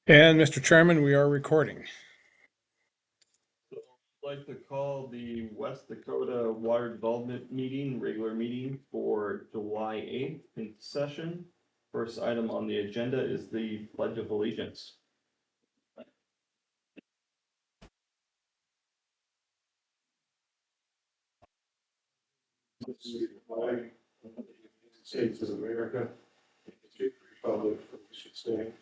And Mr. Chairman, we are recording. So I'd like to call the West Dakota Water Development Meeting, regular meeting for July 8th in session. First item on the agenda is the Pledge of Allegiance. Flag of the United States of America, and the republic for which it stands,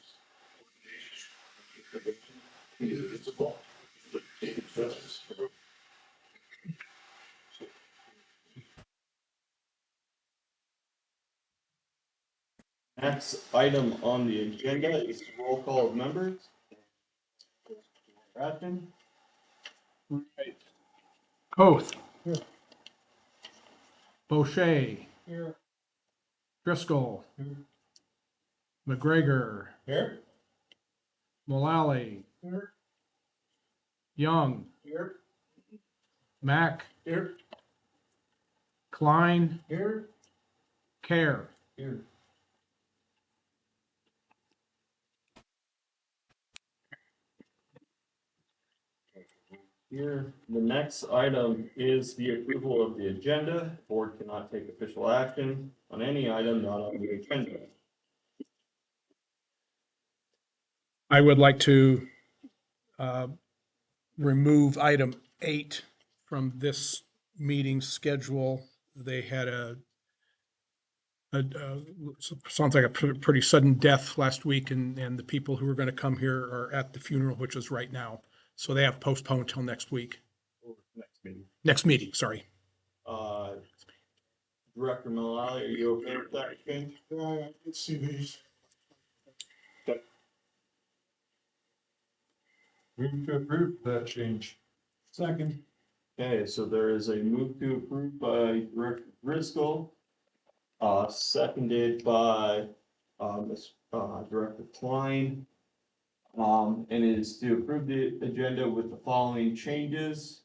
indivisible, with liberty and justice for all. Next item on the agenda is the roll call of members. Bradton, Right. Oath. Here. Boucher. Here. Driscoll. Here. McGregor. Here. Mullally. Here. Young. Here. Mack. Here. Klein. Here. Care. Here. here. The next item is the approval of the agenda. Board cannot take official action on any item not on the agenda. I would like to remove item 8 from this meeting schedule. They had sounds like a pretty sudden death last week, and the people who are going to come here are at the funeral, which is right now. So they have postponed till next week. Next meeting. Next meeting, sorry. Director Mullally, are you okay with that change? Let's see these. Move to approve that change. Second. Okay, so there is a move to approve by Director Driscoll, seconded by, Director Klein. And it is to approve the agenda with the following changes.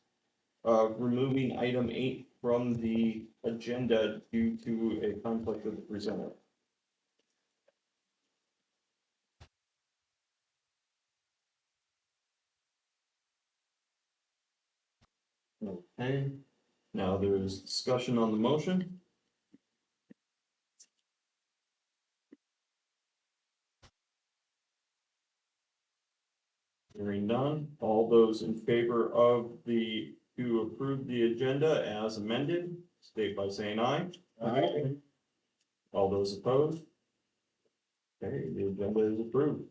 Removing item 8 from the agenda due to a conflict with the presenter. Okay, now there's discussion on the motion. Hearing none, all those in favor of to approve the agenda as amended, state by saying aye. Aye. All those opposed? Okay, the agenda is approved.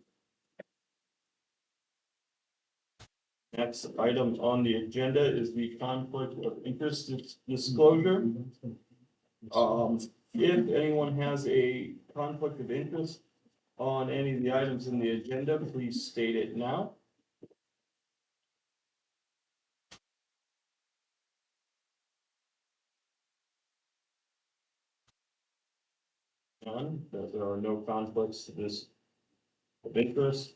Next item on the agenda is the conflict of interest disclosure. If anyone has a conflict of interest on any of the items in the agenda, please state it now. None, that there are no conflicts to this of interest.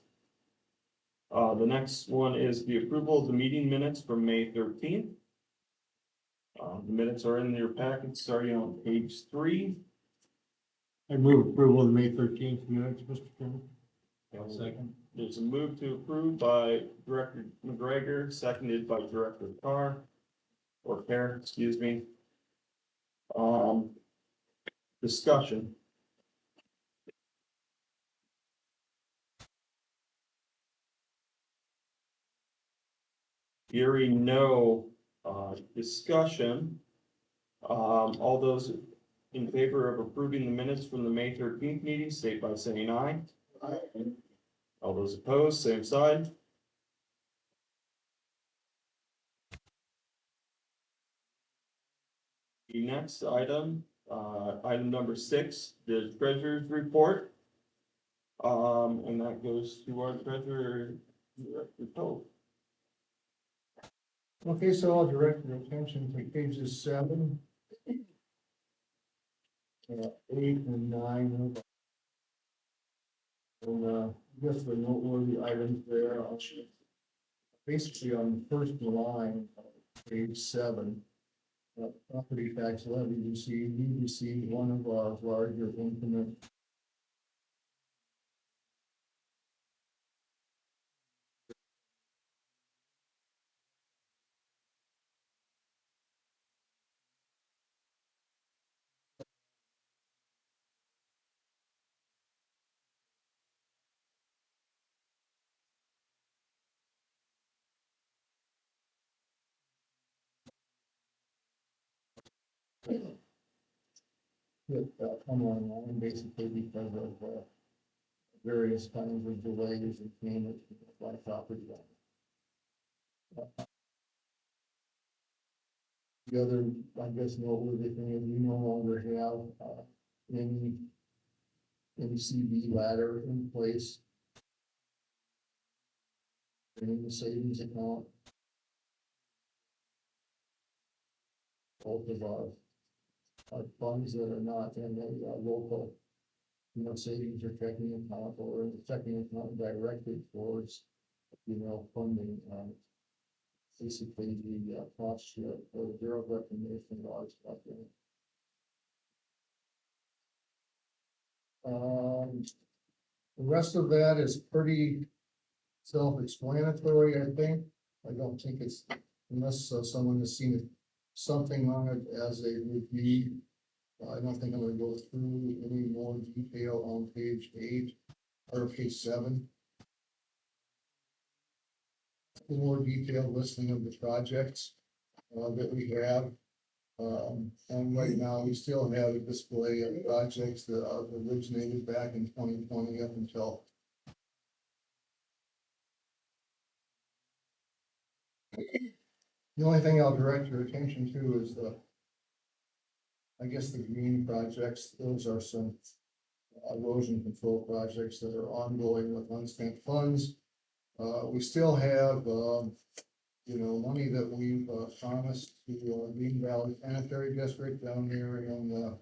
The next one is the approval of the meeting minutes from May 13th. The minutes are in your packet starting on page 3. I move approval of the May 13th minutes, Mr. Chairman. Second. There's a move to approve by Director McGregor, seconded by Director Carr, or Care, excuse me. Discussion. Hearing no, discussion. All those in favor of approving the minutes from the May 13th meeting, state by saying aye. Aye. All those opposed, same side. The next item, item number 6, the treasurer's report. And that goes to our treasurer, Director Pope. Okay, so I'll direct your attention to pages 7, 8 and 9. And just the noteworthy items there, I'll show. Basically on the first line, page 7. Property tax levy received, we received one of our larger increment that come online basically because of various kinds of delays and payments by property owner. The other, I guess, noteworthy thing is we no longer have any CD ladder in place in the savings account. Both of our funds that are not in the local, savings or checking account or in the checking account directed towards, funding, basically the cost share or the Bureau of Reclamation laws stuff in it. The rest of that is pretty self-explanatory, I think. I don't think it's, unless someone has seen something on it as a review. I don't think I'm gonna go through any more detail on page 8 or page 7. A more detailed listing of the projects that we have. And right now, we still have a display of projects that originated back in 2020 up until the only thing I'll direct your attention to is I guess the green projects. Those are some erosion control projects that are ongoing with unspent funds. We still have, money that we've promised to Green Valley Sanitary District down here in the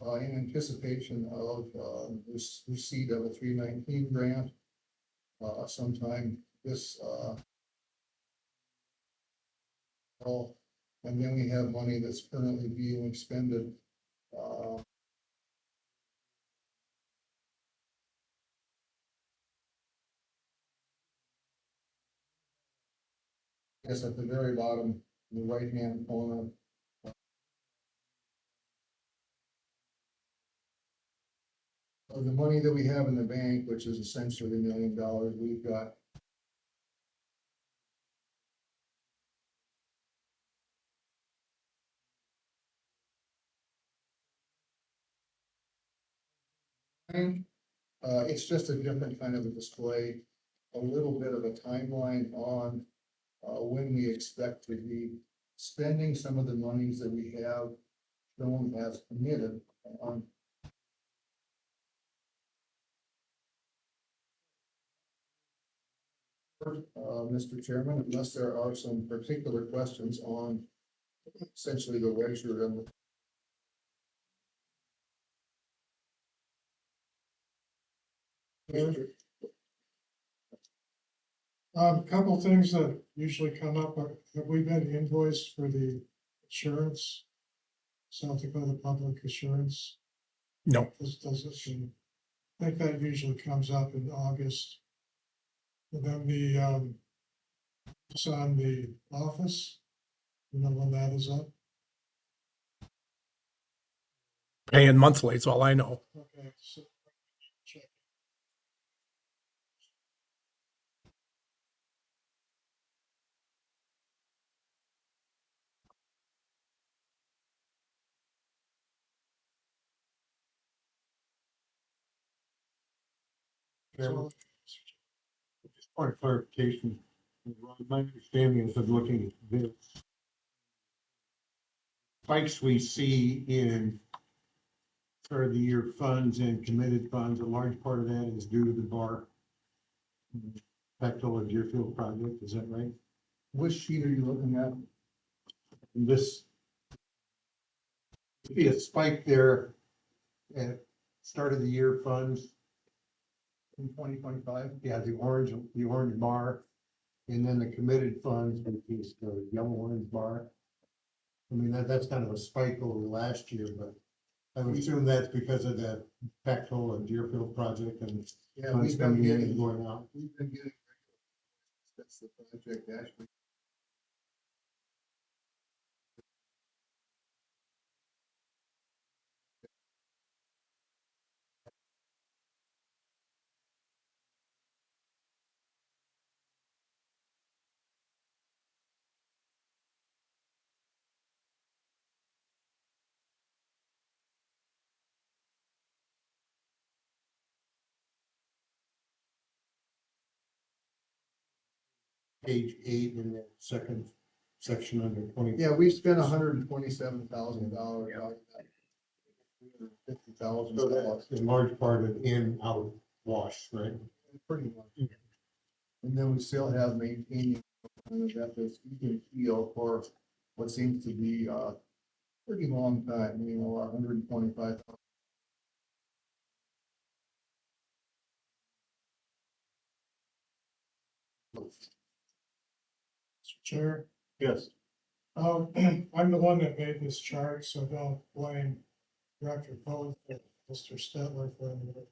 in anticipation of receipt of a 319 grant sometime this fall. And then we have money that's currently being expended. I guess at the very bottom, the right-hand corner. Of the money that we have in the bank, which is essentially $1 million, we've got it's just a different kind of a display, a little bit of a timeline on when we expect to be spending some of the monies that we have shown as committed on. Mr. Chairman, unless there are some particular questions on essentially the ledger and Couple things that usually come up, have we been invoiced for the insurance? South Dakota Public Assurance, No, does it, I think that usually comes up in August. And then it's on the office, when that is up, paying monthly, it's all I know. okay, so. Check. So, Point of clarification, Ron, my understanding is of looking at the spikes we see in start of the year funds and committed funds, a large part of that is due to the bar Bechtel or Deerfield project, is that right? which sheet are you looking at? And this be a spike there at start of the year funds, In 2025? yeah, the orange bar, and then the committed funds, which is the yellow orange bar. I mean, that's kind of a spike over last year, but I would assume that's because of that Bechtel and Deerfield project and Yeah, funds we've been coming in and getting, going out. we've been getting. That's the project actually. page 8 in the second section under 20. Yeah, we spent $127,000 out of that. $350,000. So that's in large part an in-out wash, right? Pretty much. And then we still have maintaining kind of at this even keel for what seems to be a pretty long time, 125. Mr. Chair, Yes. I'm the one that made this chart, so don't blame Director Poe or Mr. Stetler for any of it.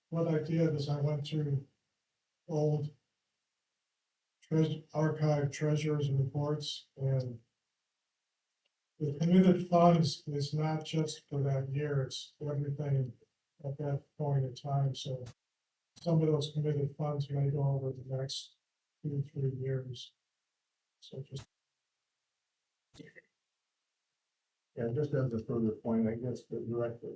What I did is I went through old archive treasurers and reports, and the committed funds is not just for that year, it's everything at that point in time, so some of those committed funds may go over the next 2, 3 years. So just Yeah, just as a further point, I guess the director.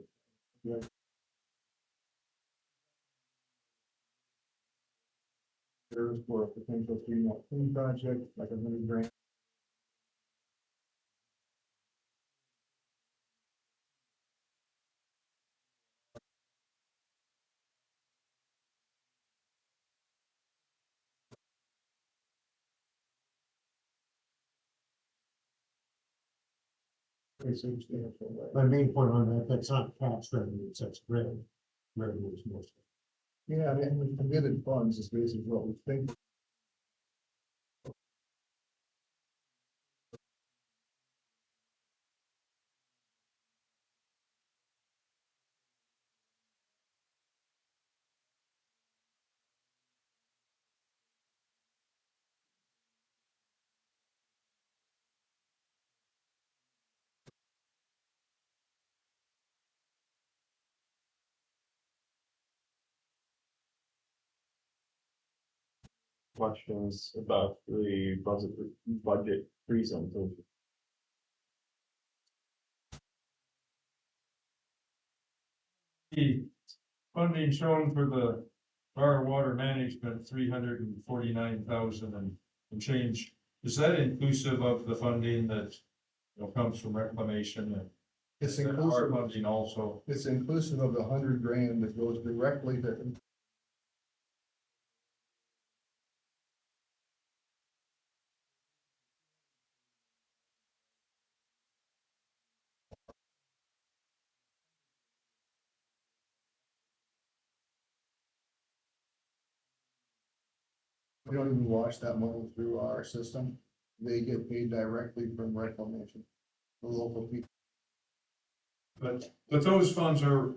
There's for a potential 3 project, like a mini grant. Pretty substantial, right? My main point on that, that's not tax revenues, that's revenues mostly. Yeah, and the committed funds is basically what we think. Questions about the budget presentation? The funding shown for the our water management, 349,000 and change. Is that inclusive of the funding that, comes from reclamation and It's our inclusive, funding also? it's inclusive of the $100,000 that goes directly to. We don't even wash that money through our system. They get paid directly from reclamation, the local people. But those funds are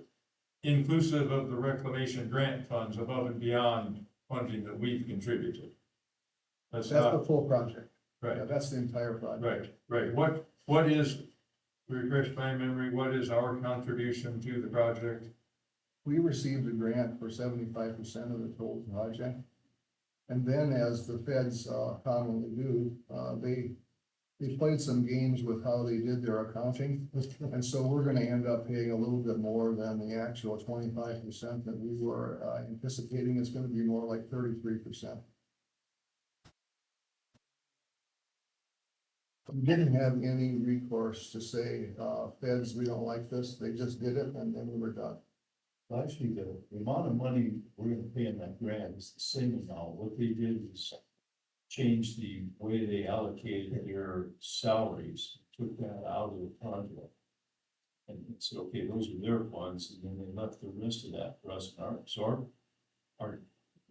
inclusive of the reclamation grant funds above and beyond funding that we've contributed. That's That's the not, full project. Yeah, right, that's the entire project. right. What is, refresh my memory, what is our contribution to the project? We received a grant for 75% of the total project. And then as the feds commonly do, they played some games with how they did their accounting. And so we're gonna end up paying a little bit more than the actual 25% that we were anticipating. It's gonna be more like 33%. We didn't have any recourse to say, feds, we don't like this. They just did it and then we were done. Well, actually, the amount of money we're gonna pay in that grant is the same amount. What they did is change the way they allocated their salaries, took that out of the project. And said, okay, those are their funds, and then they left the rest of that for us and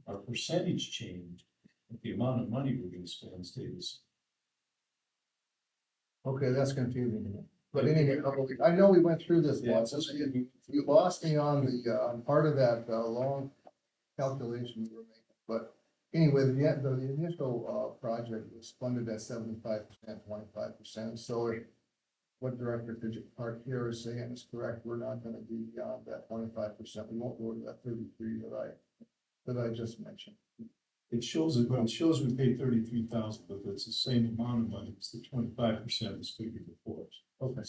our percentage changed. But the amount of money we're gonna spend stays. Okay, that's confusing to me. But anyway, I know we went through this once. You lost me on the, on part of that, long calculation you were making. But anyway, the initial, project was funded at 75%, 25%. So what Director Park here is saying is correct. We're not gonna be beyond that 25%. We won't go to that 33 that I just mentioned. It shows we paid 33,000, but it's the same amount of money. It's the 25% is figured before us. Okay.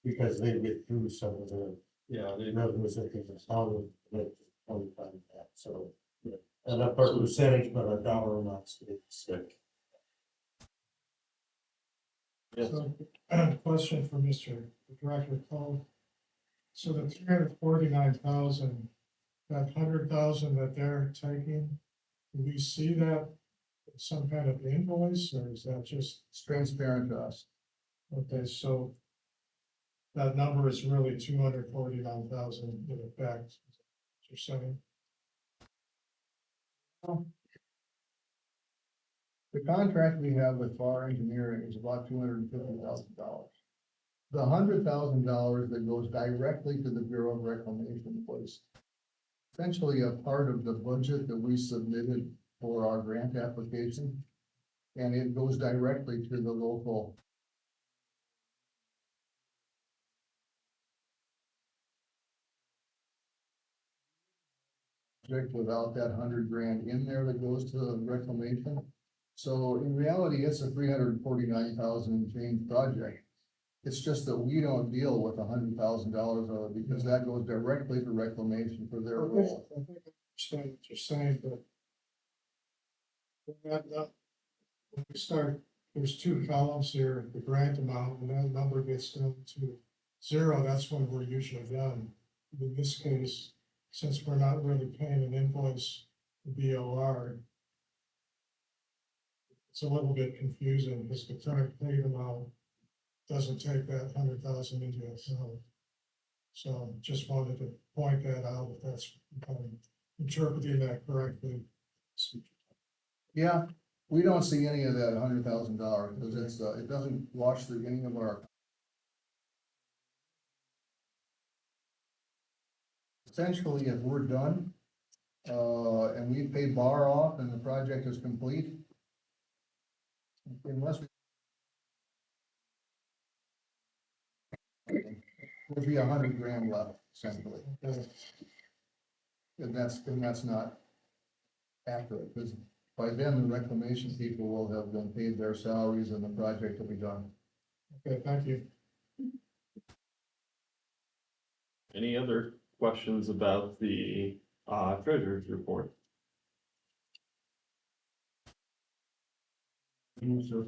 Because they withdrew some of the Yeah, revenues that they just out of the 25 so. And a percentage, but a dollar amount stays. Yes, So, question for Mr. Director Cole. So the 349,000, that 100,000 that they're taking, do we see that in some kind of invoice, or is that just, It's transparent to us. okay, so that number is really 249,000 in effect, is that what you're saying? The contract we have with FAR Engineering is about $250,000. The $100,000 that goes directly to the Bureau of Reclamation was essentially a part of the budget that we submitted for our grant application. And it goes directly to the local. Project without that $100,000 in there that goes to reclamation. So in reality, it's a $349,000 change project. It's just that we don't deal with $100,000 of it because that goes directly to reclamation for their role. I think I understand what you're saying, but when we start, there's two columns here, the grant amount, and that number gets down to zero, that's when we're usually done. In this case, since we're not really paying an invoice, the BOR, it's a little bit confusing because the current paid amount doesn't take that 100,000 into account. So just wanted to point that out, if that's, if I'm interpreting that correctly. Yeah, we don't see any of that $100,000 because it's, it doesn't wash through any of our. Essentially, if we're done, and we pay bar off and the project is complete, unless we. There'll be $100,000 left, essentially. And that's not accurate, because by then the reclamation people will have been paid their salaries and the project will be done. Okay, thank you. any other questions about the, treasurer's report? Move to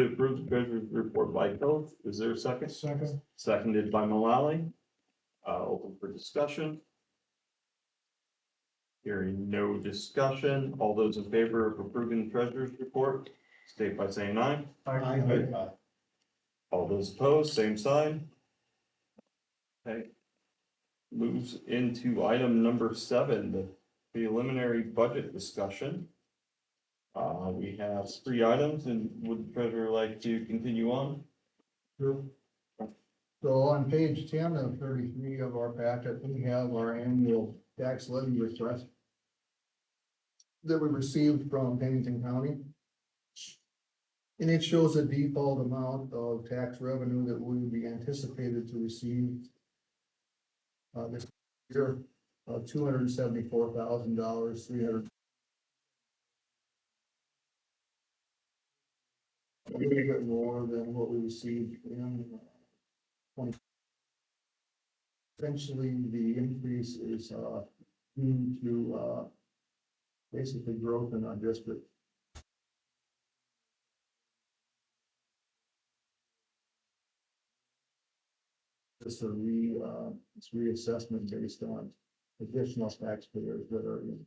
approve the treasurer's report by Coe, is there a second? Second, Seconded by Mullally. Open for discussion. Hearing no discussion, all those in favor of approving the treasurer's report, state by saying aye. All those opposed, same sign. Okay. Moves into item number 7, the preliminary budget discussion. We have 3 items, and would the treasurer like to continue on? So on page 10 of 33 of our packet, we have our annual tax levy request that we received from Pennington County. And it shows a default amount of tax revenue that we would be anticipated to receive this year of $274,000, 300. A little bit more than what we received in 20. Essentially, the increase is due to basically growth in our district. It's it's reassessment based on additional taxpayers that are in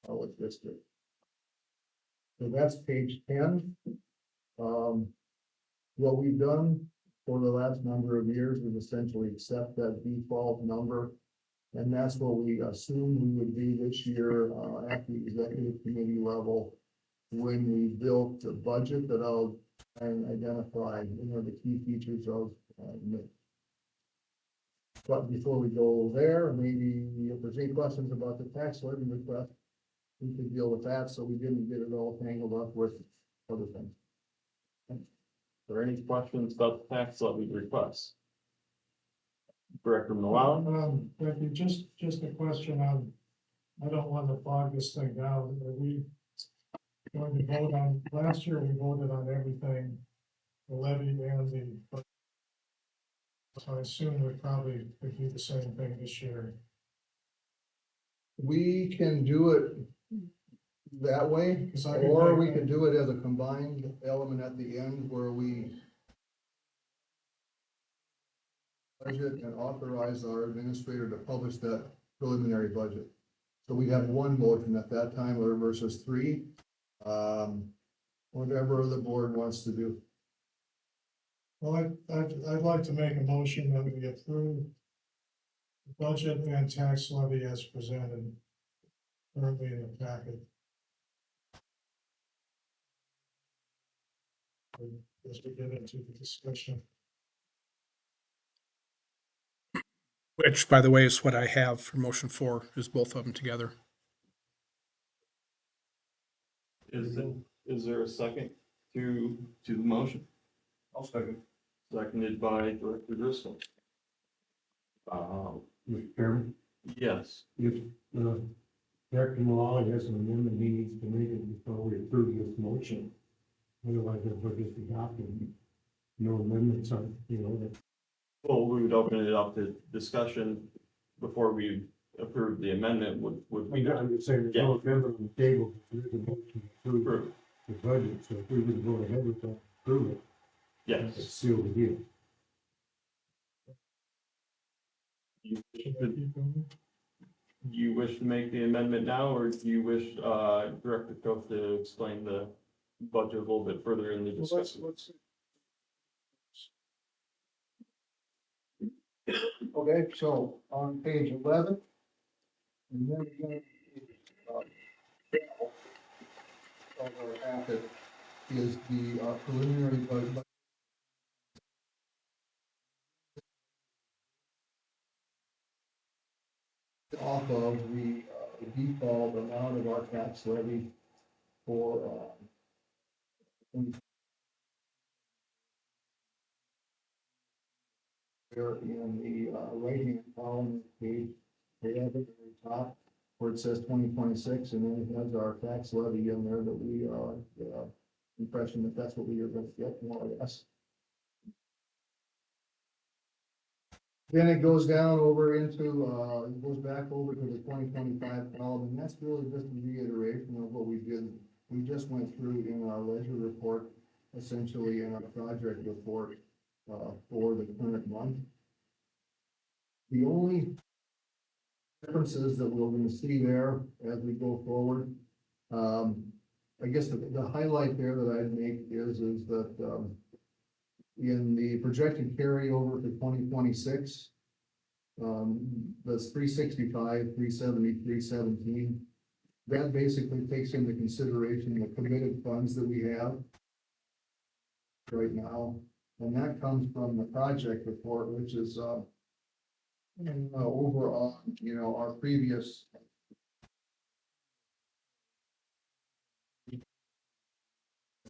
our district. So that's page 10. What we've done for the last number of years is essentially accept that default number. And that's what we assumed we would be this year, at the executive committee level, when we built the budget that I'll try and identify, the key features of, but before we go there, maybe if there's any questions about the tax levy request, we could deal with that, so we didn't get it all tangled up with other things. Are there any questions about the tax levy request? Director Mullally? Becky, just a question on, I don't want to bog this thing down, are we going to vote on, last year we voted on everything, the levy and the. So I assume we probably could do the same thing this year. We can do it that way, Because I can or make we that- can do it as a combined element at the end where we budget and authorize our administrator to publish that preliminary budget. So we have one motion at that time or versus three. Whatever the board wants to do. Well, I'd like to make a motion that we approve the budget and tax levy as presented currently in the packet. As we get into the discussion. Which, by the way, is what I have for motion 4, is both of them together. Is there a second to the motion? I'll second. Seconded by Director Driscoll. Mr. Chairman, Yes. if, Director Malala has an amendment he needs to make it before we approve this motion. Otherwise, if we're just adopting, no amendments on, that. Well, we would open it up to discussion before we approve the amendment, would we? I'm just saying, there's no amendment on the table, there's a motion to approve Approve. the budget, so if we would go ahead with that, approve it, it's Yes. sealed the deal. You wish to make the amendment now, or do you wish, Director Coe to explain the budget a little bit further in the discussion? Okay, so on page 11. And then again, of our packet is the preliminary budget. Off of the default amount of our tax levy for there in the right-hand column, page 11, at the very top, where it says 2026, and then it has our tax levy in there that we are, impression that that's what we are going to get, more or less. Then it goes down over into, it goes back over to the 2025 column, and that's really just a reiteration of what we did. We just went through in our ledger report, essentially in our project report, for the current month. The only differences that we're gonna see there as we go forward, I guess the highlight there that I'd make is that, in the projected carryover to 2026, that's 365, 370, 317. That basically takes into consideration the committed funds that we have right now, and that comes from the project report, which is, overall, our previous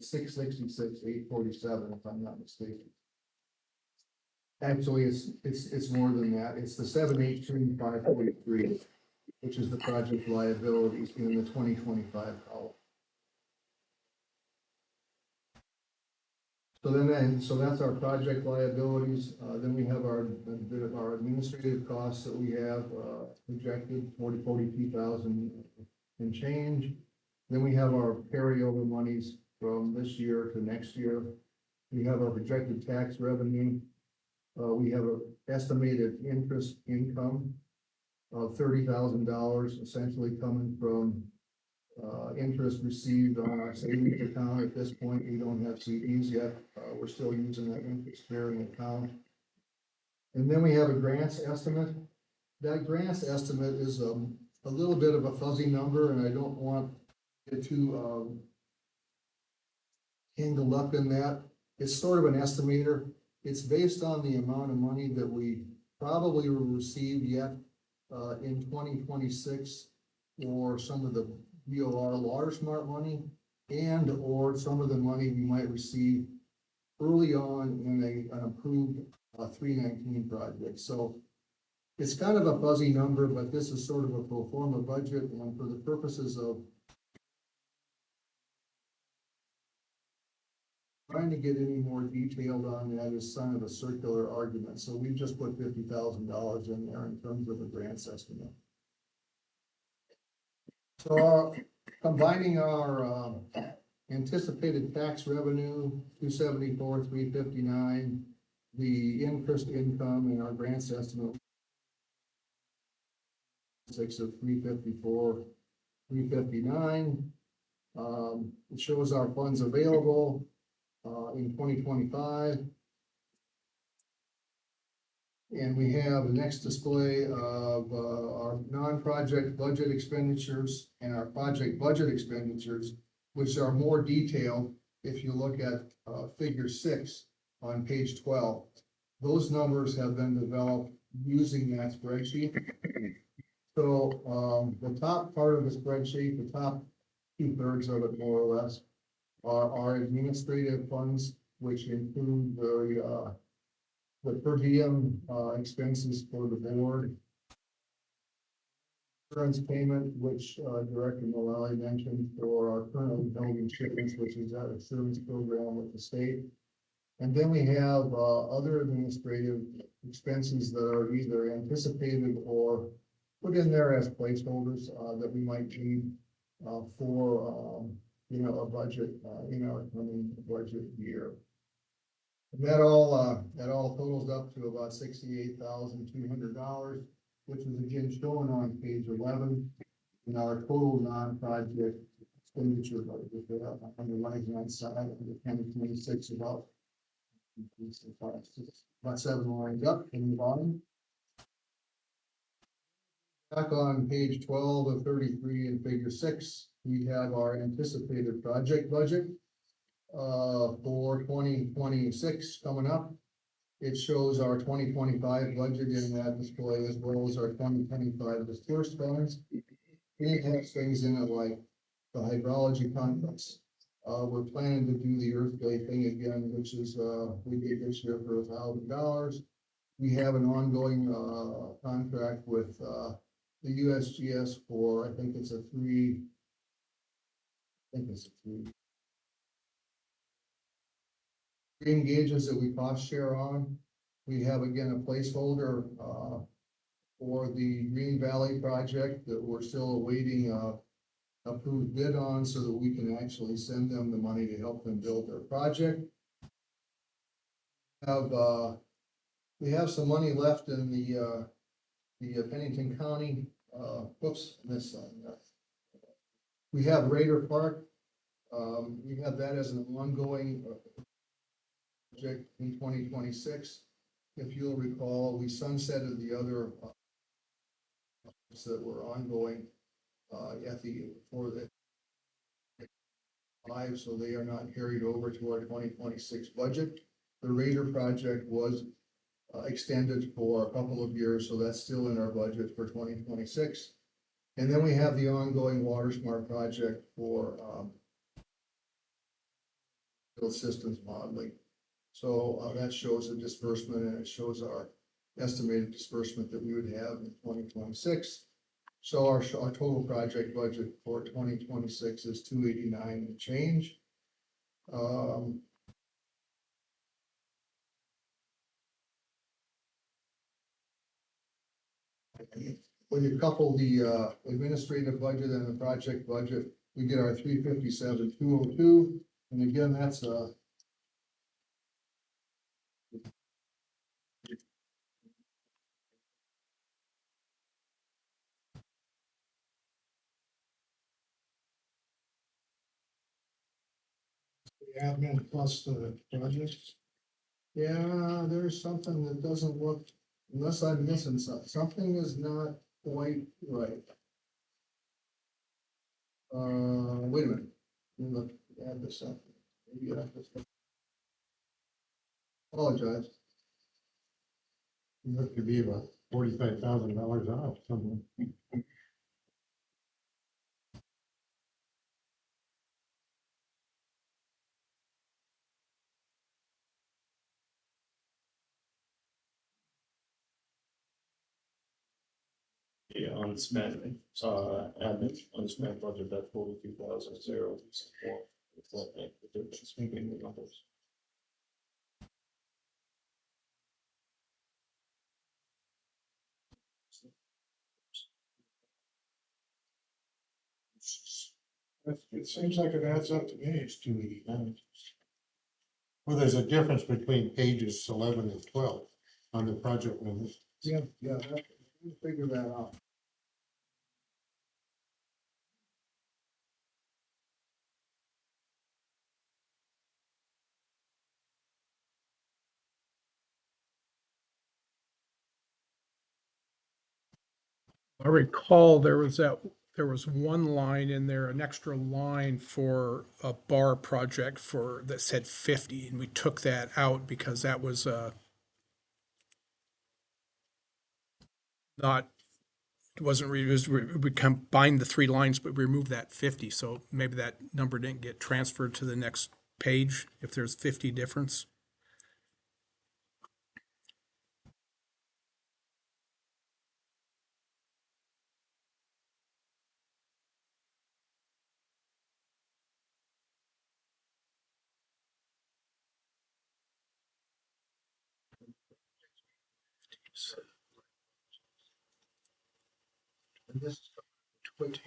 666, 847, if I'm not mistaken. Actually, it's more than that. It's the 783, 543, which is the project liabilities in the 2025 column. So that's our project liabilities. Then we have our administrative costs that we have, projected 42,000 and change. Then we have our carryover monies from this year to next year. We have our projected tax revenue. We have an estimated interest income of $30,000, essentially coming from interest received on our savings account. At this point, we don't have CDs yet. We're still using that interest-bearing account. And then we have a grants estimate. That grants estimate is a little bit of a fuzzy number, and I don't want it to tangled up in that. It's sort of an estimator. It's based on the amount of money that we probably will receive yet in 2026, or some of the DOR large smart money, and or some of the money we might receive early on in an approved 319 project. So it's kind of a fuzzy number, but this is sort of a pro forma budget, and for the purposes of trying to get any more detailed on that is kind of a circular argument, so we've just put $50,000 in there in terms of a grants estimate. So combining our anticipated tax revenue, 274, 359, the interest income and our grants estimate, six of 354, 359. It shows our funds available in 2025. And we have the next display of our non-project budget expenditures and our project budget expenditures, which are more detailed if you look at figure 6 on page 12. Those numbers have been developed using that spreadsheet. So the top part of the spreadsheet, the top 2/3 of it more or less, are our administrative funds, which include the per diem expenses for the board. Insurance payment, which Director Mullally mentioned for our currently held insurance, which is that insurance program with the state. And then we have other administrative expenses that are either anticipated or put in there as placeholders that we might need for a budget in our coming budget year. And that all totals up to about $68,200, which is again shown on page 11 in our total non-project expenditure budget on the right-hand side of the 2026 about 7 lines up in the bottom. Back on page 12 of 33 in figure 6, we have our anticipated project budget for 2026 coming up. It shows our 2025 budget in that display as well as our 2025 dispersed funds. It has things in it like the hydrology contracts. We're planning to do the earthquake thing again, which is, we did this year for $1,000. We have an ongoing, contract with, the USGS for, I think it's a three. Green gauges that we cost share on. We have again a placeholder, for the Green Valley project that we're still awaiting, approved bid on so that we can actually send them the money to help them build their project. We have some money left in the Pennington County, we have Raider Park. We have that as an ongoing project in 2026. If you'll recall, we sunsetted the other that were ongoing for the live, so they are not carried over to our 2026 budget. The Raider project was extended for a couple of years, so that's still in our budget for 2026. And then we have the ongoing Water Smart project for systems modeling. So that shows the disbursement and it shows our estimated disbursement that we would have in 2026. So our total project budget for 2026 is 289 and change. When you couple the administrative budget and the project budget, we get our 357,202. And again, that's The admin plus the projects. yeah, there's something that doesn't look, unless I'm missing something, something is not quite right. Wait a minute. Let me look, add this up. Maybe I have this. Apologize. You have to be about $45,000 off somewhere. Yeah, unspent, admin, unspent budget, that 42,000. It's like the difference between the numbers. It seems like it adds up to me. Page 289. Well, there's a difference between pages 11 and 12 on the project numbers. Yeah, figure that out. I recall there was one line in there, an extra line for a bar project that said 50, and we took that out because that was not, it wasn't, we combined the three lines, but we removed that 50, so maybe that number didn't get transferred to the next page if there's 50 difference. And this is quick.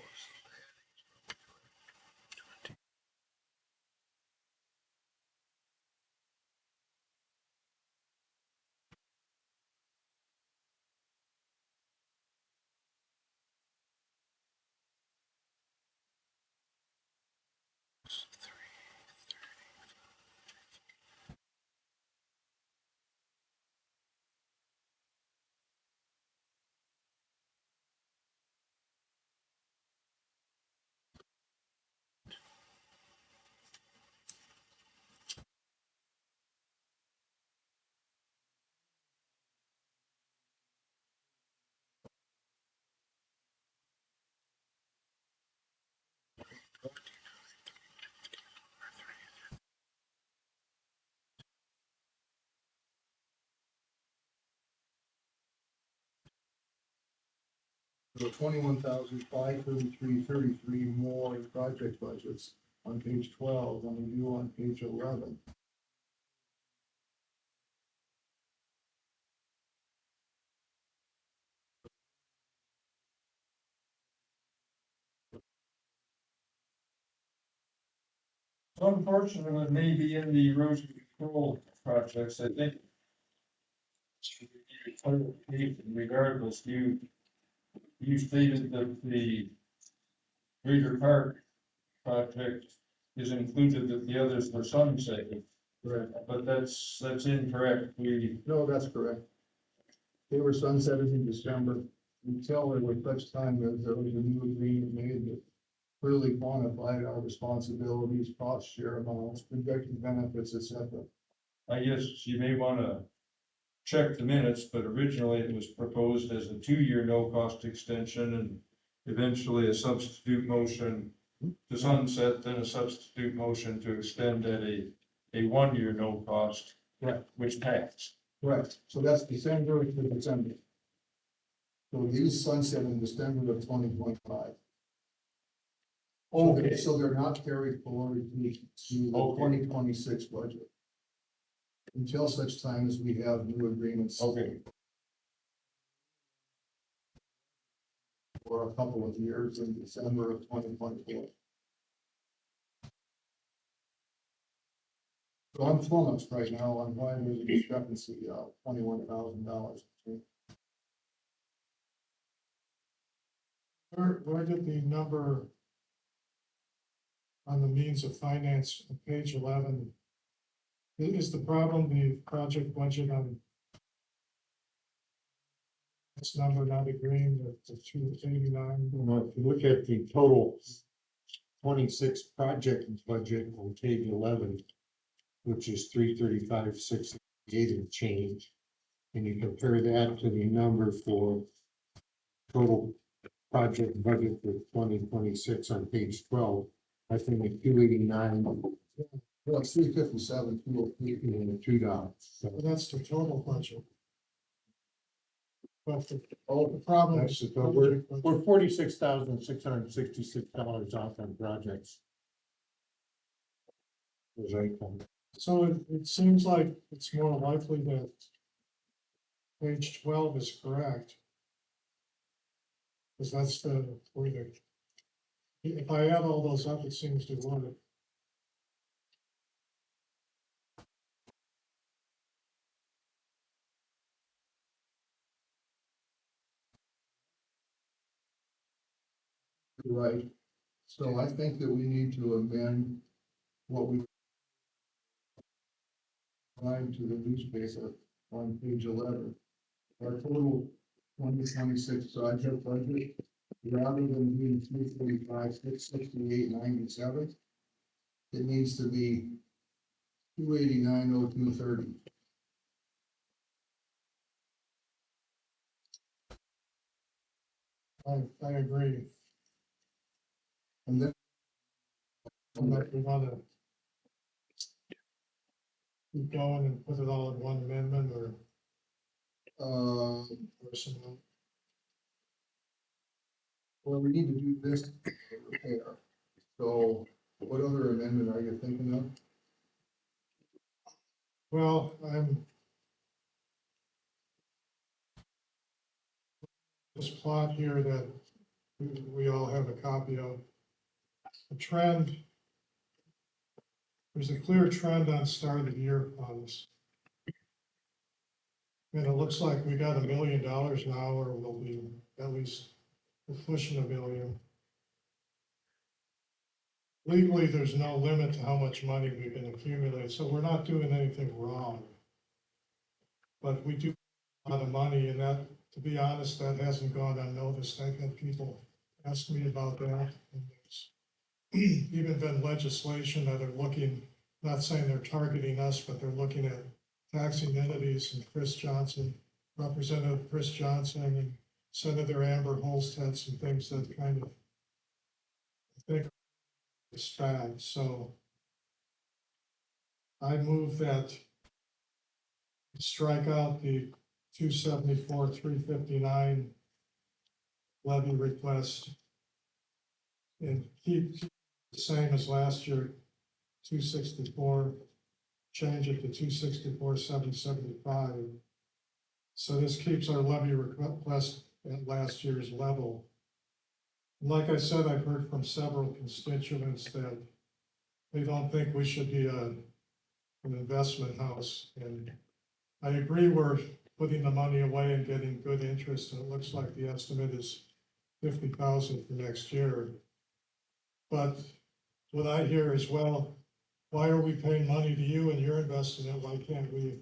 The 21,533.33 more project budgets on page 12 than we do on page 11. Unfortunately, maybe in the erosion control projects, I think. Regardless, you stated that the Reader Park project is included, that the others were sunsetted. Correct. But that's incorrect. No, that's correct. They were sunsetted in December until there was such time as there was a new agreement made that clearly quantified our responsibilities, cost share amounts, projected benefits, etc. I guess you may wanna check the minutes, but originally it was proposed as a 2-year no-cost extension and eventually a substitute motion to sunset, then a substitute motion to extend at a 1-year no-cost. Right. Which passed. Correct. So that's December to December. So these sunset in December of 2025. Okay. So they're not carried forward to the Okay. 2026 budget. Until such time as we have new agreements. Okay. For a couple of years in December of 2024. So I'm flummoxed right now on why there's a discrepancy of $21,000. Where did the number on the means of finance on page 11? Is the problem the project budget on this number not agreeing with the 289? You know, if you look at the total 26 project budget on page 11, which is 335,688 and change, and you compare that to the number for total project budget for 2026 on page 12, I think it's 289 Well, it's 357, 203. and $2. So Well, that's the total budget. But the problem that's is. the total. We're $46,666 off on projects. Was I So it seems like it's more likely that page 12 is correct. Because that's where the If I add all those up, it seems to work. Right, so I think that we need to amend what we provide to the newspaper on page 11. Our total 2026 project budget, rather than being 345, 668.97, it needs to be 289,0230. I agree. And then, Unless we wanna keep going and put it all in one amendment uh, or something. well, we need to do this repair. So what other amendment are you thinking of? Well, this plot here that we all have a copy of. The trend, there's a clear trend on start of year funds. And it looks like we got $1 million now, or we'll be at least pushing $1 million. Legally, there's no limit to how much money we can accumulate, so we're not doing anything wrong. But we do a lot of money, and that, to be honest, that hasn't gone unnoticed. I've had people ask me about that. And there's even been legislation that are looking, not saying they're targeting us, but they're looking at taxing entities, and Chris Johnson, Representative Chris Johnson and Senator Amber Holstead, some things that kind of, I think, is bad. So I move that strike out the 274, 359 levy request and keep the same as last year, 264, change it to 264, 775. So this keeps our levy request at last year's level. And like I said, I've heard from several constituents that they don't think we should be an investment house. And I agree, we're putting the money away and getting good interest, and it looks like the estimate is 50,000 for next year. But what I hear is, well, why are we paying money to you and you're investing it? Why can't we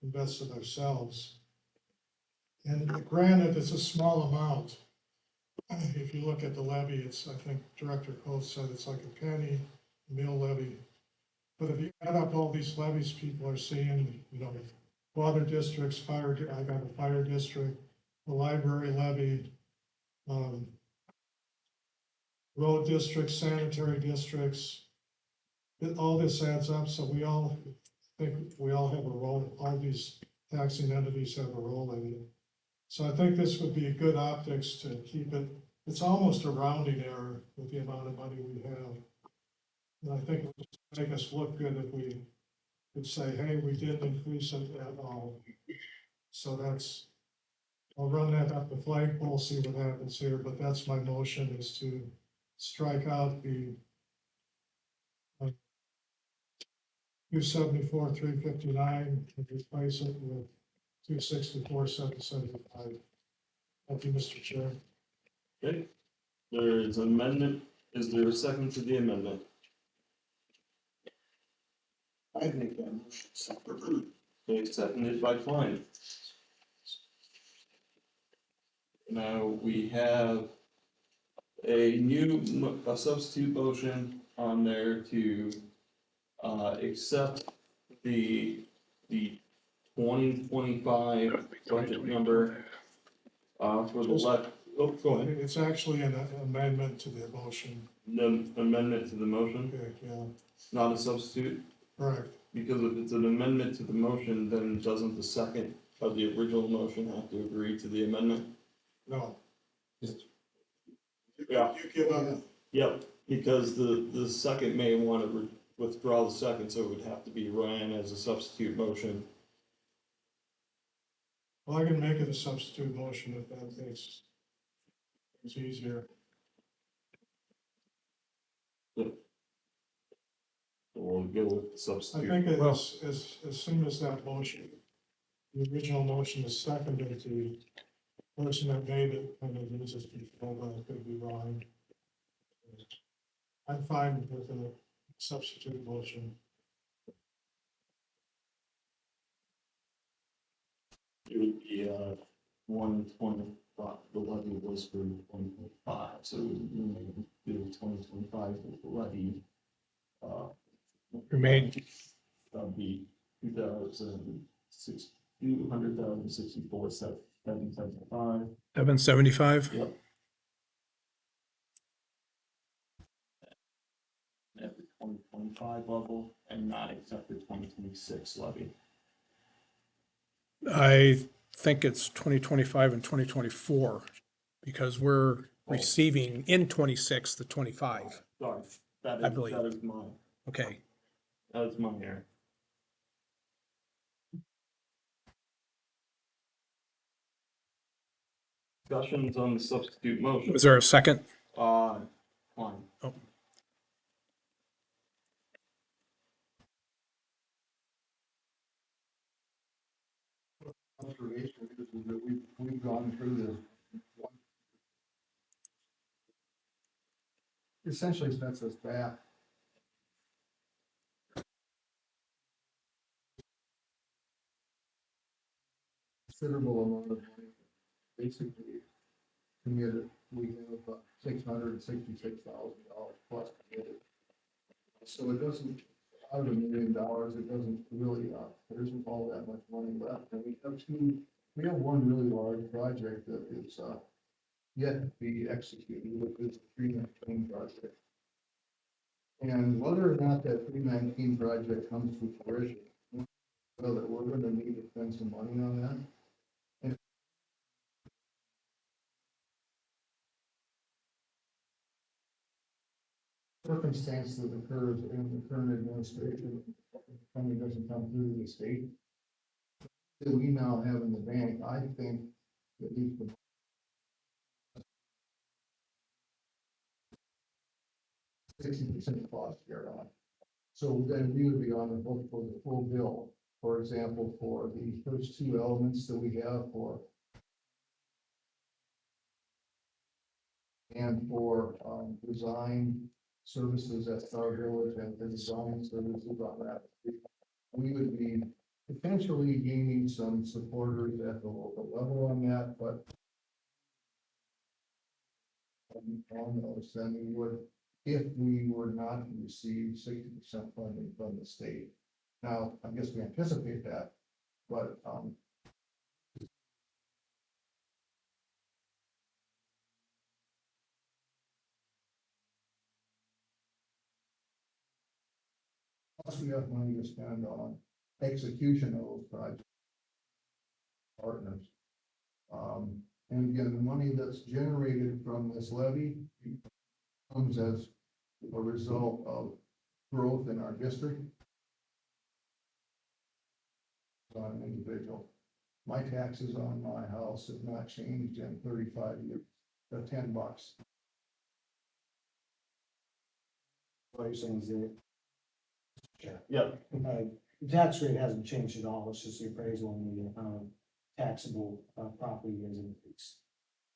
invest it ourselves? And granted, it's a small amount. If you look at the levy, it's, I think Director Cole said it's like a penny, mill levy. But if you add up all these levies people are seeing, water districts, I got a fire district, the library levy, um, road districts, sanitary districts. All this adds up, so we all think we all have a role, all these taxing entities have a role in it. So I think this would be good optics to keep it, it's almost a rounding error with the amount of money we have. And I think it would make us look good if we could say, hey, we did increase it at all. So that's, I'll run that up the flagpole, see what happens here, but that's my motion, is to strike out the 274, 359, and replace it with 264, 775. Thank you, Mr. Chair. Okay, there is amendment, is there a second to the amendment? I think that. Okay, seconded by Klein. Now, we have a substitute motion on there to, accept the 2025 budget number, for the go ahead. It's actually an amendment to the motion. The amendment to the motion, Okay, yeah, not a substitute, correct. because if it's an amendment to the motion, then doesn't the second of the original motion have to agree to the amendment? No. Yeah. You give up. Yep, because the second may want to withdraw the second, so it would have to be ran as a substitute motion. Well, I can make it a substitute motion if that makes it easier. We'll go with the I substitute. think as soon as that motion, the original motion is seconded, the person that made it, and it uses before, but it could be wrong. I'm fine with the substitute motion. It would be, 125, the levy was for 125, so we would do 2025 levy. Remain. That'd be 2,006, 200,064, 775. 775. Yep. At the 2025 level and not accept the 2026 levy. I think it's 2025 and 2024 because we're receiving in 26 the 25. Sorry, that I is, believe. that is mine. Okay. That is my error. Discussions on the substitute motion. Was there a second? Fine. Oh. Observation is that we've gone through this. Essentially sets us back. Considerable amount of money, basically committed, we have $666,000 plus committed. So it doesn't, out of $1 million, it doesn't really, there isn't all that much money left, and we have one really large project that is, yet to be executed, which is the 319 project. And whether or not that 319 project comes to fruition, well, that we're gonna need to spend some money on that. Circumstance that occurs in the current administration, funding doesn't come through the state, that we now have in the bank, I think at least the 60% cost share on. So then we would be on the hook for the full bill, for example, for the first two elements that we have for and for design services at Star Village and the design services on that. We would be potentially gaining some supporters at the local level on that, but on those, then we would, if we were not to receive 60% funding from the state. Now, I guess we anticipate that, but plus we have money to spend on execution of those project partners. And again, the money that's generated from this levy comes as a result of growth in our district. On an individual, my taxes on my house have not changed in 35 years, the $10. What you're saying is that Yeah, the tax rate hasn't changed at all, it's just the appraisal on the taxable property has increased.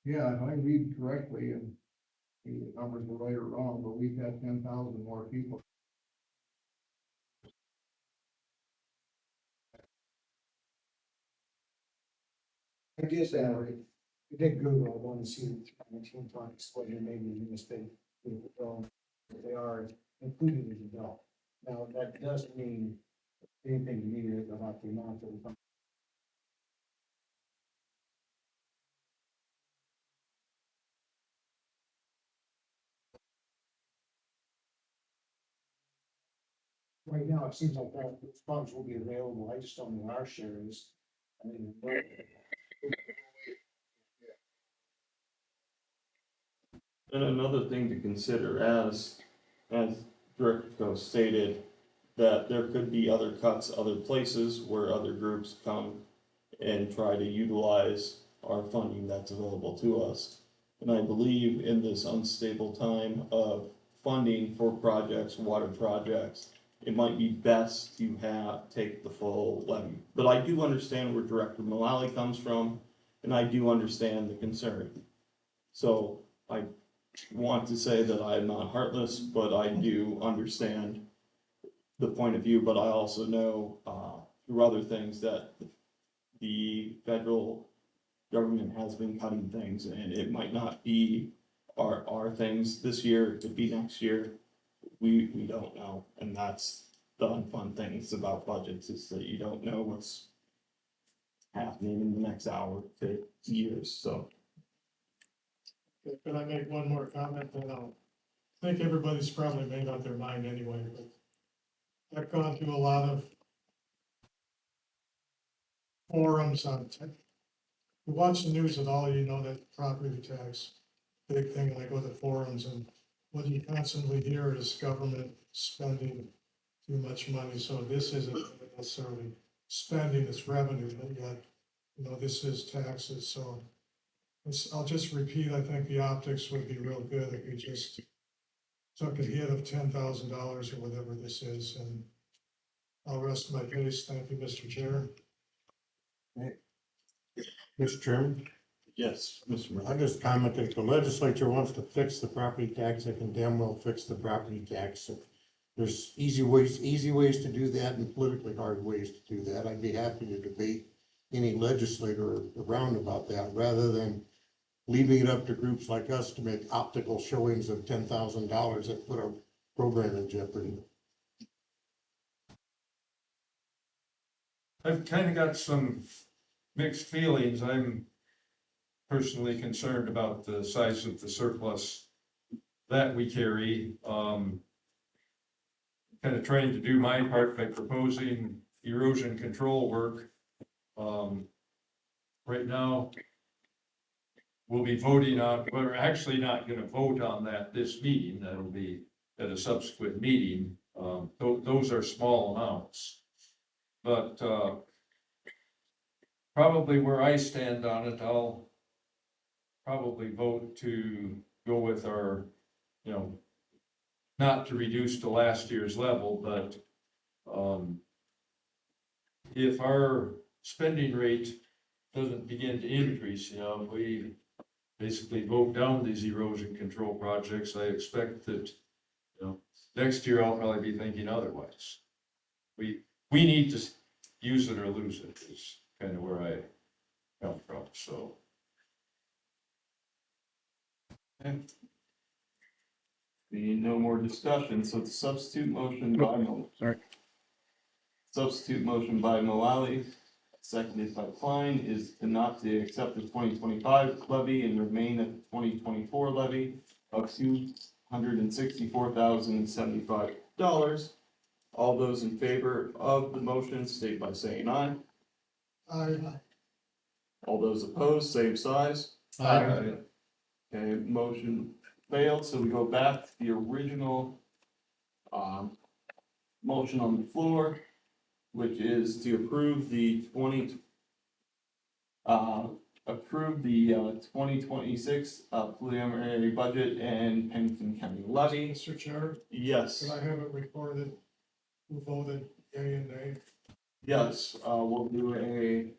Yeah, if I read correctly, and the numbers were right or wrong, but we've had 10,000 more people. I guess we did Google, I want to see the 19 funds, what you maybe in the state, they are included in the bill. Now, that doesn't mean anything immediate about the amount of the fund. Right now, it seems like that those funds will be available, I just don't know our share is. I mean, and another thing to consider, as Director stated, that there could be other cuts, other places where other groups come and try to utilize our funding that's available to us. And I believe in this unstable time of funding for projects, water projects, it might be best to take the full levy. But I do understand where Director Mullally comes from, and I do understand the concern. So I want to say that I am not heartless, but I do understand the point of view, but I also know, through other things that the federal government has been cutting things, and it might not be our things this year, it could be next year. We don't know, and that's the unfun things about budgets, is that you don't know what's happening in the next hour to years, so. Can I make one more comment? And I think everybody's probably made up their mind anyway, but I've gone through a lot of forums on, you watch the news at all, you know that property tax, big thing, and I go to forums, and what you constantly hear is government spending too much money, so this isn't necessarily spending, it's revenue, but yet, you know, this is taxes, so I'll just repeat, I think the optics would be real good if we just took a hit of $10,000 or whatever this is, and I'll rest my case. Thank you, Mr. Chair. Mr. Chairman, Yes, Mr. I Murphy. just commented, if the legislature wants to fix the property tax, they can damn well fix the property tax. There's easy ways to do that and politically hard ways to do that. I'd be happy to debate any legislator around about that, rather than leaving it up to groups like us to make optical showings of $10,000 that put our program in jeopardy. I've kind of got some mixed feelings. I'm personally concerned about the size of the surplus that we carry. Kind of trying to do my part by proposing erosion control work. Right now, we'll be voting on, we're actually not gonna vote on that this meeting, that'll be at a subsequent meeting. Those are small amounts. But, probably where I stand on it, I'll probably vote to go with our, you know, not to reduce to last year's level, but, if our spending rate doesn't begin to increase, you know, if we basically vote down these erosion control projects, I expect that, you know, next year I'll probably be thinking otherwise. We need to use it or lose it is kind of where I come from, so. Being no more discussion, so the substitute motion by Sorry. Substitute motion by Mullally, seconded by Klein, is to not to accept the 2025 levy and remain at the 2024 levy of $264,075. All those in favor of the motion state by saying aye. All those opposed, same size. Aye. Okay, motion failed, so we go back to the original, motion on the floor, which is to approve the 2026 preliminary budget and Pennington County levy. Mr. Chair, Yes, could I have it recorded who voted yea and nay? yes, we'll do a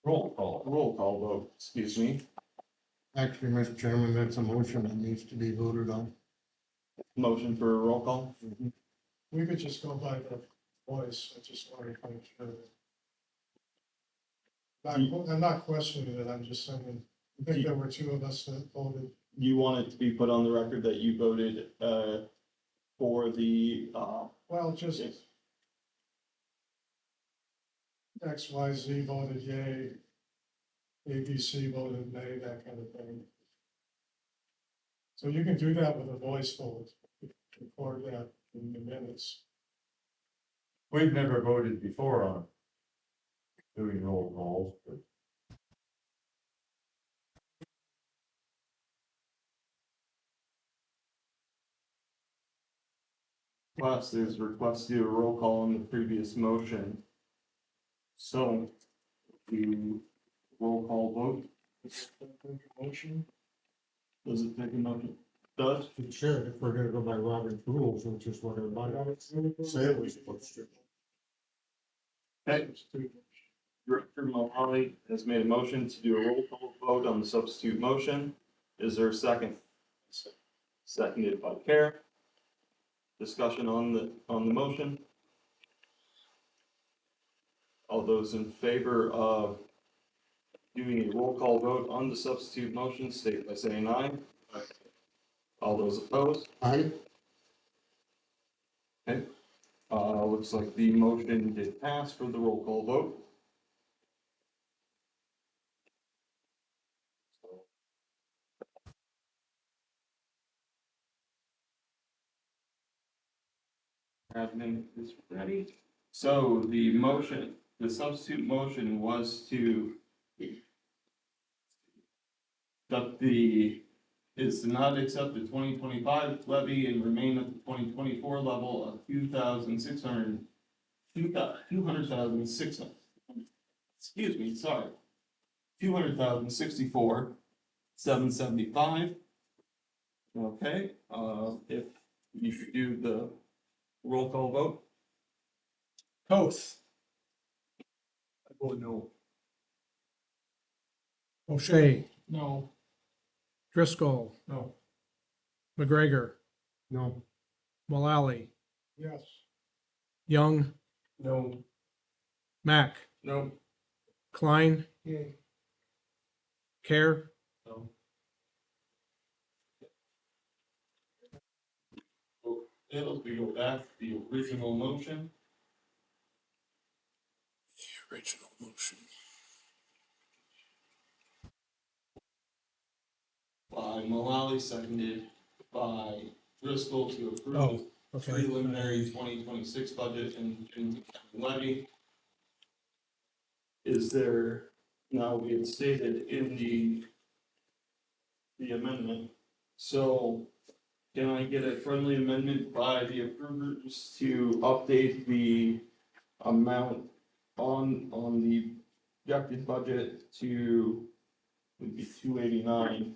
Roll call. roll call vote, excuse me. Actually, Mr. Chairman, that's a motion that needs to be voted on. Motion for a roll call? We could just go by the voice. I just wanted to make sure. I'm not questioning it. I'm just saying, I think there were two of us that voted. You want it to be put on the record that you voted, for the, Well, just X, Y, Z voted yea, ABC voted nay, that kind of thing. So you can do that with a voice vote, record that in the minutes. We've never voted before on doing roll calls, but there's a request to do a roll call on the previous motion. So, do roll call vote, Motion, does it take a motion? does. It should, if we're gonna go by Robert's rules, which is what everybody said we supposed to. Okay. Director Malali has made a motion to do a roll call vote on the substitute motion. Is there a second? Seconded by Care. Discussion on the motion. All those in favor of doing a roll call vote on the substitute motion, state by saying aye. All those opposed? Aye. Okay, looks like the motion did pass for the roll call vote. Admin is ready. So the motion, the substitute motion was to that is to not accept the 2025 levy and remain at the 2024 level of 200,600, excuse me, sorry. 200,064, 775. Okay, if you should do the roll call vote. Toth, I vote no. O'Shea, No. Driscoll, No. McGregor, No. Mullally, Yes. Young, No. Mac, No. Klein, Yay. Care, No. It'll be go back to the original motion. original motion. By Mullally, seconded by Driscoll to approve Oh, okay. preliminary 2026 budget and levy. Is there, now we had stated in the amendment, so can I get a friendly amendment by the approvers to update the amount on the projected budget to, would be 289.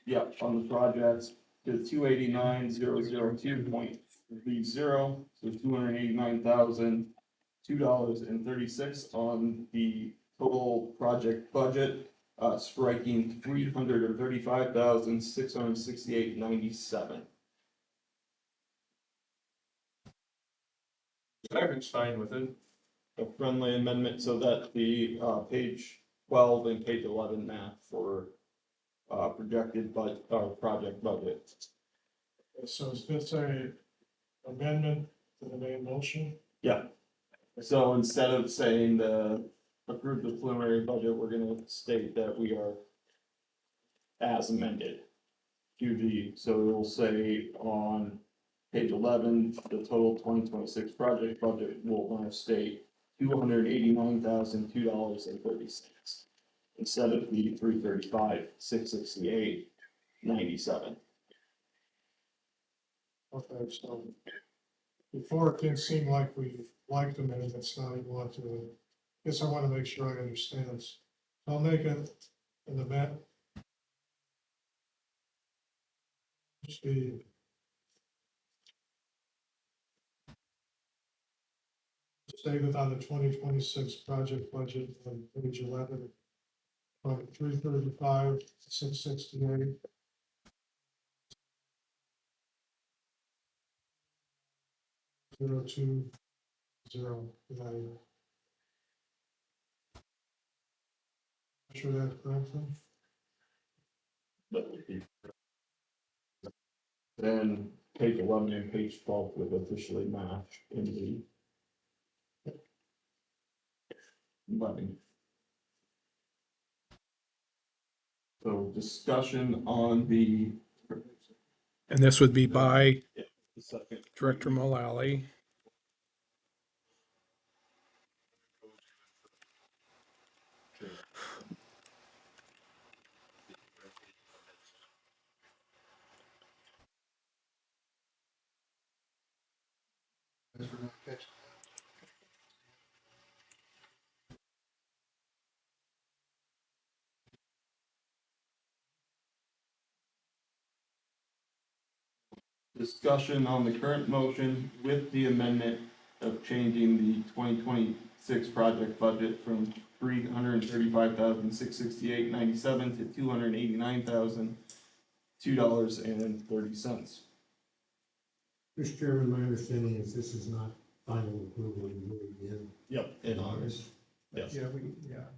Yeah, on the projects to 289,002.30, so $289,002.36 on the total project budget, striking 335,668.97. Kevin's fine with it. A friendly amendment so that the, page 12 and page 11 math for, projected project budget. So is this a amendment to the main motion? Yeah. So instead of saying approve the preliminary budget, we're gonna state that we are as amended. So it will say on page 11, the total 2026 project budget will now state $289,002.30 instead of the 335,668.97. Okay, so before it didn't seem like we liked the amendments, now we want to, guess I want to make sure I understand. So I'll make it an amendment. The statement on the 2026 project budget on page 11 from 335, 668. 020. Sure that's correct then? That would be. Then page 11 and page 12 would officially match in the levy. So discussion on the. And this would be by The second. Director Mullally. discussion on the current motion with the amendment of changing the 2026 project budget from $335,668.97 to $289,002.30. Mr. Chairman, my understanding is this is not final approval, you will be in. Yep. In August. Yes. Yeah,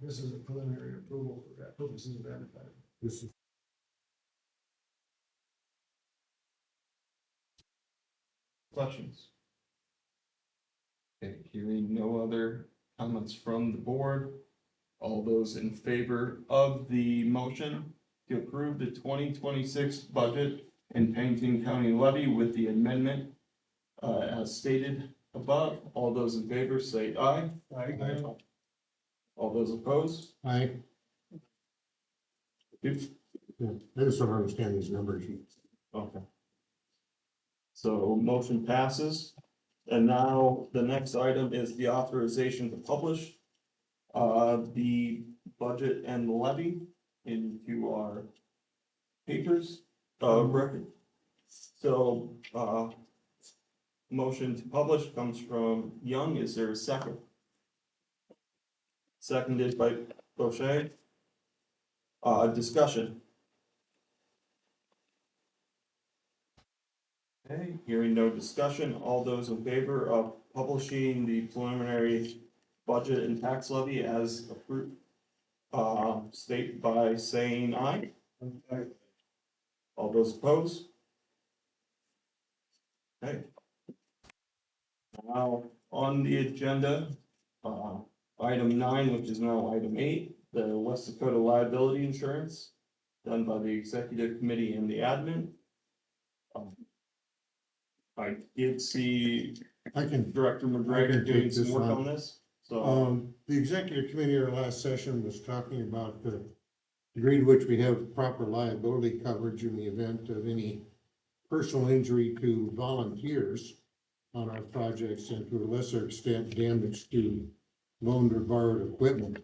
this is a preliminary approval for that purposes of advertising. This is Questions? Okay, hearing no other comments from the board. All those in favor of the motion to approve the 2026 budget and Pennington County levy with the amendment as stated above, all those in favor say aye. Aye. All those opposed? I, Oops. yeah, I just don't understand these numbers. Okay. So motion passes. And now the next item is the authorization to publish the budget and the levy into our papers, record. So, motion to publish comes from Young. Is there a second? Seconded by Bochet. Discussion. Okay, hearing no discussion, all those in favor of publishing the preliminary budget and tax levy as approved, state by saying aye. All those opposed? Okay. Now, on the agenda, item 9, which is now item 8, the West Dakota liability insurance, done by the executive committee and the admin. I did see I can, Director I McGregor can doing take some this work one. on this, so, the executive committee at our last session was talking about the degree to which we have proper liability coverage in the event of any personal injury to volunteers on our projects and to a lesser extent damage to loaned or borrowed equipment.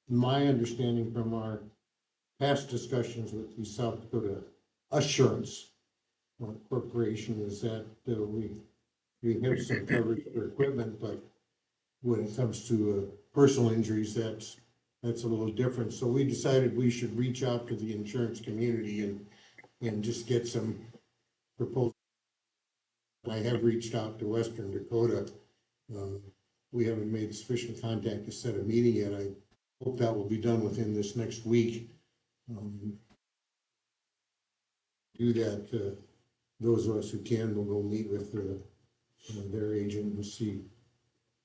My understanding from our past discussions with the South Dakota Assurance Corporation is that we have some coverage for equipment, but when it comes to personal injuries, that's a little different. So we decided we should reach out to the insurance community and just get some proposals. I have reached out to Western Dakota. We haven't made sufficient contact to set a meeting yet. I hope that will be done within this next week. Do that, those of us who can will go meet with their agent and see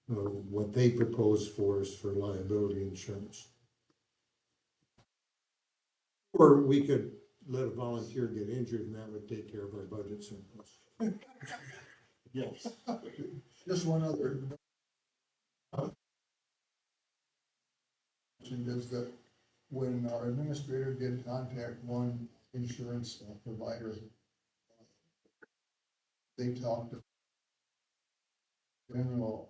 what they propose for us for liability insurance. Or we could let a volunteer get injured and that would take care of our budget surplus. yes. Just one other. Is that when our administrator did contact one insurance provider, they talked about the general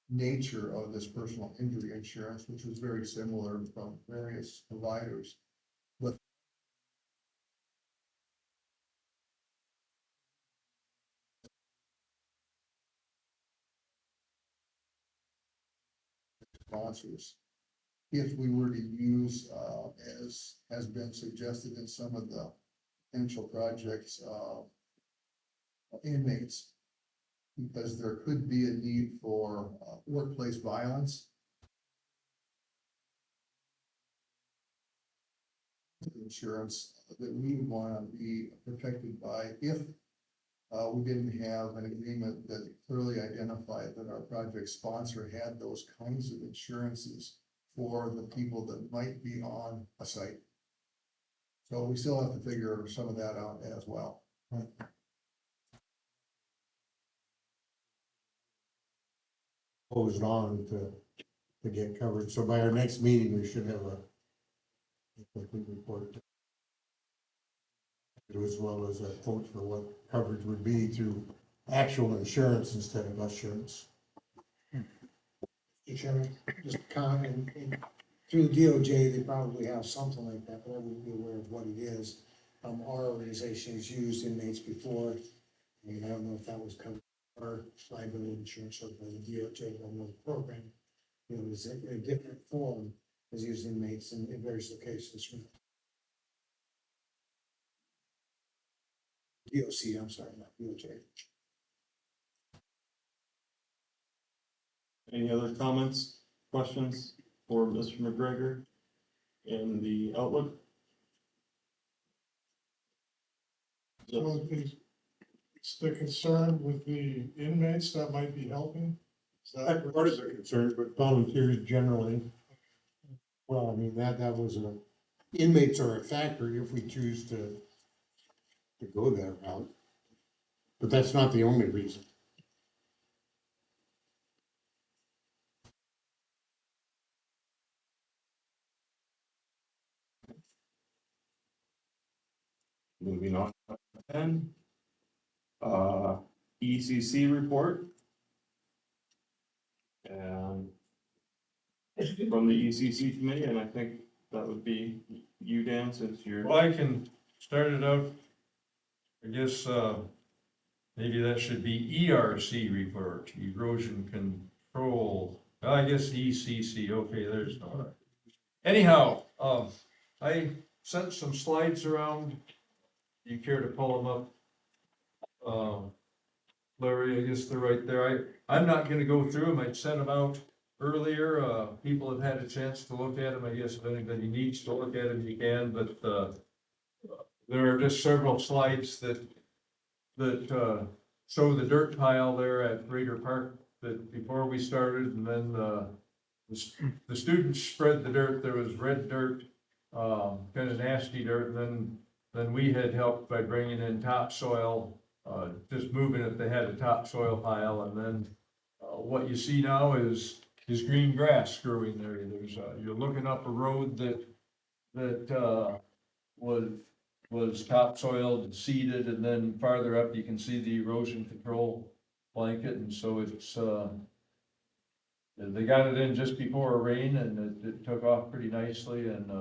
nature of this personal injury insurance, which was very similar from various providers. But sponsors, if we were to use, as has been suggested in some of the potential projects, inmates, because there could be a need for workplace violence. Insurance that we want to be protected by if we didn't have an agreement that clearly identified that our project sponsor had those kinds of insurances for the people that might be on a site. So we still have to figure some of that out as well. Posed on to get covered. So by our next meeting, we should have a complete report. As well as a quote for what coverage would be through actual insurance instead of assurance. Mr. Chairman, just a comment, and through the DOJ, they probably have something like that, but I wouldn't be aware of what it is. our organization has used inmates before. I mean, I don't know if that was covered, our liability insurance or the DOJ or the program. You know, is in a different form as used inmates in various locations. DOC, I'm sorry, not DOJ. Any other comments, questions for Mr. McGregor in the outlook? So it's the concern with the inmates that might be helping? Is that That's what part you're of the saying? concern, but volunteers generally, well, I mean, that was inmates are a factor if we choose to go that route. But that's not the only reason. Moving on to 10. ECC report. And from the ECC committee, and I think that would be you, Dan, since you're. Well, I can start it out. I guess, maybe that should be ERC report, erosion control. I guess ECC, okay, there's no. Anyhow, I sent some slides around. You care to pull them up? Larry, I guess they're right there. I'm not gonna go through them. I sent them out earlier. People have had a chance to look at them. I guess if anybody needs to look at them, you can, but, there are just several slides that show the dirt pile there at Raider Park that before we started, and then, the students spread the dirt. There was red dirt, kind of nasty dirt, and then we had helped by bringing in topsoil, just moving it. They had a topsoil pile, and then, what you see now is green grass growing there. You're looking up a road that was topsoiled and seeded, and then farther up, you can see the erosion control blanket, and so it's, they got it in just before a rain, and it took off pretty nicely, and,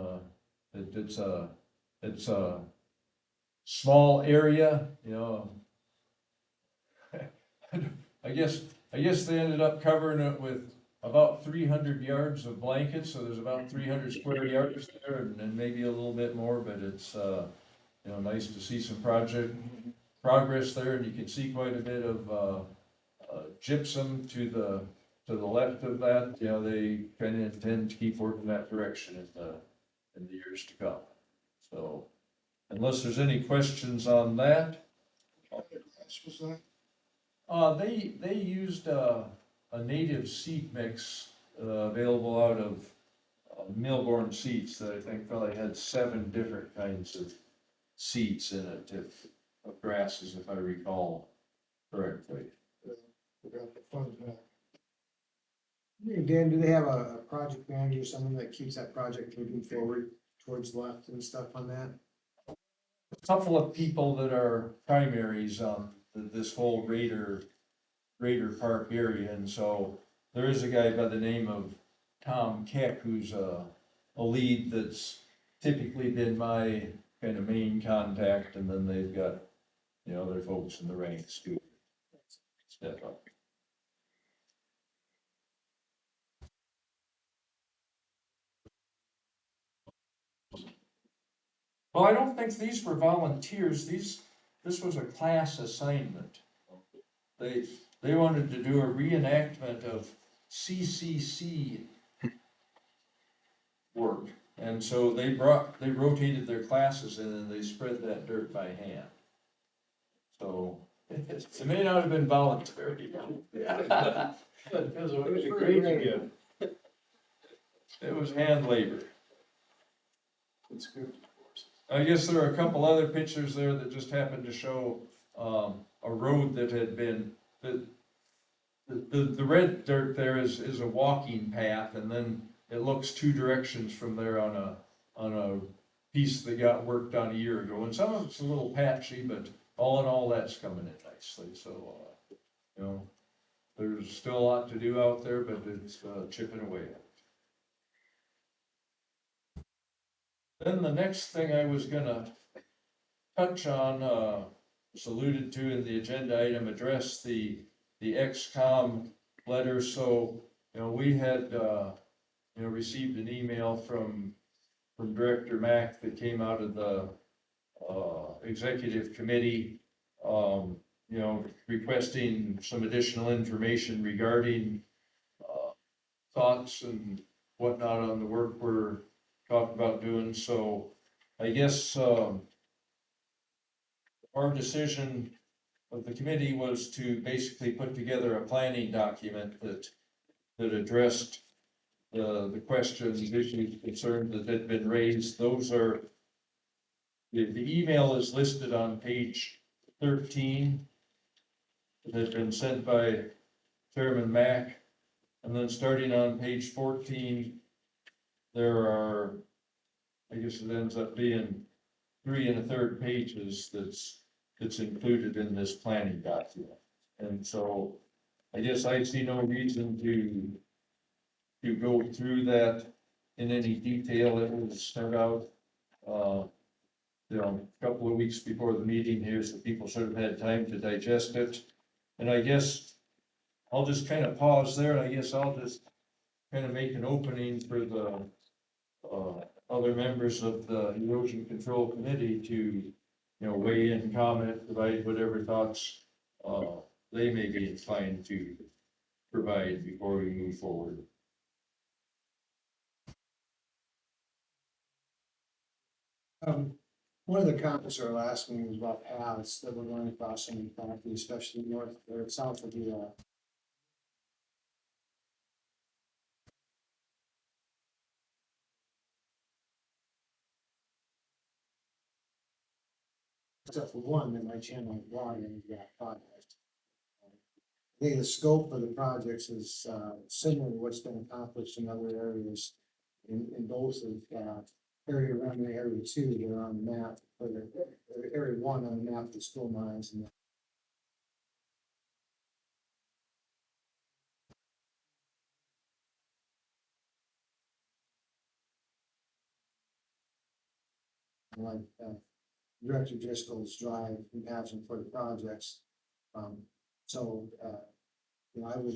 it's a small area, you know. I guess they ended up covering it with about 300 yards of blankets, so there's about 300 square yards there, and maybe a little bit more, but it's, you know, nice to see some progress there, and you can see quite a bit of gypsum to the left of that. You know, they kind of intend to keep working that direction in the years to come. So, unless there's any questions on that, What class was that? they used a native seed mix available out of Milborn Seeds that I think probably had 7 different kinds of seeds in it, of grasses, if I recall correctly. Forgot to fund that. Hey, Dan, do they have a project manager, someone that keeps that project moving forward towards left and stuff on that? A couple of people that are primaries on this whole Raider Park area, and so there is a guy by the name of Tom Keck, who's a lead that's typically been my kind of main contact, and then they've got, you know, other folks in the ranks too. Step up. Well, I don't think these were volunteers. This was a class assignment. They wanted to do a reenactment of CCC work. And so they rotated their classes in and they spread that dirt by hand. So it may not have been voluntary. Depends on what grade you get. It was hand labor. It's good. I guess there are a couple other pictures there that just happened to show, a road that had been, the red dirt there is a walking path, and then it looks 2 directions from there on a piece that got worked on a year ago. And some of it's a little patchy, but all in all, that's coming in nicely. So, you know, there's still a lot to do out there, but it's chipping away. Then the next thing I was gonna touch on, it's alluded to in the agenda item, address the XCOM letter. So, we had, received an email from Director Mack that came out of the, executive committee, requesting some additional information regarding, thoughts and whatnot on the work we're talking about doing. So I guess, our decision of the committee was to basically put together a planning document that addressed the questions, issues, concerns that had been raised. Those are, the email is listed on page 13. It had been sent by Chairman Mack. And then starting on page 14, there are, I guess it ends up being 3 1/3 pages that's included in this planning document. And so I guess I see no reason to go through that in any detail. It will start out, a couple of weeks before the meeting here, so people sort of had time to digest it. And I guess I'll just kind of pause there. I guess I'll just kind of make an opening for the, other members of the erosion control committee to, weigh in, comment, provide whatever thoughts, they may be inclined to provide before we move forward. One of the comments at our last meeting was about paths that were running across some property, especially north or south of the, except for one that might channel water into that project. I think the scope of the projects is, similar to what's been accomplished in other areas in both of, area one and area two, they're on the map, or area one on the map for school mines and like, Director Driscoll's drive and passion for the projects. So, I would,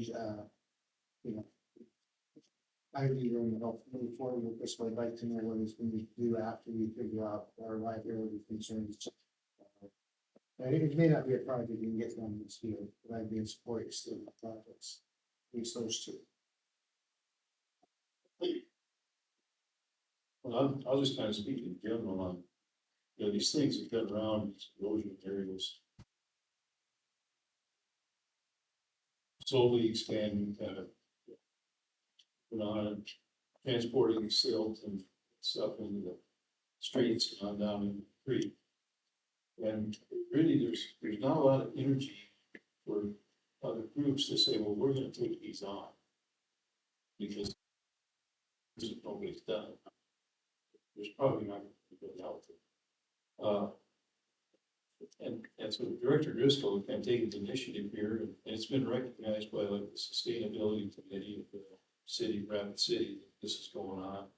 I would be willing to help move forward with this, but I'd like to know what it's going to do after we figure out our liability concerns. It may not be a project you can get done this year, but I'd be in support of still the projects, at least those two. Well, I'll just kind of speak in general on, these things that get around these erosion areas. Slowly expanding, kind of, transporting silt and stuff into the streets and on down in the creek. And really, there's not a lot of energy for other groups to say, well, we're gonna take these on. Because nobody's done it. There's probably not gonna be good out there. And so Director Driscoll can take the initiative here, and it's been recognized by like the sustainability committee of the city, Rapid City, that this is going on.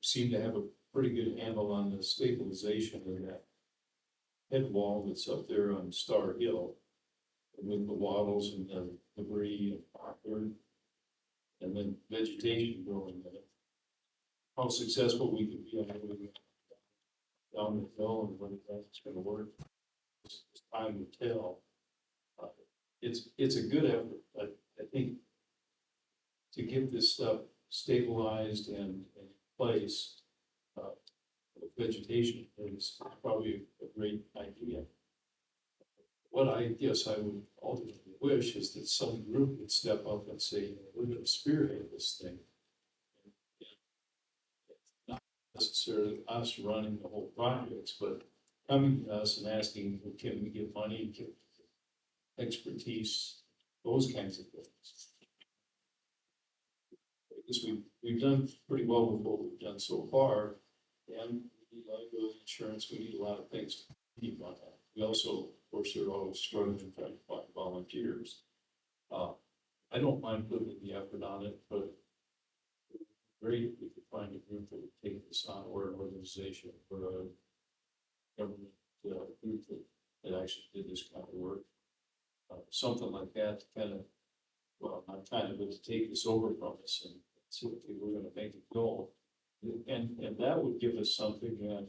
Seem to have a pretty good handle on the stabilization of that head wall that's up there on Star Hill, with the wattles and the debris and poplar, and then vegetation growing in it. How successful we can be on moving down the hill and whether that's gonna work, it's time to tell. It's a good effort, but I think to get this stuff stabilized and in place, with vegetation is probably a great idea. What I guess I would ultimately wish is that some group would step up and say, we're gonna spearhead this thing. Not necessarily us running the whole projects, but coming to us and asking, well, can we get money, can expertise, those kinds of things. Because we've done pretty well with what we've done so far, and we need liability insurance, we need a lot of things to keep on that. We also, of course, are always struggling to try to find volunteers. I don't mind putting the effort on it, but great if we could find a group that would take this on, or an organization, or a government group that actually did this kind of work. Something like that to kind of, well, not kind of, but to take this over from us and see if we were gonna make it go. And that would give us something that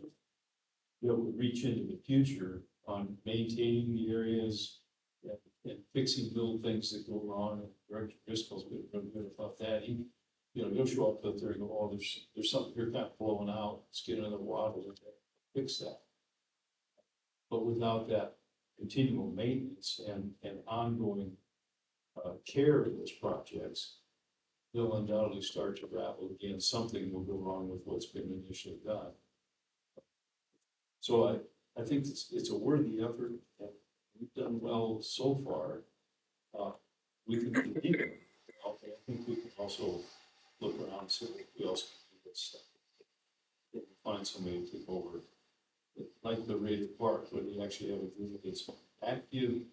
would reach into the future on maintaining the areas and fixing little things that go wrong. And Director Driscoll's been really good about that. He'll show up out there and go, oh, there's something here kind of blowing out. Let's get another water in there, fix that. But without that continual maintenance and ongoing care of those projects, they'll undoubtedly start to rattle again. Something will go wrong with what's been initially done. So I think it's a worthy effort, and we've done well so far. We can continue. Okay, I think we can also look around and see what else can do this stuff. Find somebody to take over, like the Raider Park, where they actually have a group that's active,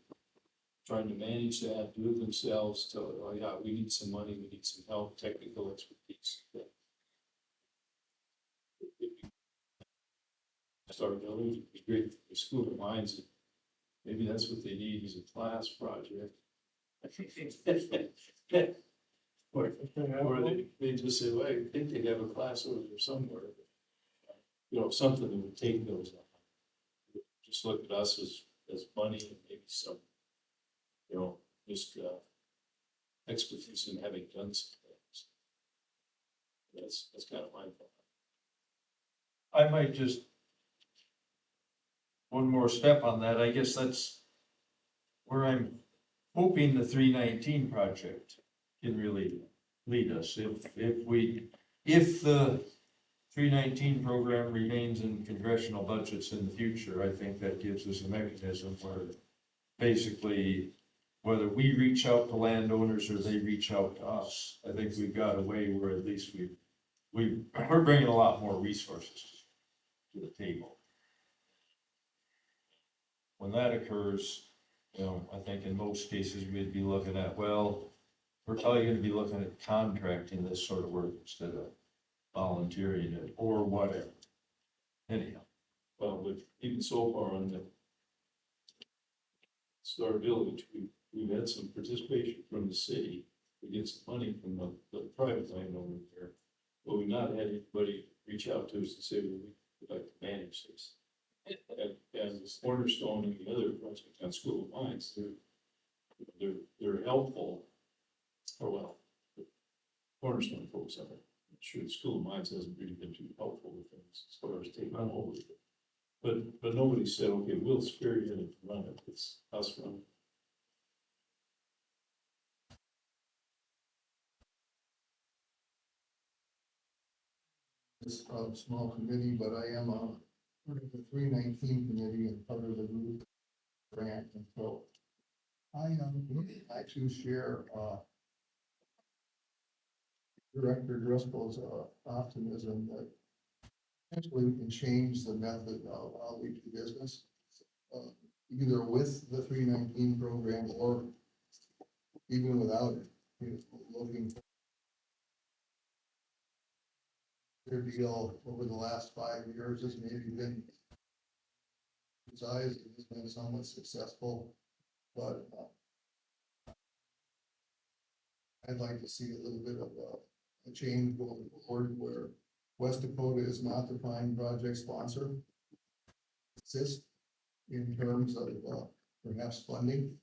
trying to manage that, do it themselves, tell it, oh yeah, we need some money, we need some help, technical expertise. Start building, it'd be great for the School of Mines. Maybe that's what they need is a class project. Or they just say, well, I think they have a class over there somewhere. Something that would take those on. Just look at us as money and maybe some, just expertise in having done some things. That's kind of my thought. I might just, one more step on that, I guess that's where I'm hoping the 319 project can really lead us. If the 319 program remains in congressional budgets in the future, I think that gives us a mechanism where basically, whether we reach out to landowners or they reach out to us, I think we've got a way where at least we're bringing a lot more resources to the table. When that occurs, I think in most cases we'd be looking at, well, we're probably gonna be looking at contracting this sort of work instead of volunteering it or whatever. Anyhow, Well, but even so far on the Star Village, we've had some participation from the city. We get some money from the private landowner there. But we've not had anybody reach out to us and say, well, we'd like to manage this. And this Cornerstone and the other project on School of Mines, they're helpful. Or well, the Cornerstone folks are. I'm sure the School of Mines hasn't really been too helpful with things as far as taking on over it. But nobody said, okay, we'll spare you to run it. It's us running. This small committee, but I am on part of the 319 committee and part of the group grant, and so I too share Director Driscoll's optimism that potentially we can change the method of how we do business, either with the 319 program or even without it. Looking for their deal over the last 5 years has maybe been size, has been somewhat successful, but I'd like to see a little bit of a change going forward where West Dakota is not the prime project sponsor. Assist in terms of perhaps funding,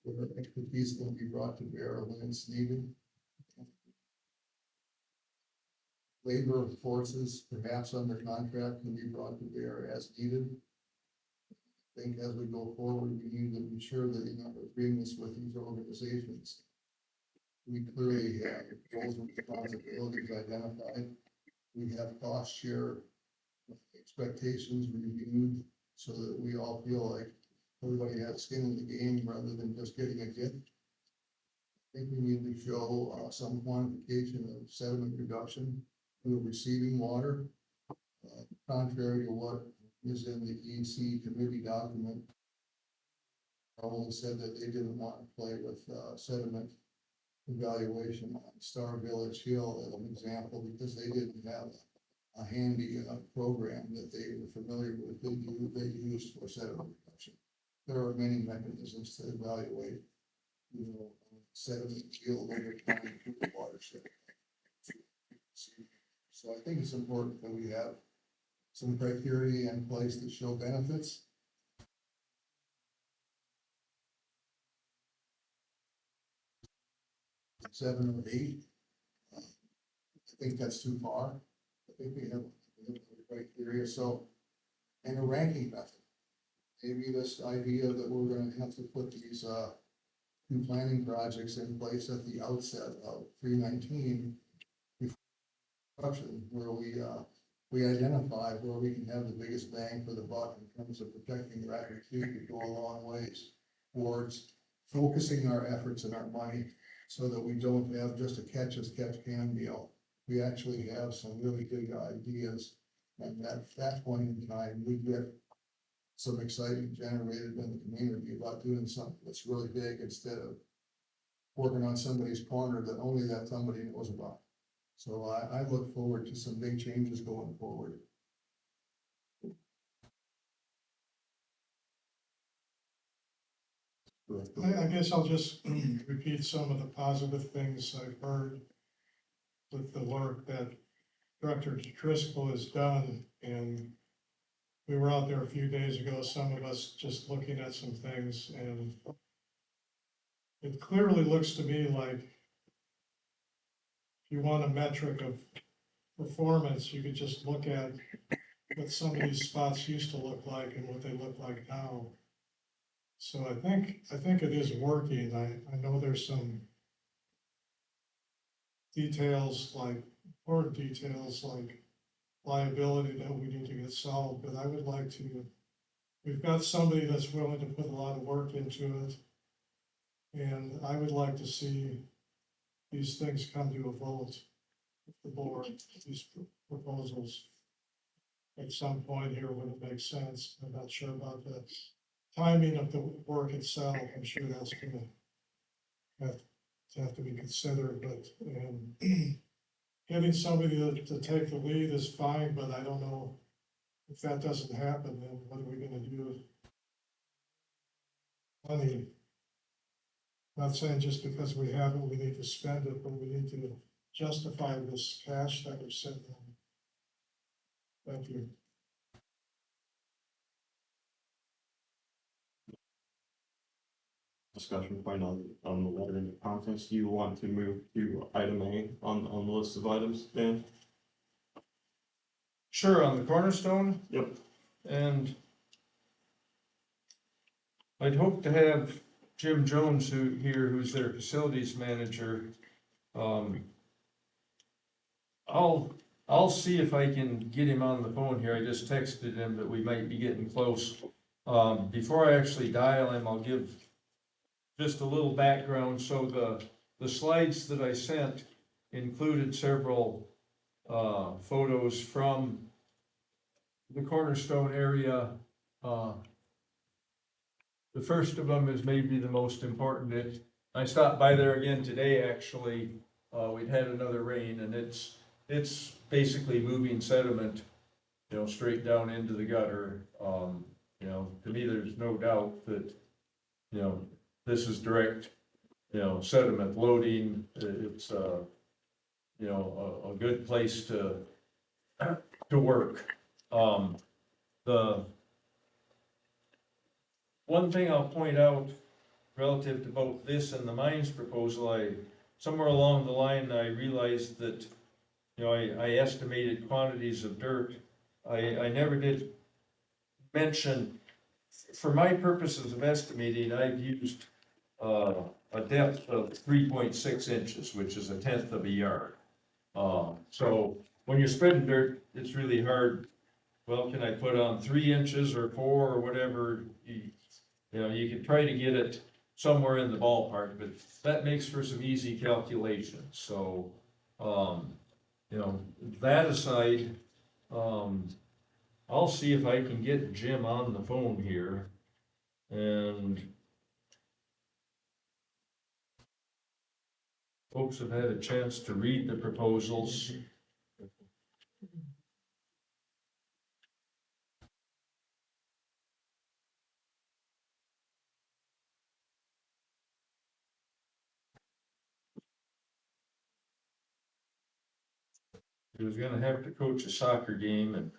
where expertise can be brought to bear when it's needed. Labor forces, perhaps under contract, can be brought to bear as needed. I think as we go forward, we need to ensure that in our agreements with these organizations, we clearly have roles and responsibilities identified. We have cost share expectations reviewed so that we all feel like everybody has skin in the game rather than just getting a gift. I think we need to show some quantification of sediment reduction to receiving water, contrary to what is in the EC committee document. Only said that they didn't want to play with sediment evaluation on Star Village Hill as an example because they didn't have a handy, program that they were familiar with, they used for sediment reduction. There are many mechanisms to evaluate, sediment yield over time through the watershed. So I think it's important that we have some criteria in place that show benefits. Seven or eight, I think that's too far. I think we have the criteria, so, and a ranking method. Maybe this idea that we're gonna have to put these, new planning projects in place at the outset of 319 construction, where we identify where we can have the biggest bang for the buck in terms of protecting Rapid Creek could go a long ways towards focusing our efforts and our money so that we don't have just a catch as catch can deal. We actually have some really big ideas, and at that point in time, we get some excitement generated in the community about doing something that's really big instead of working on somebody's corner that only that somebody knows about. So I look forward to some big changes going forward. I guess I'll just repeat some of the positive things I've heard with the work that Director Driscoll has done. And we were out there a few days ago, some of us just looking at some things, and it clearly looks to me like if you want a metric of performance, you could just look at what some of these spots used to look like and what they look like now. So I think it is working. I know there's some details, like important details like liability that we need to get solved, but I would like to, we've got somebody that's willing to put a lot of work into it. And I would like to see these things come to a vote with the board, these proposals. At some point here when it makes sense. I'm not sure about the timing of the work itself. I'm sure that's gonna have to be considered, but, getting somebody to take the lead is fine, but I don't know if that doesn't happen, then what are we gonna do? Money. Not saying just because we have it, we need to spend it, but we need to justify this cash that we're sitting on. Thank you. Discussion point on the letter and contents. Do you want to move to item A on the list of items, Dan? Sure, on the cornerstone, Yep. and I'd hope to have Jim Jones who's their facilities manager. I'll see if I can get him on the phone here. I just texted him that we might be getting close. Before I actually dial him, I'll give just a little background. So the slides that I sent included several photos from the Cornerstone area. The first of them is maybe the most important. I stopped by there again today, actually. We'd had another rain, and it's basically moving sediment, straight down into the gutter. To me, there's no doubt that, this is direct, sediment loading. It's, a good place to work. The one thing I'll point out relative to both this and the mines proposal, somewhere along the line, I realized that, I estimated quantities of dirt. I never did mention, for my purposes of estimating, I've used, a depth of 3.6 inches, which is 1/10 of a yard. So when you're spreading dirt, it's really hard. Well, can I put on 3 inches or 4 or whatever? You can try to get it somewhere in the ballpark, but that makes for some easy calculations. So, that aside, I'll see if I can get Jim on the phone here. And folks have had a chance to read the proposals. he was gonna have to coach a soccer game and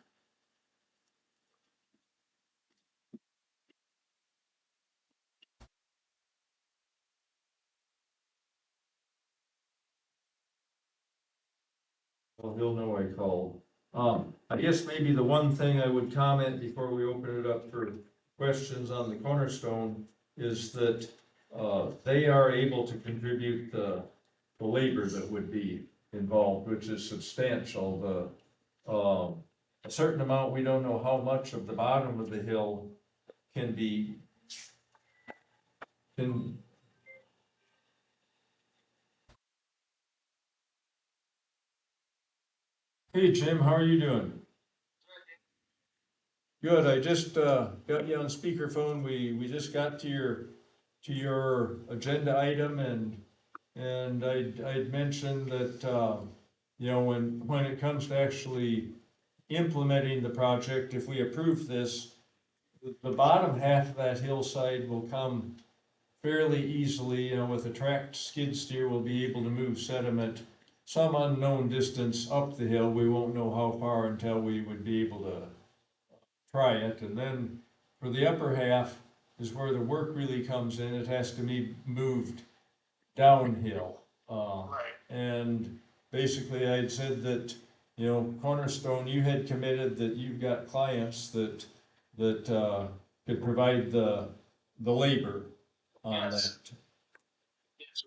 well, he'll know I called. I guess maybe the one thing I would comment before we open it up for questions on the Cornerstone is that, they are able to contribute the labor that would be involved, which is substantial. A certain amount, we don't know how much of the bottom of the hill can be, can. Hey, Jim, how are you doing? Good, I just, got you on speakerphone, we just got to your agenda item and I'd mentioned that, you know, when it comes to actually implementing the project, if we approve this, the bottom half of that hillside will come fairly easily, you know, with a tracked skid steer, we'll be able to move sediment some unknown distance up the hill. We won't know how far until we would be able to try it. And then for the upper half is where the work really comes in. It has to be moved downhill. And basically I'd said that, you know, Cornerstone, you had committed that you've got clients that could provide the labor on Yes. that. Yes,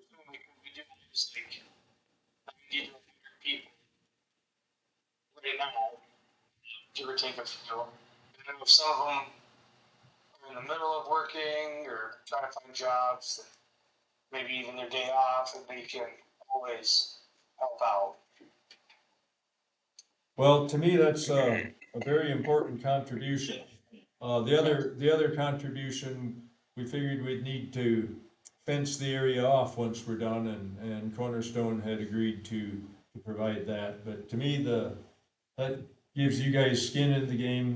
we do use like 90 to 100 people right now, give or take a few. And then if some of them are in the middle of working or trying to find jobs, maybe even their day off, and they can always help out. Well, to me, that's a very important contribution. The other contribution, we figured we'd need to fence the area off once we're done, and Cornerstone had agreed to provide that. But to me, that gives you guys skin in the game.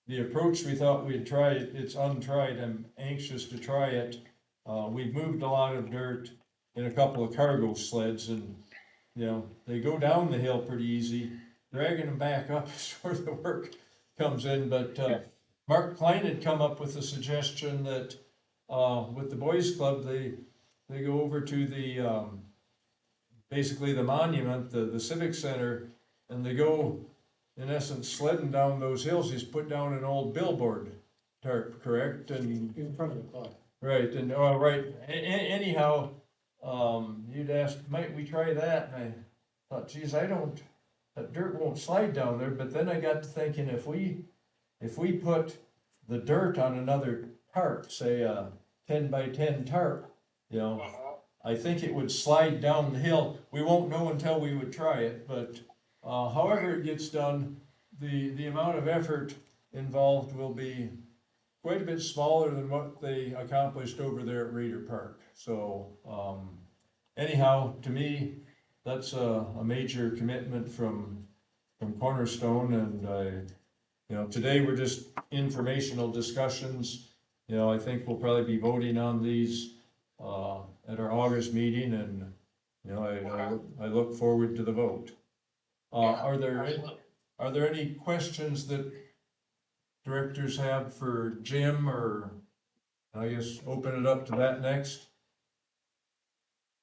The approach we thought we'd try, it's untried. I'm anxious to try it. We've moved a lot of dirt in a couple of cargo sleds, and you know, they go down the hill pretty easy. Dragging them back up is where the work comes in, but, Mark Klein had come up with a suggestion that, with the boys club, they go over to the, basically the monument, the civic center, and they go, in essence, sledding down those hills. He's put down an old billboard tarp, correct? And In front of the club. right, and, oh, right, anyhow, you'd asked, might we try that, and I thought, geez, that dirt won't slide down there, but then I got to thinking, if we put the dirt on another tarp, say a 10 by 10 tarp, you know, I think it would slide down the hill. We won't know until we would try it, but, however it gets done, the amount of effort involved will be quite a bit smaller than what they accomplished over there at Raider Park. So, anyhow, to me, that's a major commitment from Cornerstone, and you know, today we're just informational discussions. You know, I think we'll probably be voting on these, at our August meeting, and, you know, I look forward to the vote. Are there any questions that directors have for Jim, or I guess open it up to that next?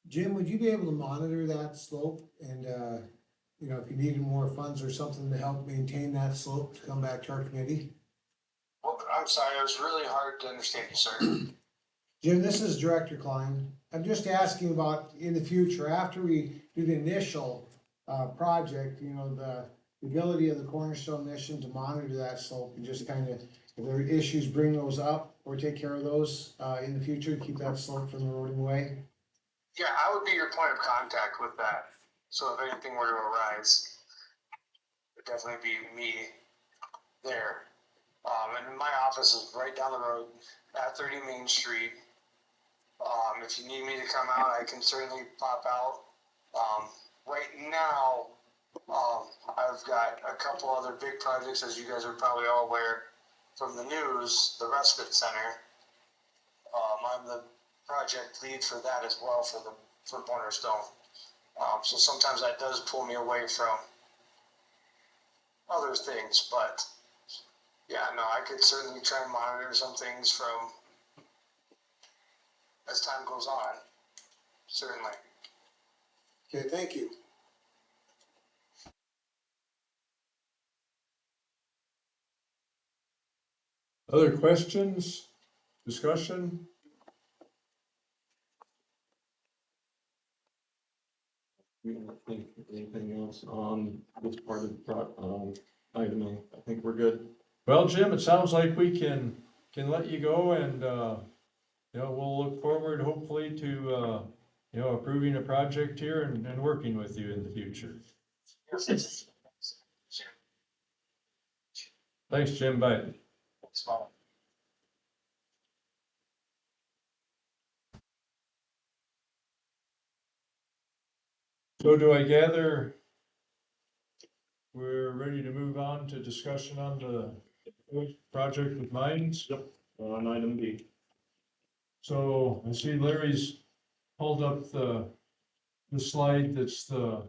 Jim, would you be able to monitor that slope and, you know, if you needed more funds or something to help maintain that slope, to come back to our committee? Well, I'm sorry, it was really hard to understand you, sir. Jim, this is Director Klein. I'm just asking about in the future, after we do the initial, project, you know, the ability of the Cornerstone Mission to monitor that slope and just kind of, if there are issues, bring those up or take care of those, in the future, keep that slope from eroding away. Yeah, I would be your point of contact with that. So if anything were to arise, it'd definitely be me there. And my office is right down the road at 30 Main Street. If you need me to come out, I can certainly pop out. Right now, I've got a couple other big projects, as you guys are probably all aware from the news, the respite center. I'm the project lead for that as well for Cornerstone. So sometimes that does pull me away from other things, but yeah, no, I could certainly try and monitor some things from as time goes on, certainly. Okay, thank you. Other questions, discussion? We don't think anything else on this part of the item A. I think we're good. Well, Jim, it sounds like we can let you go and, you know, we'll look forward hopefully to, you know, approving a project here and working with you in the future. Thanks, Jim. Bye. So do I gather we're ready to move on to discussion on the project with mines? Yep. On item B. So I see Larry's pulled up the slide that's the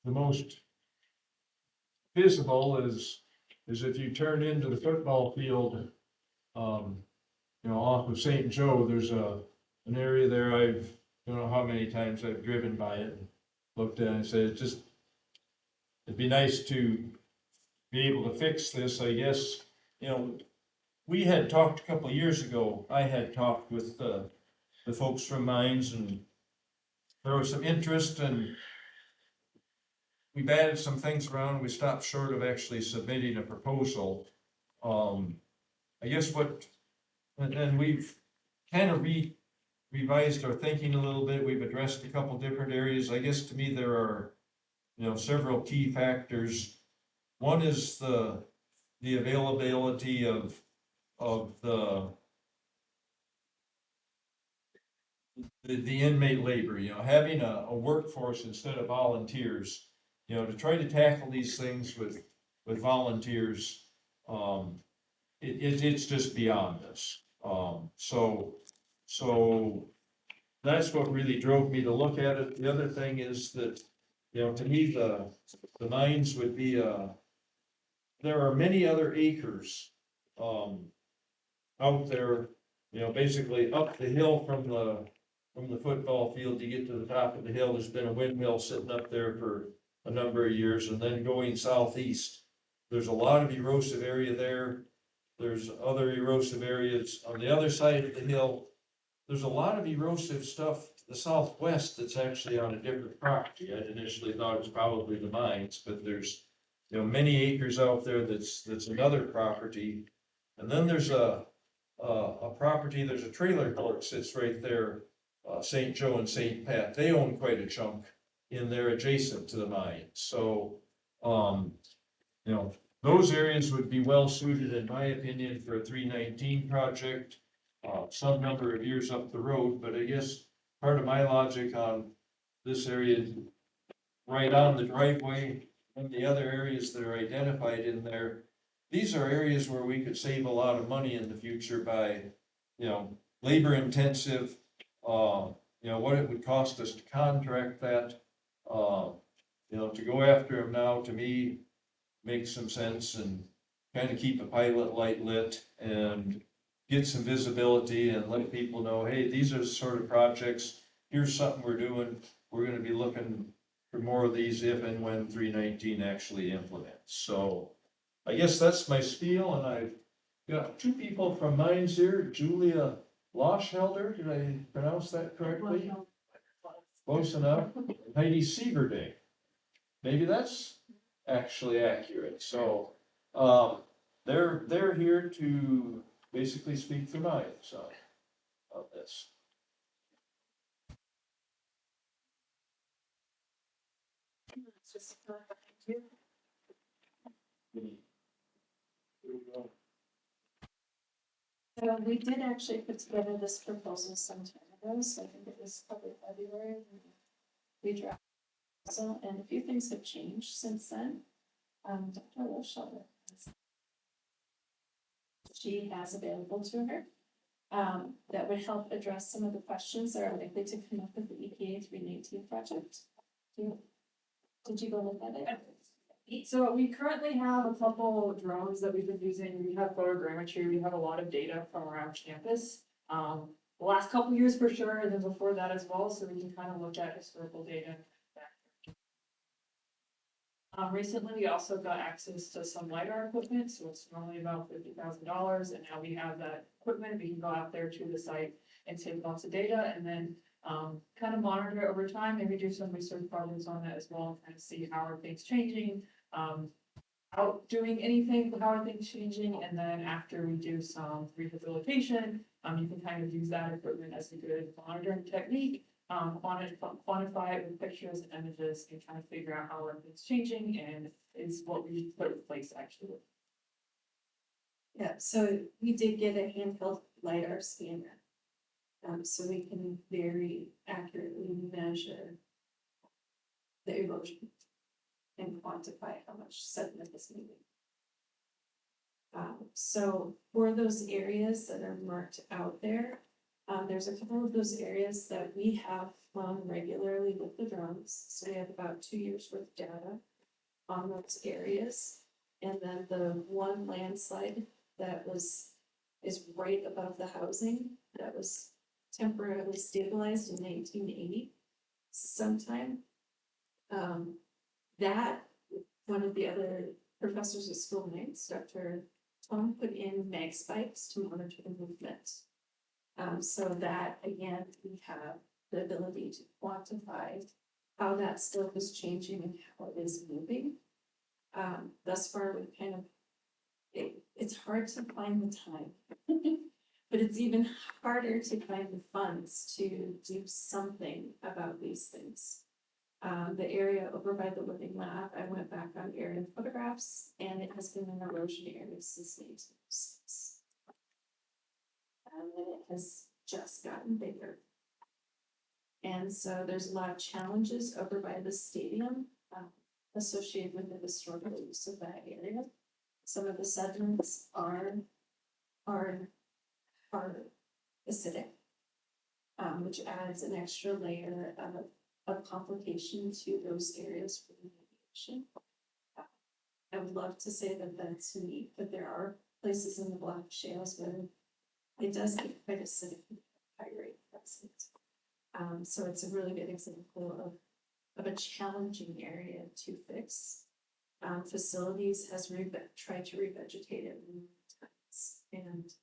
most visible is if you turn into the football field, you know, off of St. Joe, there's an area there don't know how many times I've driven by it and looked at it and said, it'd be nice to be able to fix this, I guess. You know, we had talked a couple of years ago, I had talked with the folks from Mines, and there was some interest, and we batted some things around. We stopped short of actually submitting a proposal. I guess and we've kind of revised our thinking a little bit. We've addressed a couple different areas. I guess to me, there are, you know, several key factors. One is the availability of the inmate labor, you know, having a workforce instead of volunteers, you know, to try to tackle these things with volunteers, it's just beyond us. So that's what really drove me to look at it. The other thing is that, you know, to me, the mines would be, there are many other acres, out there, you know, basically up the hill from the football field. You get to the top of the hill, there's been a windmill sitting up there for a number of years, and then going southeast, there's a lot of erosive area there. There's other erosive areas on the other side of the hill. There's a lot of erosive stuff to the southwest that's actually on a different property. I initially thought it was probably the mines, but there's, you know, many acres out there that's another property. And then there's a property, there's a trailer court sits right there, St. Joe and St. Pat. They own quite a chunk in there adjacent to the mine. So, you know, those areas would be well suited, in my opinion, for a 319 project, some number of years up the road. But I guess part of my logic on this area, right on the driveway, and the other areas that are identified in there, these are areas where we could save a lot of money in the future by, you know, labor intensive, you know, what it would cost us to contract that, you know, to go after them now, to me, makes some sense, and kind of keep a pilot light lit and get some visibility and let people know, hey, these are the sort of projects, here's something we're doing, we're gonna be looking for more of these if and when 319 actually implements. So I guess that's my spiel, and I've got two people from Mines here, Julia Loschhelder, did I pronounce that correctly? Close enough. Heidi Sieverding. Maybe that's actually accurate. So, they're here to basically speak for Mines on this. So we did actually put together this proposal some time ago, so I think it was probably February. We drafted it, so, and a few things have changed since then. Dr. Loschelder, she has available to her, that would help address some of the questions that are likely to come up with the EPA 319 project. Did you go look at it? So we currently have a couple drones that we've been using. We have photogrammetry. We have a lot of data from around campus. The last couple years for sure, and then before that as well, so we can kind of look at historical data. Recently, we also got access to some LiDAR equipment, so it's normally about $50,000, and now we have that equipment. We can go out there to the site and take lots of data, and then kind of monitor it over time, maybe do some research projects on that as well, and kind of see how are things changing, out doing anything, how are things changing, and then after we do some rehabilitation, you can kind of use that equipment as a good monitoring technique, quantify it with pictures and images, and kind of figure out how are things changing, and is what we put in place actually. Yeah, so we did get a handheld LiDAR scanner. So we can very accurately measure the erosion and quantify how much sediment is moving. So for those areas that are marked out there, there's a couple of those areas that we have flown regularly with the drones. So we have about 2 years worth of data on those areas. And then the one landslide that is right above the housing that was temporarily stabilized in 1980 sometime. That, one of the other professors at School of Mines, Dr. Tom, put in mag spikes to monitor the movement. So that, again, we have the ability to quantify how that slope is changing and how it is moving. Thus far, we've kind of, it's hard to find the time, but it's even harder to find the funds to do something about these things. The area over by the living lab, I went back on aerial photographs, and it has been an erosion area since 1906. And it has just gotten bigger. And so there's a lot of challenges over by the stadium associated with the historical use of that area. Some of the sediments are acidic, which adds an extra layer of complication to those areas for remediation. I would love to say that that's unique, but there are places in the Black Shales where it does get quite acidic with pyrite present. So it's a really good example of a challenging area to fix. Facilities has tried to revegetate it many times, and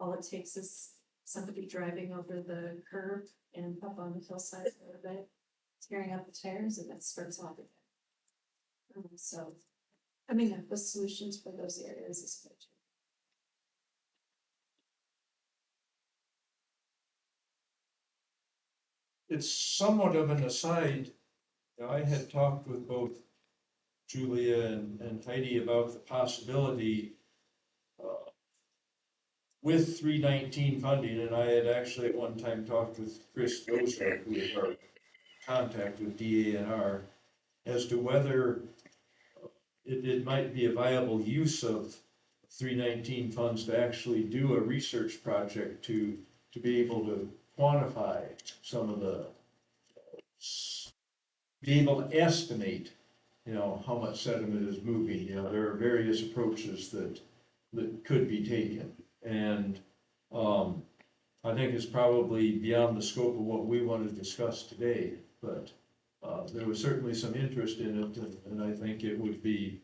all it takes is somebody driving over the curb and up on the hillside a little bit, tearing up the tires, and it starts off again. So coming up with solutions for those areas is good too. It's somewhat of an aside. I had talked with both Julia and Heidi about the possibility with 319 funding, and I had actually at one time talked with Chris Dozer, who is our contact with DANR, as to whether it might be a viable use of 319 funds to actually do a research project to be able to quantify some of be able to estimate, how much sediment is moving. There are various approaches that could be taken. And I think it's probably beyond the scope of what we want to discuss today, but there was certainly some interest in it, and I think it would be,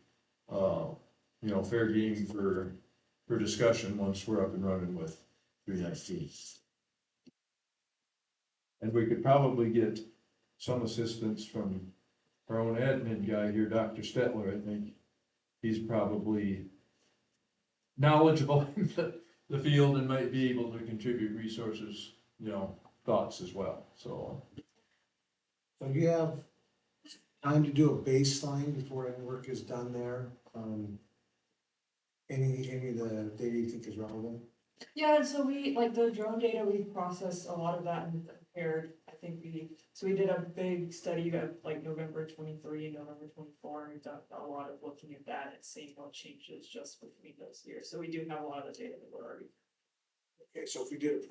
fair game for discussion once we're up and running with 319. And we could probably get some assistance from our own admin guy here, Dr. Stetler. I think he's probably knowledgeable in the field and might be able to contribute resources, thoughts as well, so. So you have time to do a baseline before any work is done there? Any of the data you think is relevant? Yeah, so we, like the drone data, we processed a lot of that and compared, we did a big study of like November 23 and November 24. We've done a lot of looking at that and seeing what changes just between those years. So we do have a lot of the data that we're already. Okay, so if we did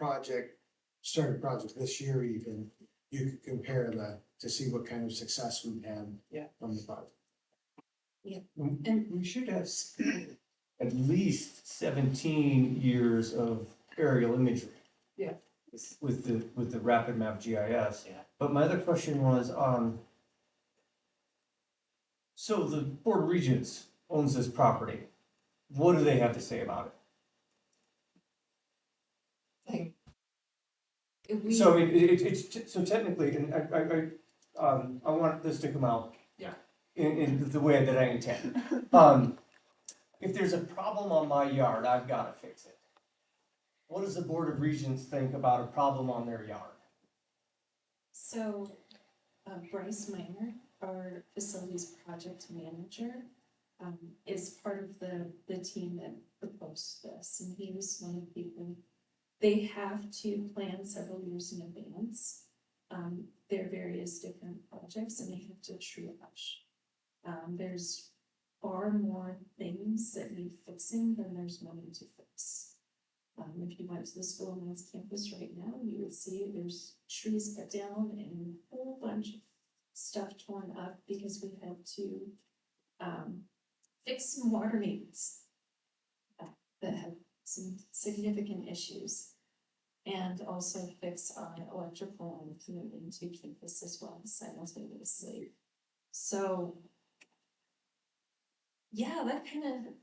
start a project this year even, you could compare to see what kind of success we've had Yeah. on the project. We should have at least 17 years of aerial imagery. Yeah. With the rapid map GIS. Yeah. But my other question was, so the Board of Regents owns this property. What do they have to say about If it? we, So I mean, so technically, and I want this to come out. Yeah. In the way that I intend. If there's a problem on my yard, I've gotta fix it. What does the Board of Regents think about a problem on their yard? So, Bryce Minor, our facilities project manager, is part of the team that proposed this, and he was one of the people. They have to plan several years in advance, their various different projects, and they have to triage. There's far more things that need fixing than there's money to fix. If you went to the school and its campus right now, you would see there's trees cut down and a whole bunch of stuff torn up because we had to, fix some water mains that had some significant issues. And also fix our electrical and coming into campus as well simultaneously. So, yeah, that kind of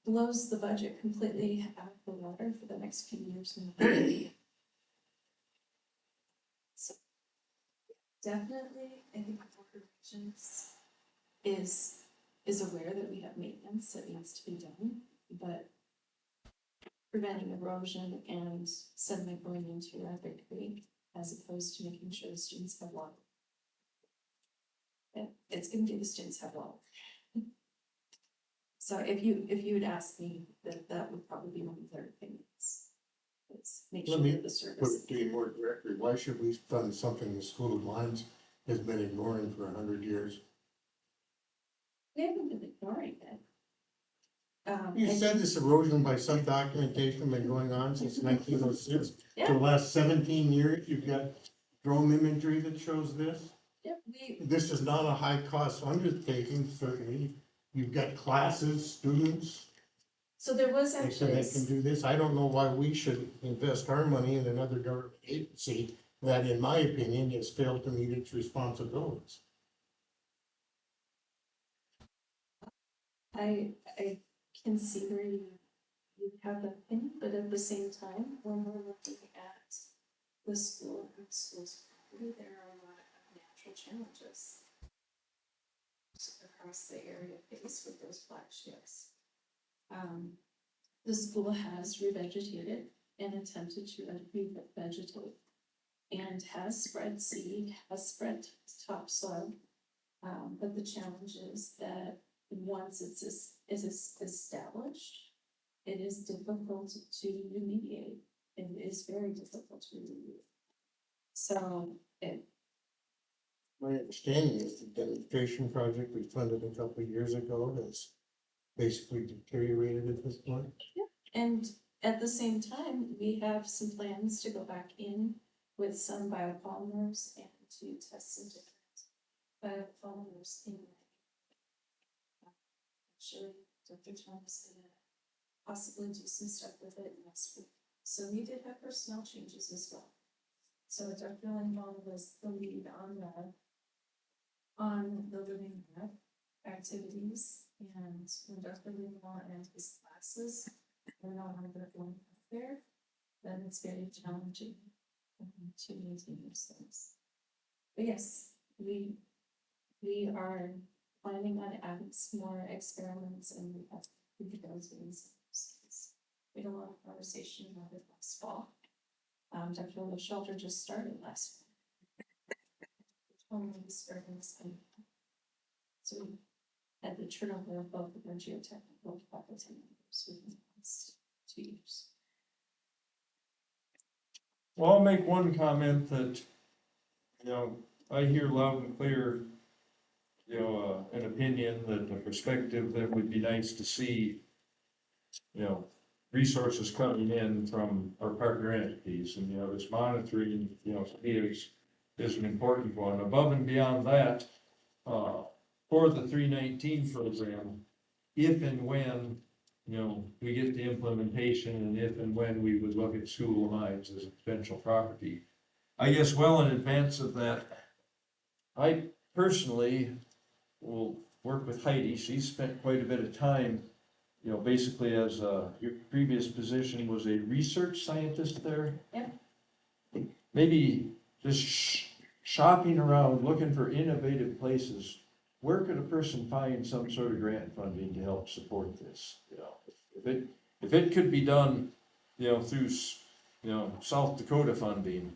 blows the budget completely out of the water for the next few years. So, definitely, I think the Board of Regents is aware that we have maintenance that needs to be done, but preventing erosion and sediment going into Rapid Creek as opposed to making sure the students have water. It's gonna do the students have water. So if you would ask me, that would probably be one of their opinions. Is make sure Let me that the put service. it to you more directly, why should we fund something the School of Mines has been ignoring for 100 years? We haven't been ignoring it. You said this erosion by some documentation been going on since 1906. For Yeah. the last 17 years, you've got drone imagery that shows this. Yep, This is not a high-cost undertaking, certainly. You've got classes, students, so there was they can, actually, they can do this. I don't know why we should invest our money in another government agency that, in my opinion, has failed to meet its responsibilities. I can see where you have that opinion, but at the same time, when we're looking at the school and schools property, there are a lot of natural challenges across the area faced with those black ships. The school has revegetated and attempted to revegetate and has spread seed, has spread topsoil. But the challenge is that once it's established, it is difficult to remediate. It is very difficult to remediate. So My understanding is the demonstration project we funded a couple of years ago has basically deteriorated at this point. and at the same time, we have some plans to go back in with some biopolymers and to test some different biopolymers in. Actually, Dr. Tom is gonna possibly do some stuff with it next week. So we did have personnel changes as well. So Dr. Lindbaum was the lead on the living lab activities, and when Dr. Lindbaum and his classes are no longer going up there, then it's very challenging to maintain those things. But yes, we are planning on adding some more experiments, and we have those things. We had a lot of conversation about it last fall. Dr. Shelter just started last fall. Only starting this time. So we had the turnover of both of our geotechnical faculty members within the last 2 years. Well, I'll make one comment that, I hear loud and clear, an opinion that a perspective that would be nice to see, resources coming in from our partner entities, and, this monitoring, is an important one. Above and beyond that, for the 319 program, if and when, you know, we get the implementation and if and when we would look at School of Mines as a potential property. I guess well in advance of that, I personally will work with Heidi. She's spent quite a bit of time, you know, basically as your previous position was a research scientist there. Yeah. Maybe just shopping around, looking for innovative places. Where could a person find some sort of grant funding to help support this? You know, if it could be done, you know, through, you know, South Dakota funding,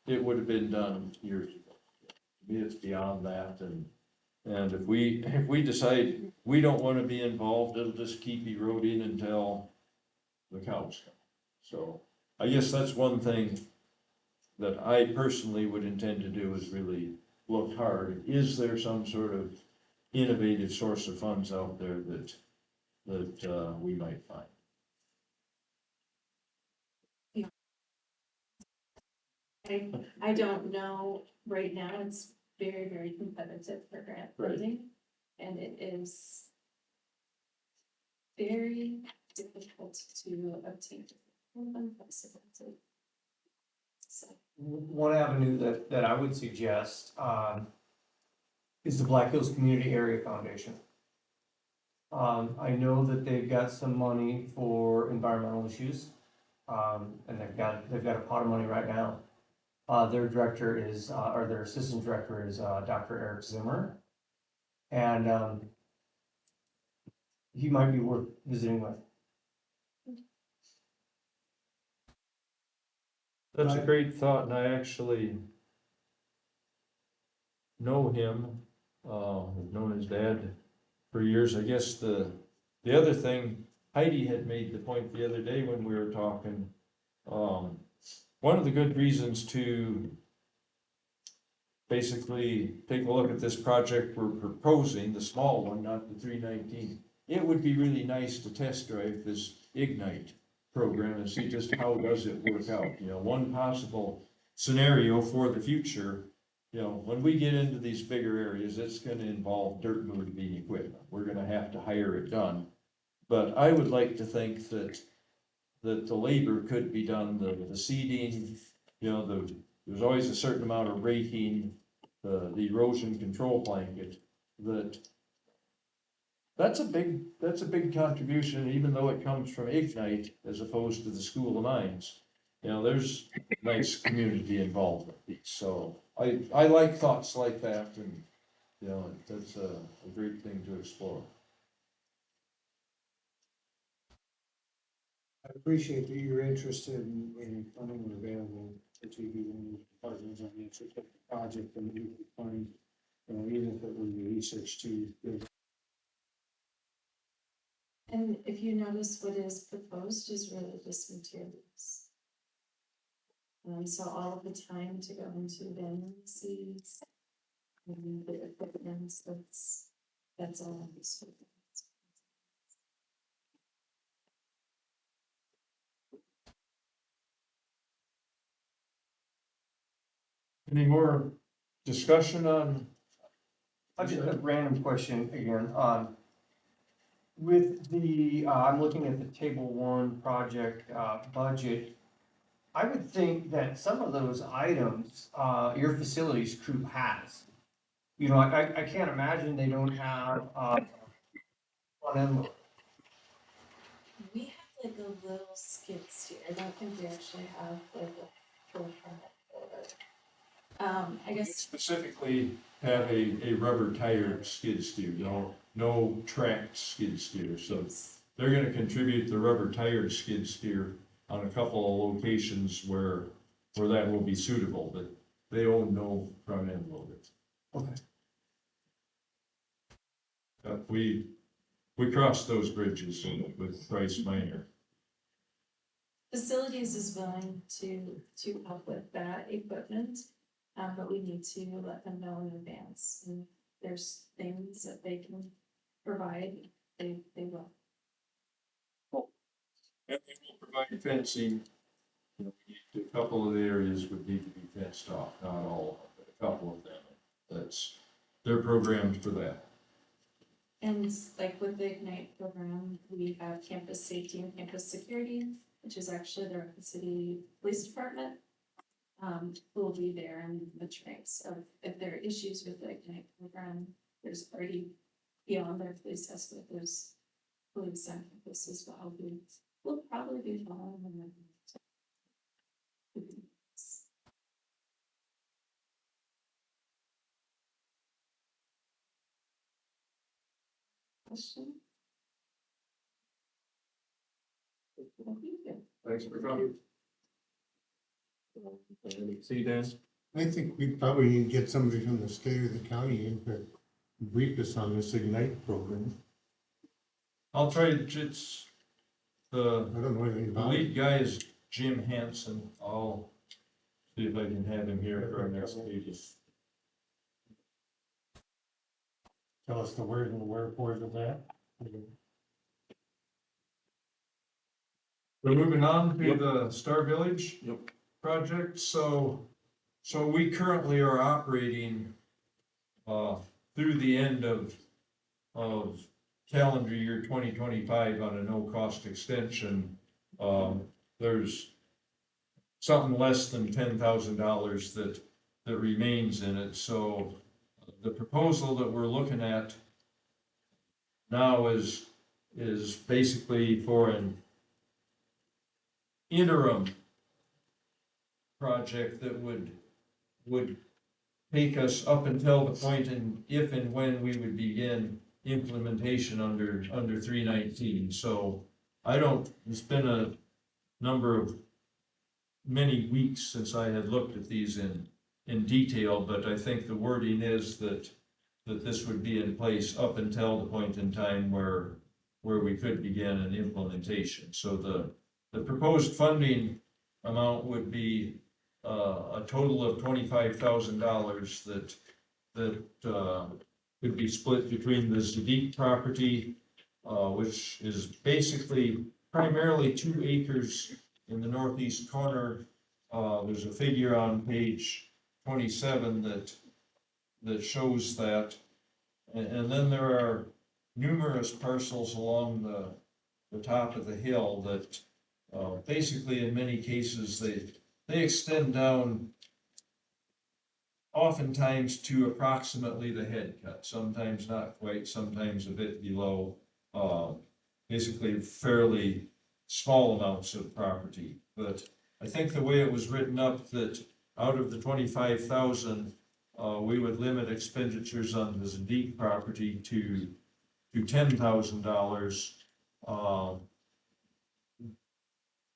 it would have been done years ago. To me, it's beyond that, and if we decide we don't want to be involved, it'll just keep eroding until the cows come. So I guess that's one thing that I personally would intend to do, is really look hard. Is there some sort of innovative source of funds out there that we might find? I don't know right now, it's very, very competitive for grant Right. funding. And it is very difficult to obtain. So, One avenue that I would suggest, is the Black Hills Community Area Foundation. I know that they've got some money for environmental issues, and they've got a pot of money right now. Their director is, or their assistant director is, Dr. Eric Zimmer. And, he might be worth visiting with. That's a great thought, and I actually know him, I've known his dad for years. I guess the other thing, Heidi had made the point the other day when we were talking, one of the good reasons to basically take a look at this project we're proposing, the small one, not the 319, it would be really nice to test drive this Ignite program and see just how does it work out. You know, one possible scenario for the future, you know, when we get into these bigger areas, it's gonna involve dirt moving equipment. We're gonna have to hire it done. But I would like to think that the labor could be done, the seeding, you know, there's always a certain amount of raking, the erosion control blanket, that's a big contribution, even though it comes from Ignite as opposed to the School of Mines. You know, there's nice community involvement, so I like thoughts like that, and, you know, that's a great thing to explore. I appreciate that you're interested in funding available to TV and partners on the specific project, and you can find, you know, even if it were research to. and if you notice, what is proposed is really just materials. So all of the time to go into bin seeds and the equipment, that's all. Any more discussion on? I just a random question again, with the, I'm looking at the table 1 project, budget. I would think that some of those items, your facilities crew has. You know, I can't imagine they don't have, front end loader. We have like a little skid steer. I don't think we actually have like a full front loader. I guess Specifically have a rubber tire skid steer, no tracked skid steer, so they're gonna contribute the rubber tire skid steer on a couple of locations where that will be suitable, but they own no front end loader. Okay. We crossed those bridges with Price Minor. facilities is willing to help with that equipment, but we need to let them know in advance. And there's things that they can provide, they will. And they will provide fencing. You know, a couple of the areas would need to be fenced off, not all of them, but a couple of them. They're programmed for that. And like with the Ignite program, we have campus safety and campus security, which is actually the Rapid City Police Department. Who will be there and the trace of if there are issues with the Ignite program, there's already beyond their police escort, there's police on campus as well, who will probably be following them. Question? Thanks for coming. See you, Dan. I think we probably need to get somebody from the state or the county in to brief us on this Ignite program. I'll try, it's, I the don't know anything the about it. lead guy is Jim Hanson. I'll see if I can have him here for our next meeting. Tell us the where's and the wherefores of that. We're moving on to the Star Village project, so we currently are operating through the end of calendar year 2025 on a no-cost extension. There's something less than $10,000 that remains in it, so the proposal that we're looking at now is basically for an interim project that would take us up until the point in if and when we would begin implementation under 319. So it's been a number of many weeks since I had looked at these in detail, but I think the wording is that this would be in place up until the point in time where we could begin an implementation. So the proposed funding amount would be a total of $25,000 that would be split between the Zadik property, which is basically primarily 2 acres in the northeast corner. There's a figure on page 27 that shows that. And then there are numerous parcels along the top of the hill that basically in many cases they extend down oftentimes to approximately the head cut, sometimes not quite, sometimes a bit below, basically fairly small amounts of property. But I think the way it was written up that out of the 25,000, we would limit expenditures on the Zadik property to $10,000.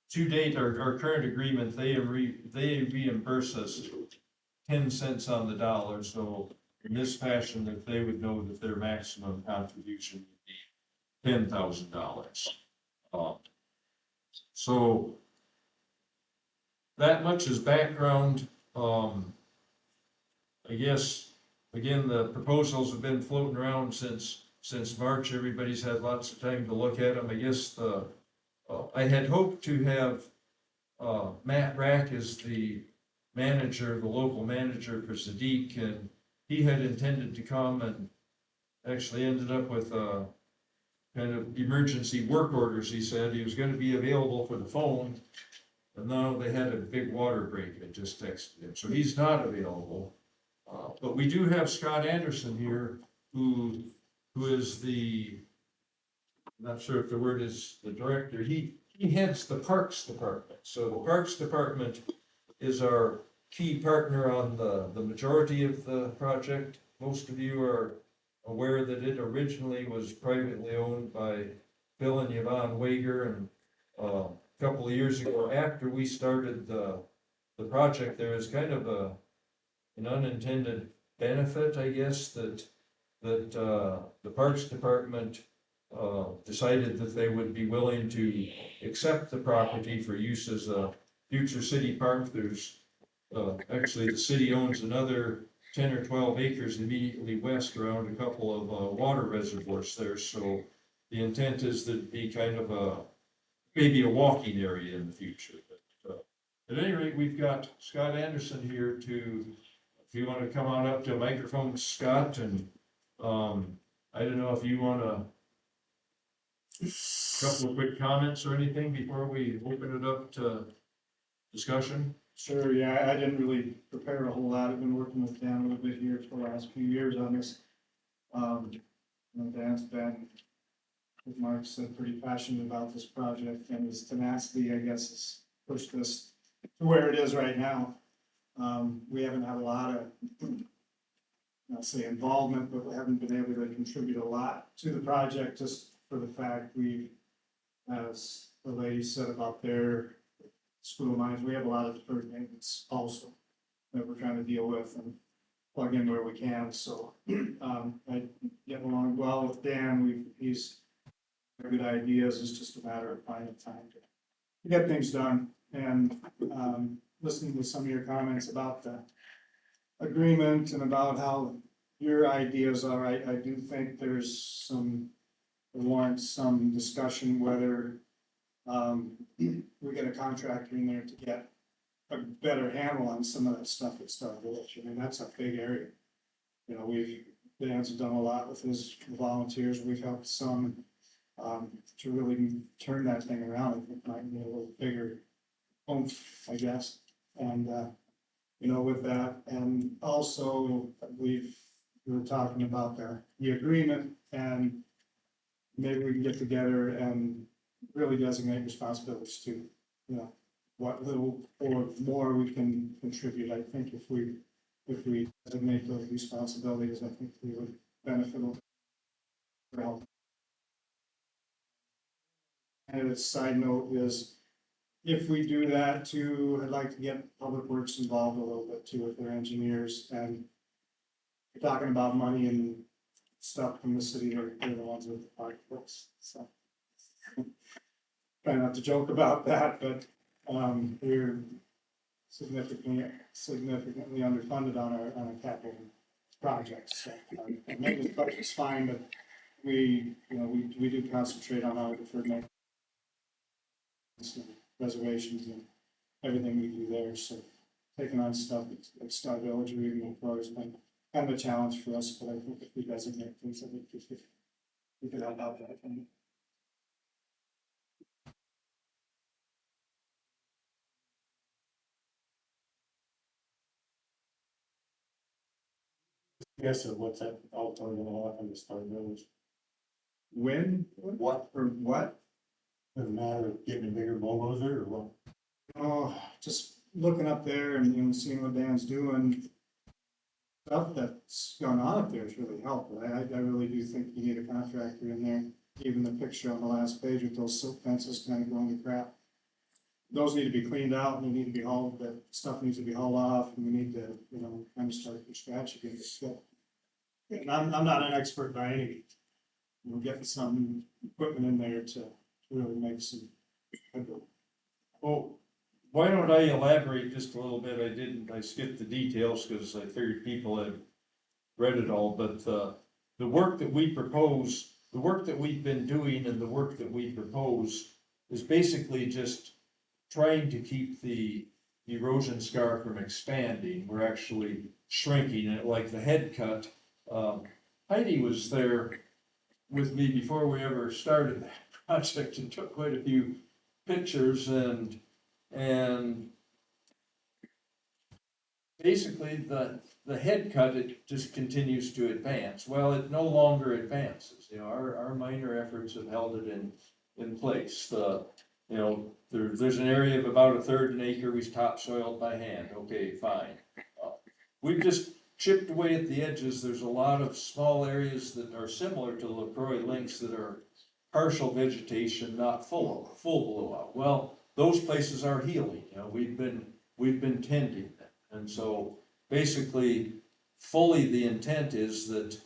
To date, our current agreement, they reimburse us 10 cents on the dollar, so in this fashion, that they would know that their maximum contribution would be $10,000. So that much is background. I guess, again, the proposals have been floating around since March. Everybody's had lots of time to look at them. I guess I had hoped to have Matt Rack as the manager, the local manager for Zadik, and he had intended to come and actually ended up with kind of emergency work orders. He said he was going to be available for the phone, and now they had a big water break. I just texted him, so he's not available. But we do have Scott Anderson here, who is I'm not sure if the word is the director. He heads the Parks Department. So the Parks Department is our key partner on the majority of the project. Most of you are aware that it originally was privately owned by Bill and Yvonne Wager, and a couple of years ago, after we started the project, there is kind of an unintended benefit, I guess, that the Parks Department decided that they would be willing to accept the property for use as a future city park. There's actually the city owns another 10 or 12 acres immediately west around a couple of water reservoirs there. So the intent is that it'd be kind of maybe a walking area in the future. But at any rate, we've got Scott Anderson here if you want to come on up to a microphone, Scott, and I don't know if you wanna couple of quick comments or anything before we open it up to discussion? Sure, yeah, I didn't really prepare a whole lot. I've been working with Dan a little bit here for the last few years on this. Dan's been, as Mark said, pretty passionate about this project, and his tenacity, I guess, has pushed this to where it is right now. We haven't had a lot of, not say involvement, but we haven't been able to contribute a lot to the project just for the fact we, as the lady said about their school lines, we have a lot of deferred maintenance also that we're trying to deal with and plug in where we can, so, I get along well with Dan, he's got good ideas, it's just a matter of finding time to get things done, and, listening to some of your comments about the agreement and about how your ideas are, I do think there's warrants some discussion whether, we get a contractor in there to get a better handle on some of that stuff at Star Village. I mean, that's a big area. You know, Dan's done a lot with his volunteers. We've helped some, to really turn that thing around. I think might be a little bigger oomph, I guess. And, you know, with that, and also we were talking about the agreement, and maybe we can get together and really designate responsibilities too. You know, what little or more we can contribute. I think if we designate those responsibilities, I think we would benefit a lot. And a side note is, if we do that too, I'd like to get Public Works involved a little bit too with their engineers, and we're talking about money and stuff from the city, they're the ones with the pocketbooks, so. Try not to joke about that, but, we're significantly underfunded on our capital projects. So, our maintenance budget's fine, but we do concentrate on our deferred maintenance and reservations and everything we do there, so taking on stuff at Star Village or even before has been kind of a challenge for us, but I think if we designate things, I think we could help out that. Yes, so what's that all going on in the Star Village? When, what, or what? Doesn't matter of getting a bigger bulldozer or what? Oh, just looking up there and, you know, seeing what Dan's doing. Stuff that's gone on up there has really helped. I really do think you need a contractor in there. Even the picture on the last page with those silk fences kind of going to crap. Those need to be cleaned out and they need to be hauled, that stuff needs to be hauled off, and we need to, you know, kind of start from scratch again. So, and I'm not an expert by any means. We're getting some equipment in there to really make some headway. Well, why don't I elaborate just a little bit? I skipped the details because I figured people had read it all, but, the work that we propose, the work that we've been doing and the work that we propose is basically just trying to keep the erosion scar from expanding. We're actually shrinking it, like the head cut. Heidi was there with me before we ever started that project and took quite a few pictures, and basically the head cut, it just continues to advance. Well, it no longer advances. You know, our minor efforts have held it in place. There's an area of about a third an acre we topsoiled by hand. Okay, fine. We've just chipped away at the edges. There's a lot of small areas that are similar to the LaCroix links that are partial vegetation, not full blowout. Well, those places are healing. You know, we've been tending them, and so basically, fully the intent is that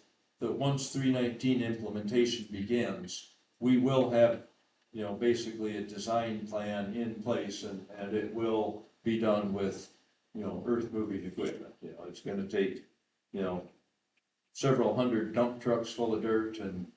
once 319 implementation begins, we will have, you know, basically a design plan in place, and it will be done with, you know, earth moving equipment. You know, it's gonna take, you know, several hundred dump trucks full of dirt and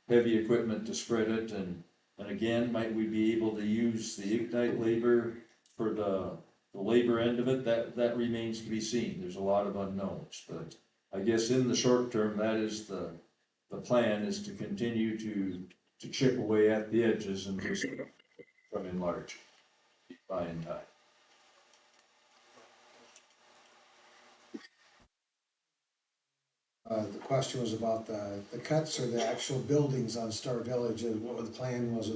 heavy equipment to spread it, and again, might we be able to use the Ignite labor for the labor end of it? That remains to be seen. There's a lot of unknowns, but I guess in the short term, that is the plan is to continue to chip away at the edges and just from enlarge by and time. The question was about the cuts or the actual buildings on Star Village, and what the plan was.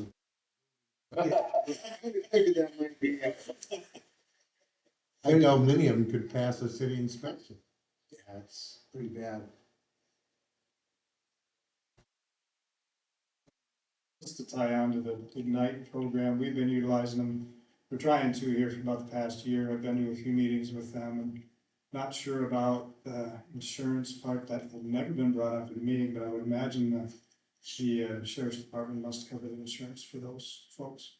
I know many of them could pass a city inspection. Yeah, it's pretty bad. Just to tie on to the Ignite program, we've been utilizing them, we're trying to here for about the past year. I've been to a few meetings with them and not sure about the insurance part. That had never been brought up in the meeting, but I would imagine that the sheriff's department must cover the insurance for those folks.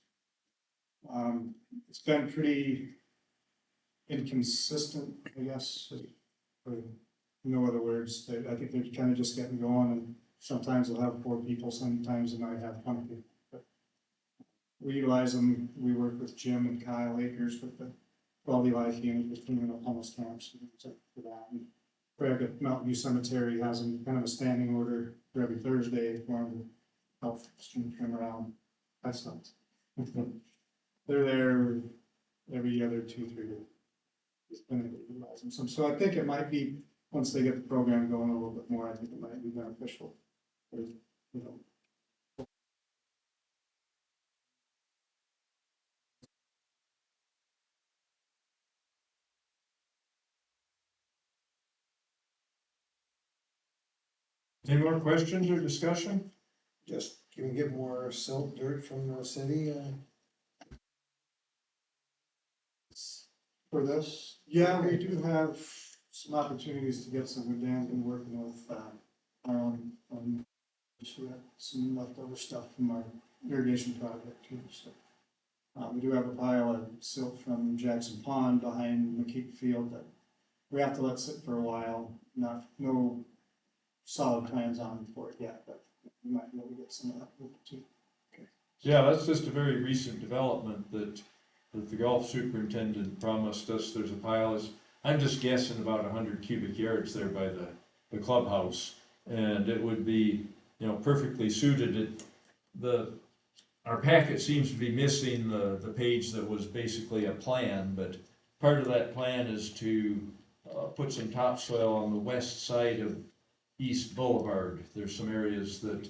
It's been pretty inconsistent, I guess, for no other words. I think they're kind of just getting going, and sometimes they'll have 4 people, sometimes they might have 20 people. But we utilize them. We work with Jim and Kyle Akers with the quality life unit with cleaning up homeless camps and stuff for that. And Craig at Mountain View Cemetery has them kind of a standing order for every Thursday for them to help stream them around. That's not. They're there every other 2-3 days. So I think it might be, once they get the program going a little bit more, I think it might be beneficial. You know, Any more questions or discussion? Just, can we get more silt dirt from the city? For this? Yeah, we do have some opportunities to get some. Dan's been working with, we have some leftover stuff from our irrigation project too, so. We do have a pile of silt from Jackson Pond behind McKeep Field that we have to let sit for a while. No solid plans on for it yet, but we might be able to get some of that moved too. Yeah, that's just a very recent development that the golf superintendent promised us. There's a pile, I'm just guessing about 100 cubic yards there by the clubhouse. And it would be, perfectly suited. Our packet seems to be missing the page that was basically a plan, but part of that plan is to put some topsoil on the west side of East Boulevard. There's some areas that,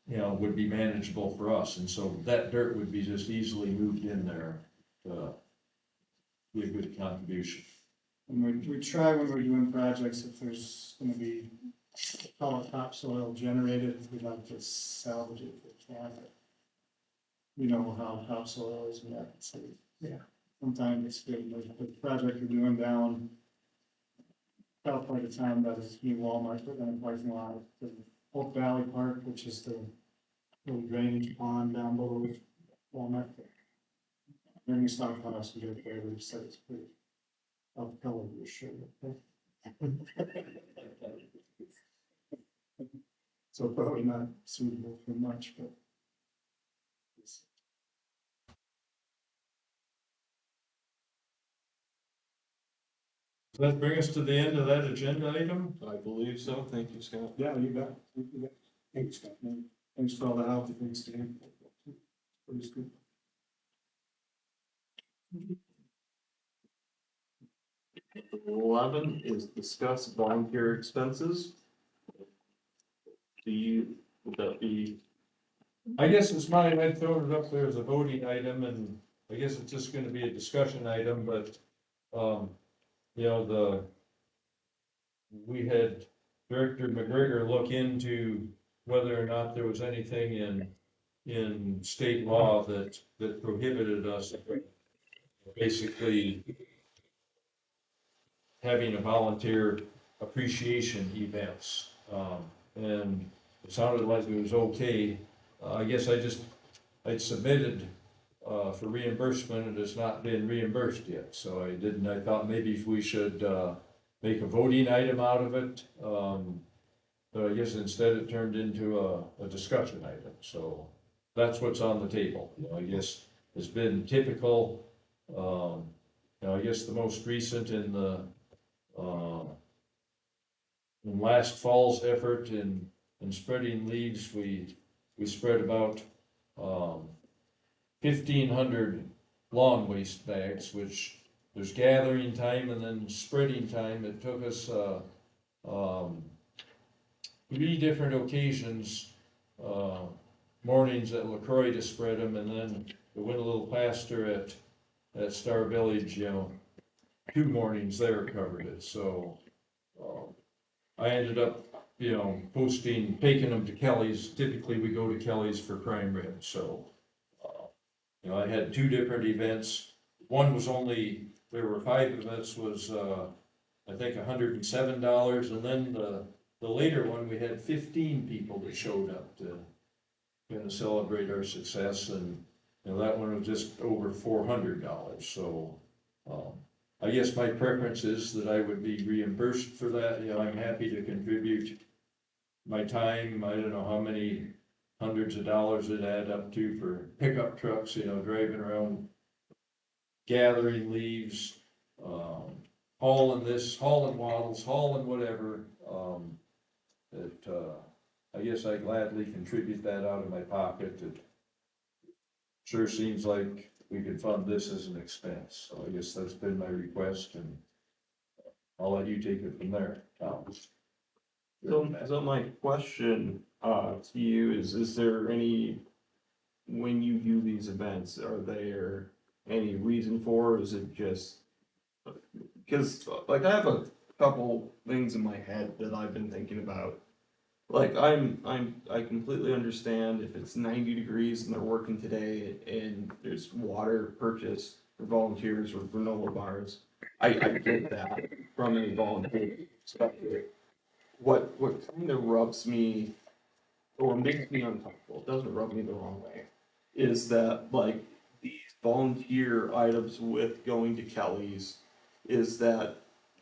would be manageable for us, and so that dirt would be just easily moved in there. Be a good contribution. And we try when we're doing projects, if there's gonna be topsoil generated, we'd like to salvage it if we can. You know how topsoil is in that city. Yeah. Sometimes it's good, like the project we're doing down south part of town, that is new Walmart, we're gonna parking lot, the Oak Valley Park, which is the little drainage pond down below Walmart. Then we stop on us and get there, we said it's pretty. I'll tell you, sure. So probably not suitable for much, but. Does that bring us to the end of that agenda item? I believe so. Thank you, Scott. Yeah, you bet. Thanks, Scott. Thanks for all the help. Thanks, Dan. Pretty good. Number 11 is discuss volunteer expenses. Would that be? I guess it's mine, I'd throw it up there as a voting item, and I guess it's just gonna be a discussion item, but, we had Director McGregor look into whether or not there was anything in state law that prohibited us from basically having a volunteer appreciation events. And it sounded like it was okay. I guess I'd submitted for reimbursement, and it's not been reimbursed yet, so I thought maybe if we should make a voting item out of it. But I guess instead it turned into a discussion item, so that's what's on the table. I guess it's been typical, I guess the most recent in the in last fall's effort in spreading leaves, we spread about, 1,500 lawn waste bags, which there's gathering time and then spreading time. It took us, um, 3 different occasions, mornings at LaCroix to spread them, and then it went a little faster at Star Village, 2 mornings there covered it, so, I ended up, taking them to Kelly's. Typically, we go to Kelly's for prime rib, so, I had 2 different events. One was there were 5 of us, was, I think $107, and then the later one, we had 15 people that showed up to kind of celebrate our success, and, that one was just over $400, so, I guess my preference is that I would be reimbursed for that. I'm happy to contribute my time. I don't know how many hundreds of dollars it add up to for pickup trucks, driving around, gathering leaves, hauling this, hauling wattles, hauling whatever. I guess I gladly contribute that out of my pocket. It sure seems like we could fund this as an expense, so I guess that's been my request, and I'll let you take it from there, Tom. So my question, to you is there any, when you do these events, are there any reason for, or is it just? Because, like, I have a couple things in my head that I've been thinking about. Like, I completely understand if it's 90 degrees and they're working today and there's water purchased for volunteers or granola bars. I get that from a volunteer perspective. What kind of rubs me or makes me uncomfortable, it doesn't rub me the wrong way, is that like these volunteer items with going to Kelly's, is that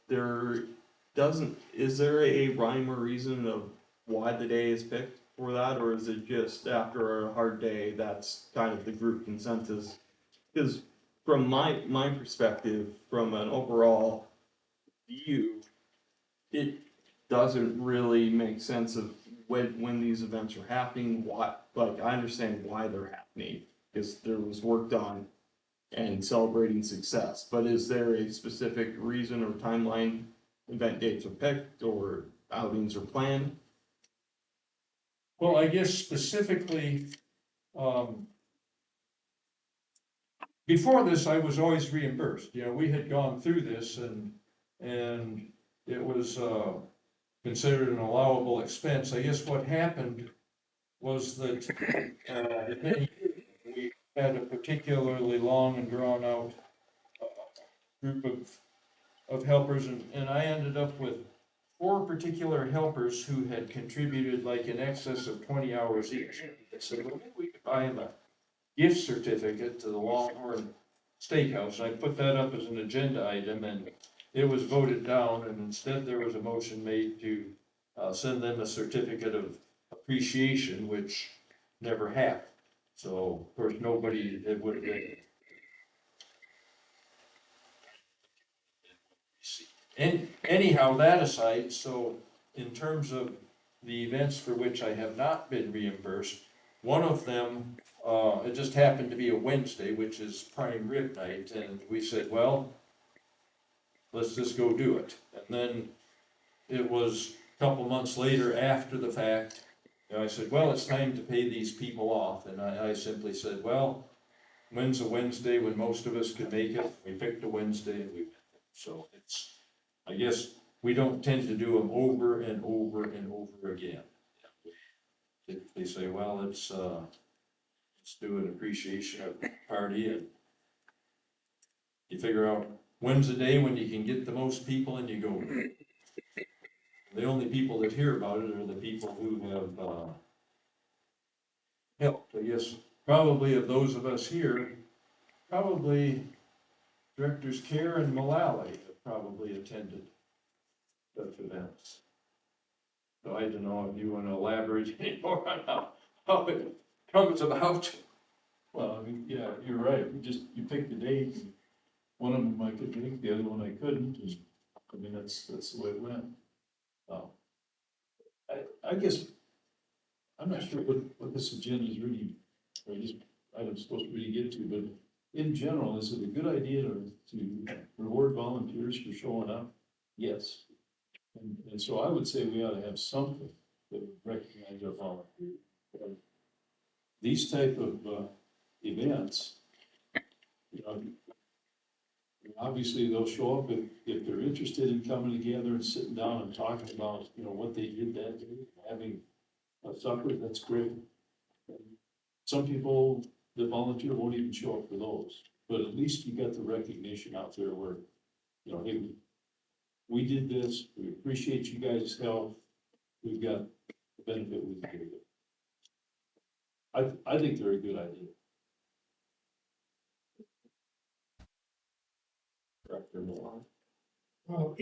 there is there a rhyme or reason of why the day is picked for that, or is it just after a hard day, that's kind of the group consensus? Because from my perspective, from an overall view, it doesn't really make sense of when these events are happening, what, like, I understand why they're happening, because there was work done and celebrating success, but is there a specific reason or timeline event dates are picked or outings are planned? Well, I guess specifically, before this, I was always reimbursed. We had gone through this, and it was, considered an allowable expense. I guess what happened was that, we had a particularly long and drawn out, group of helpers, and I ended up with 4 particular helpers who had contributed like in excess of 20 hours each. I said, well, maybe we could buy them a gift certificate to the Longhorn Steakhouse. I put that up as an agenda item, and it was voted down, and instead there was a motion made to, send them a certificate of appreciation, which never happened. So, of course, nobody, it would have been. And anyhow, that aside, so in terms of the events for which I have not been reimbursed, one of them, it just happened to be a Wednesday, which is prime rib night, and we said, well, let's just go do it. And then it was a couple months later, after the fact, I said, well, it's time to pay these people off, and I simply said, well, when's a Wednesday when most of us could make it? We picked a Wednesday and we went. So it's, I guess we don't tend to do them over and over and over again. They say, well, let's do an appreciation party, and you figure out when's the day when you can get the most people and you go. The only people that hear about it are the people who have helped. I guess probably of those of us here, probably Directors Care and Mullally have probably attended such events. So I don't know if you want to elaborate any more on how it comes about. Well, I mean, yeah, you're right, you pick the date, and one of them I could make, the other one I couldn't, and, I mean, that's the way it went. I guess, I'm not sure what this agenda is really, or this item's supposed to really get to, but in general, is it a good idea to reward volunteers for showing up? Yes. And so I would say we ought to have something that would recognize our volunteers. These type of, events, you know, obviously they'll show up if they're interested in coming together and sitting down and talking about, you know, what they did that day, having a supper, that's great. Some people that volunteer won't even show up for those, but at least you got the recognition out there where, you know, hey, we did this, we appreciate you guys' help, we've got the benefit we can give you. I think they're a good idea. Director Millar. Well,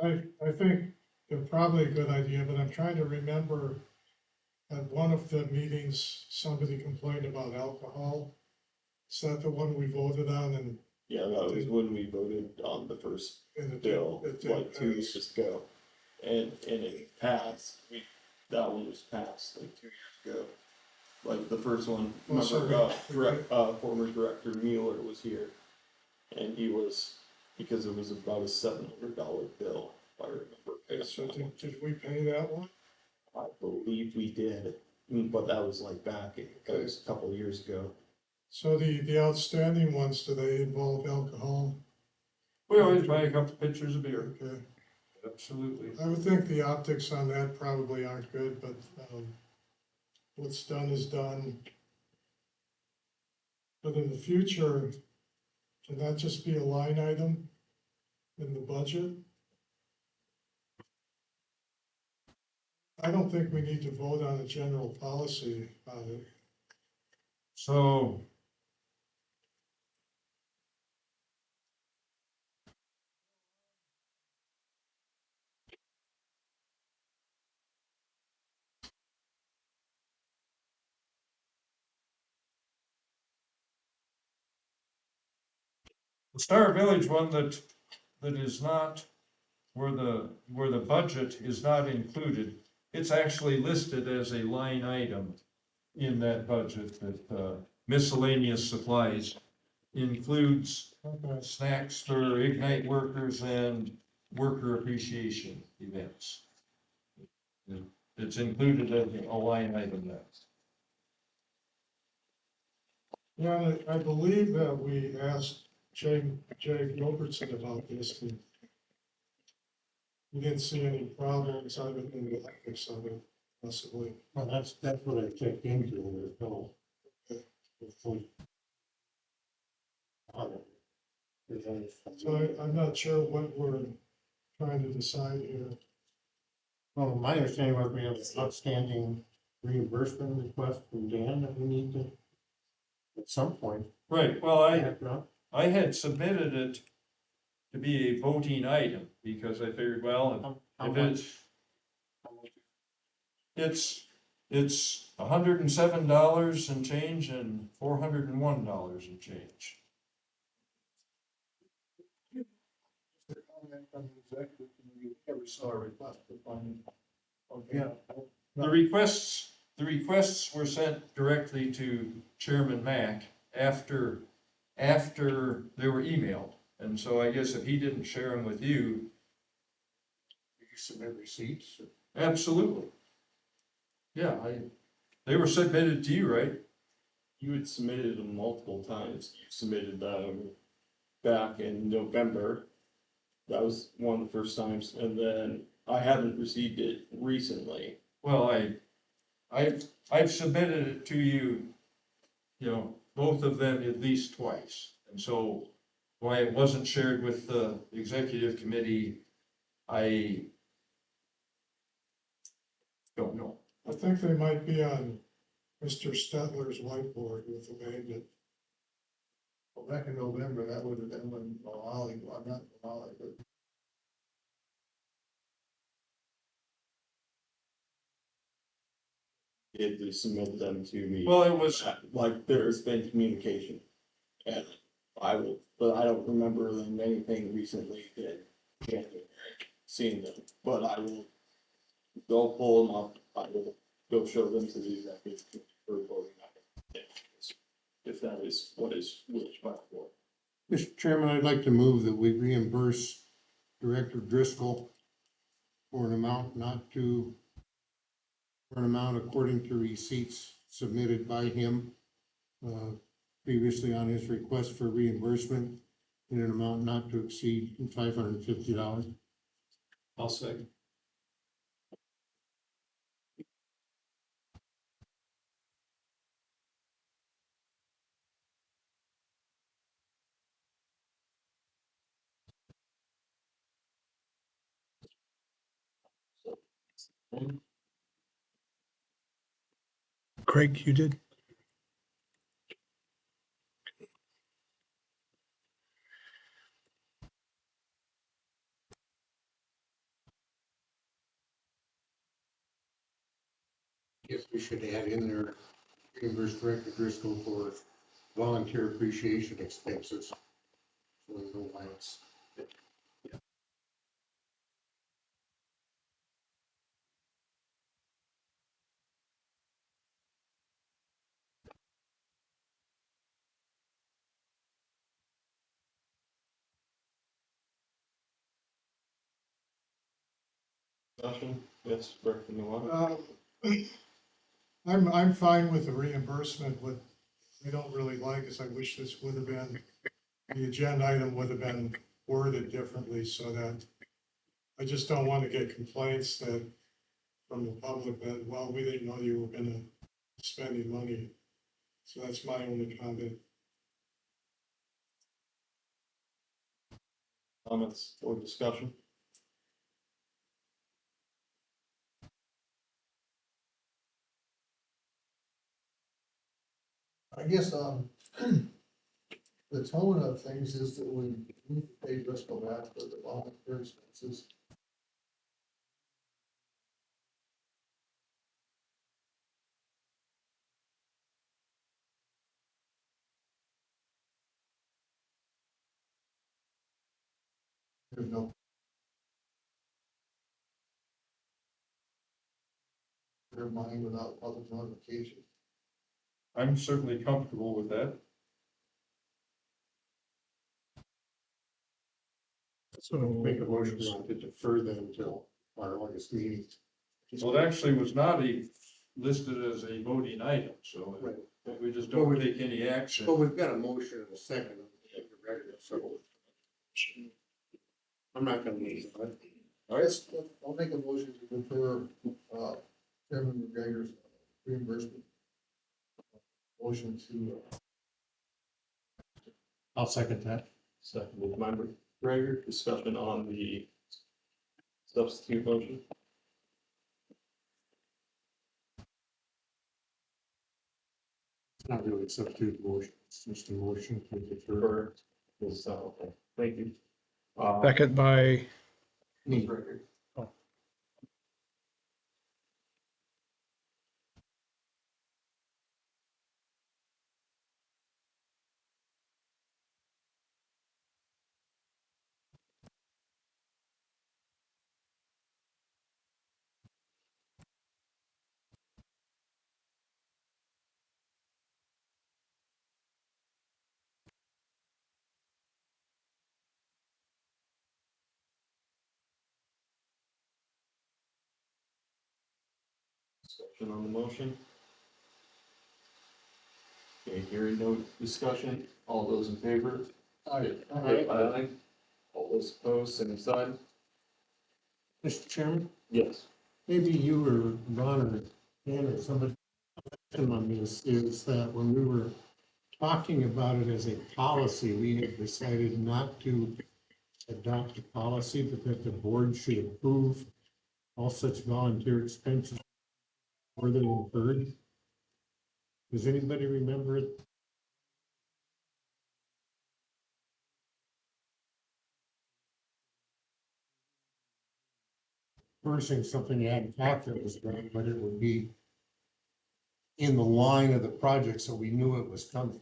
I think they're probably a good idea, but I'm trying to remember at one of the meetings, somebody complained about alcohol. Is that the one we voted on and? Yeah, that was when we voted on the first and it bill, didn't- it didn't like 2 pass? years ago. And it passed, that one was passed like 2 years ago. Like the first one, Well, so remember, former Director Mueller was here. And he was, because it was about a $700 bill, if I remember. Okay, so did we pay that one? I believe we did, but that was like back, that was a couple of years ago. So the outstanding ones, do they involve alcohol? We always buy a couple pitchers of beer, Okay, absolutely. I would think the optics on that probably aren't good, but, what's done is done. But in the future, can that just be a line item in the budget? I don't think we need to vote on a general policy on it. So, the Star Village one that is not, where the budget is not included, it's actually listed as a line item in that budget that miscellaneous supplies includes Okay, snacks for Ignite workers and worker appreciation events. It's included as a line item there. yeah, and I believe that we asked Jay Gilbertson about this, and we didn't see any problems other than the ethics of it, possibly. Well, that's what I checked into, and there's no. hopefully, So I'm not sure what we're trying to decide here. Well, my understanding was we have an outstanding reimbursement request from Dan that we need to, at some point. Right, well, act on. I had submitted it to be a voting item, because I figured, well, How if much? it's $107 and change and $401 and change. Comment on the executive committee, we never saw a request for funding. Okay. The requests were sent directly to Chairman Mack after they were emailed. And so I guess if he didn't share them with you, You submit receipts. absolutely. Yeah, they were submitted to you, right? You had submitted them multiple times. You submitted them back in November. That was one of the first times, and then I haven't received it recently. Well, I've submitted it to you, both of them at least twice. And so why it wasn't shared with the executive committee, I don't know. I think they might be on Mr. Stetler's whiteboard with the magnet. Well, back in November, that would have been when Molly, well, not Molly, but They submitted them to me. Well, it was, Like, there's been communication. And but I don't remember them anything recently that January, seeing them, but I will They'll pull them up, I will go show them to the executive for voting on it. If that is what is wished by the board. Mr. Chairman, I'd like to move that we reimburse Director Driscoll for an amount according to receipts submitted by him previously on his request for reimbursement in an amount not to exceed $550. I'll second. Craig, you did? Yes, we should add in there, reimburse Director Driscoll for volunteer appreciation expenses. So we know why it's. Discussion, yes, Director Nuwan. I'm fine with the reimbursement. What I don't really like is I wish this would have been, the agenda item would have been worded differently so that I just don't want to get complaints that from the public that, well, we didn't know you were gonna spend any money. So that's my only comment. Comments or discussion? I guess, the tone of things is that we need to pay Driscoll back for the volunteer expenses. There's no. Their mind without public notification. I'm certainly comfortable with that. So make a motion to defer them until our August meeting. Well, it actually was not listed as a voting item, so we just don't take any action. But we've got a motion and a second. So I'm not gonna need it. All right, I'll make a motion to defer, Chairman McGregor's reimbursement. Motion to, I'll second that. Second with member Gregor, discussion on the substitute motion. It's not really a substitute motion, it's just a motion to defer. For this, okay, thank you. Second by, Me. Gregor. Discussion on the motion. Okay, hearing no discussion, all those in favor? aye. Aye. All those opposed, same sign? Mr. Chairman, Yes. maybe you or Ron or Dan or somebody on this is that when we were talking about it as a policy, we had decided not to adopt a policy, but that the board should approve all such volunteer expenses more than incurred. Does anybody remember it? Forcing something ad hoc that was done, but it would be in the line of the project, so we knew it was coming.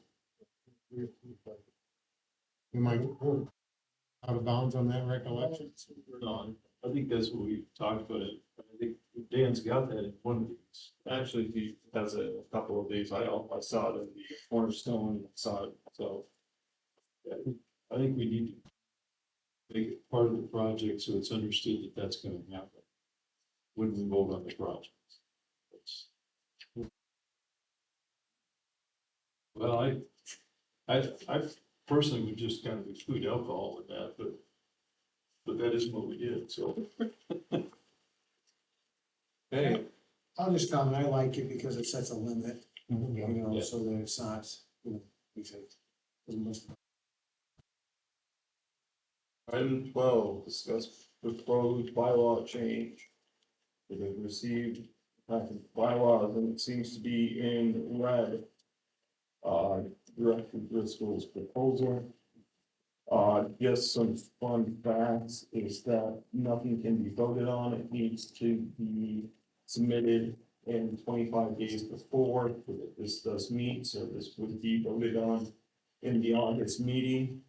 Am I out of bounds on that recollection? No, I think that's what we talked about it. I think Dan's got that in one of these. Actually, he has a couple of these. I saw it in the Cornerstone, saw it, so. I think we need to make it part of the project so it's understood that that's gonna happen when we vote on the project. That's- Well, I personally would just kind of exclude alcohol in that, but that isn't what we did, so. Hey, I'll just comment, I like it because it sets a limit, you know, Yeah. so that it's not, you know, we say, doesn't must- Item 12, discuss proposed bylaw change. It has received packet of bylaws and it seems to be in red. Director Driscoll's proposal. Just some fun facts is that nothing can be voted on. It needs to be submitted in 25 days before that this does meet, so this would be voted on in the August meeting.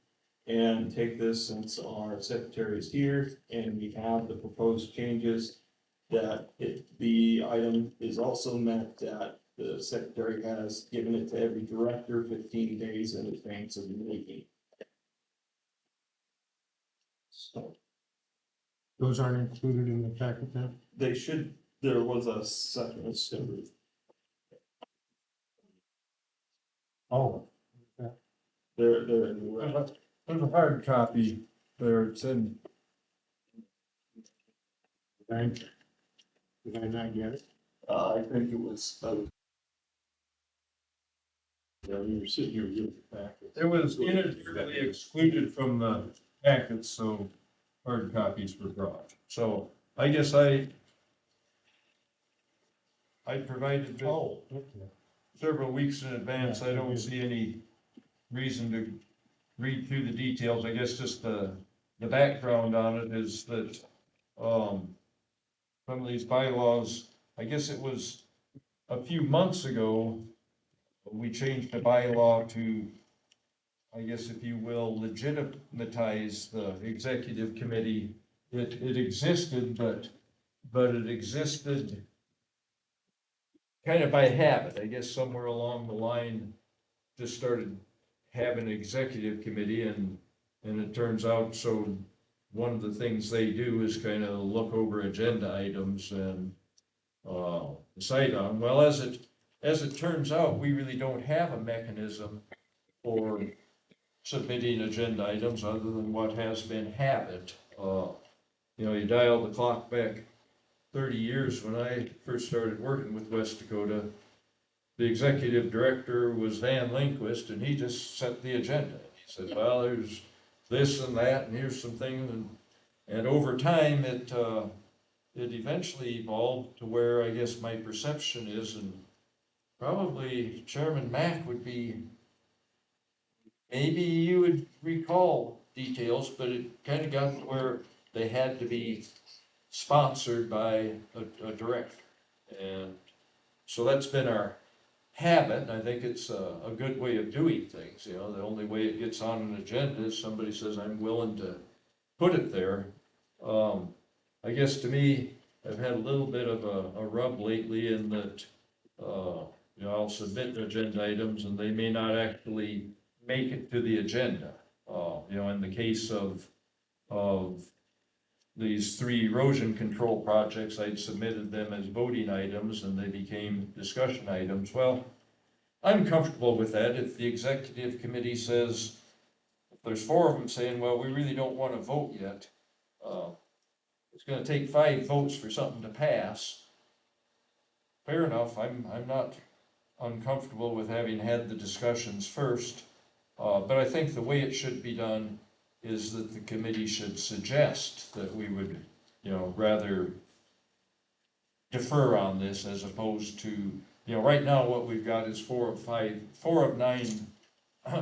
And take this since our secretary is here and we have the proposed changes. That the item is also meant that the secretary has given it to every director 15 days in advance of the meeting. So Those aren't included in the packet then? they should, there was a second, separate. Oh. They're in the red. there's a hard copy there, it's in, Did I not get it? I think it was, yeah, we were sitting here with the packet. It was inadvertently excluded from the packet, so hard copies were brought. So I guess I provided this Oh, okay. several weeks in advance. I don't see any reason to read through the details. I guess just the background on it is that, some of these bylaws, I guess it was a few months ago, we changed the bylaw to, I guess if you will, legitimatize the executive committee. It existed, but it existed kind of by habit. I guess somewhere along the line, just started having an executive committee and it turns out, so one of the things they do is kind of look over agenda items and decide on. Well, as it turns out, we really don't have a mechanism for submitting agenda items other than what has been habit. You dial the clock back 30 years when I first started working with West Dakota. The executive director was Van Lindquist, and he just set the agenda. He said, well, there's this and that, and here's some things, and over time, it eventually evolved to where I guess my perception is, and probably Chairman Mack would be, maybe you would recall details, but it kind of got to where they had to be sponsored by a director. And so that's been our habit, and I think it's a good way of doing things. The only way it gets on an agenda is somebody says, I'm willing to put it there. I guess to me, I've had a little bit of a rub lately in that, I'll submit agenda items and they may not actually make it to the agenda. In the case of these 3 erosion control projects, I'd submitted them as voting items and they became discussion items. Well, I'm comfortable with that. If the executive committee says, if there's 4 of them saying, well, we really don't want to vote yet, it's gonna take 5 votes for something to pass. Fair enough, I'm not uncomfortable with having had the discussions first, but I think the way it should be done is that the committee should suggest that we would, rather defer on this as opposed to, right now what we've got is 4 of 9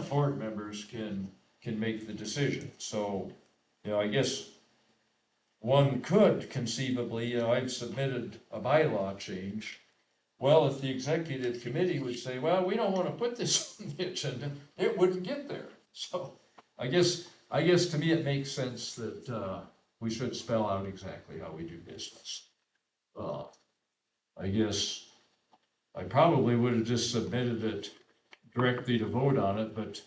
board members can make the decision. So, I guess one could conceivably, I've submitted a bylaw change. Well, if the executive committee would say, well, we don't want to put this on the agenda, it wouldn't get there. So I guess to me it makes sense that we should spell out exactly how we do business. I guess I probably would have just submitted it directly to vote on it, but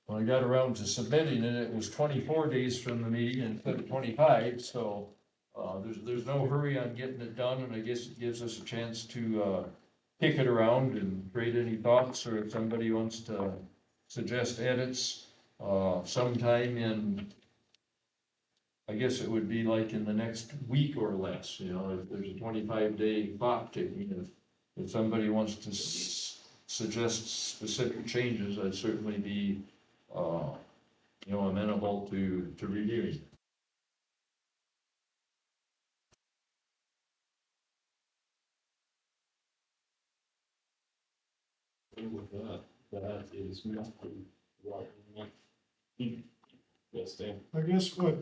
when I got around to submitting it, it was 24 days from the meeting instead of 25, so there's no hurry on getting it done, and I guess it gives us a chance to kick it around and create any thoughts, or if somebody wants to suggest edits, sometime in, I guess it would be like in the next week or less, you know, if there's a 25-day clock ticking, if somebody wants to suggest specific changes, I'd certainly be, you know, amenable to reviewing. With that is nothing. Yes, Dan. I guess what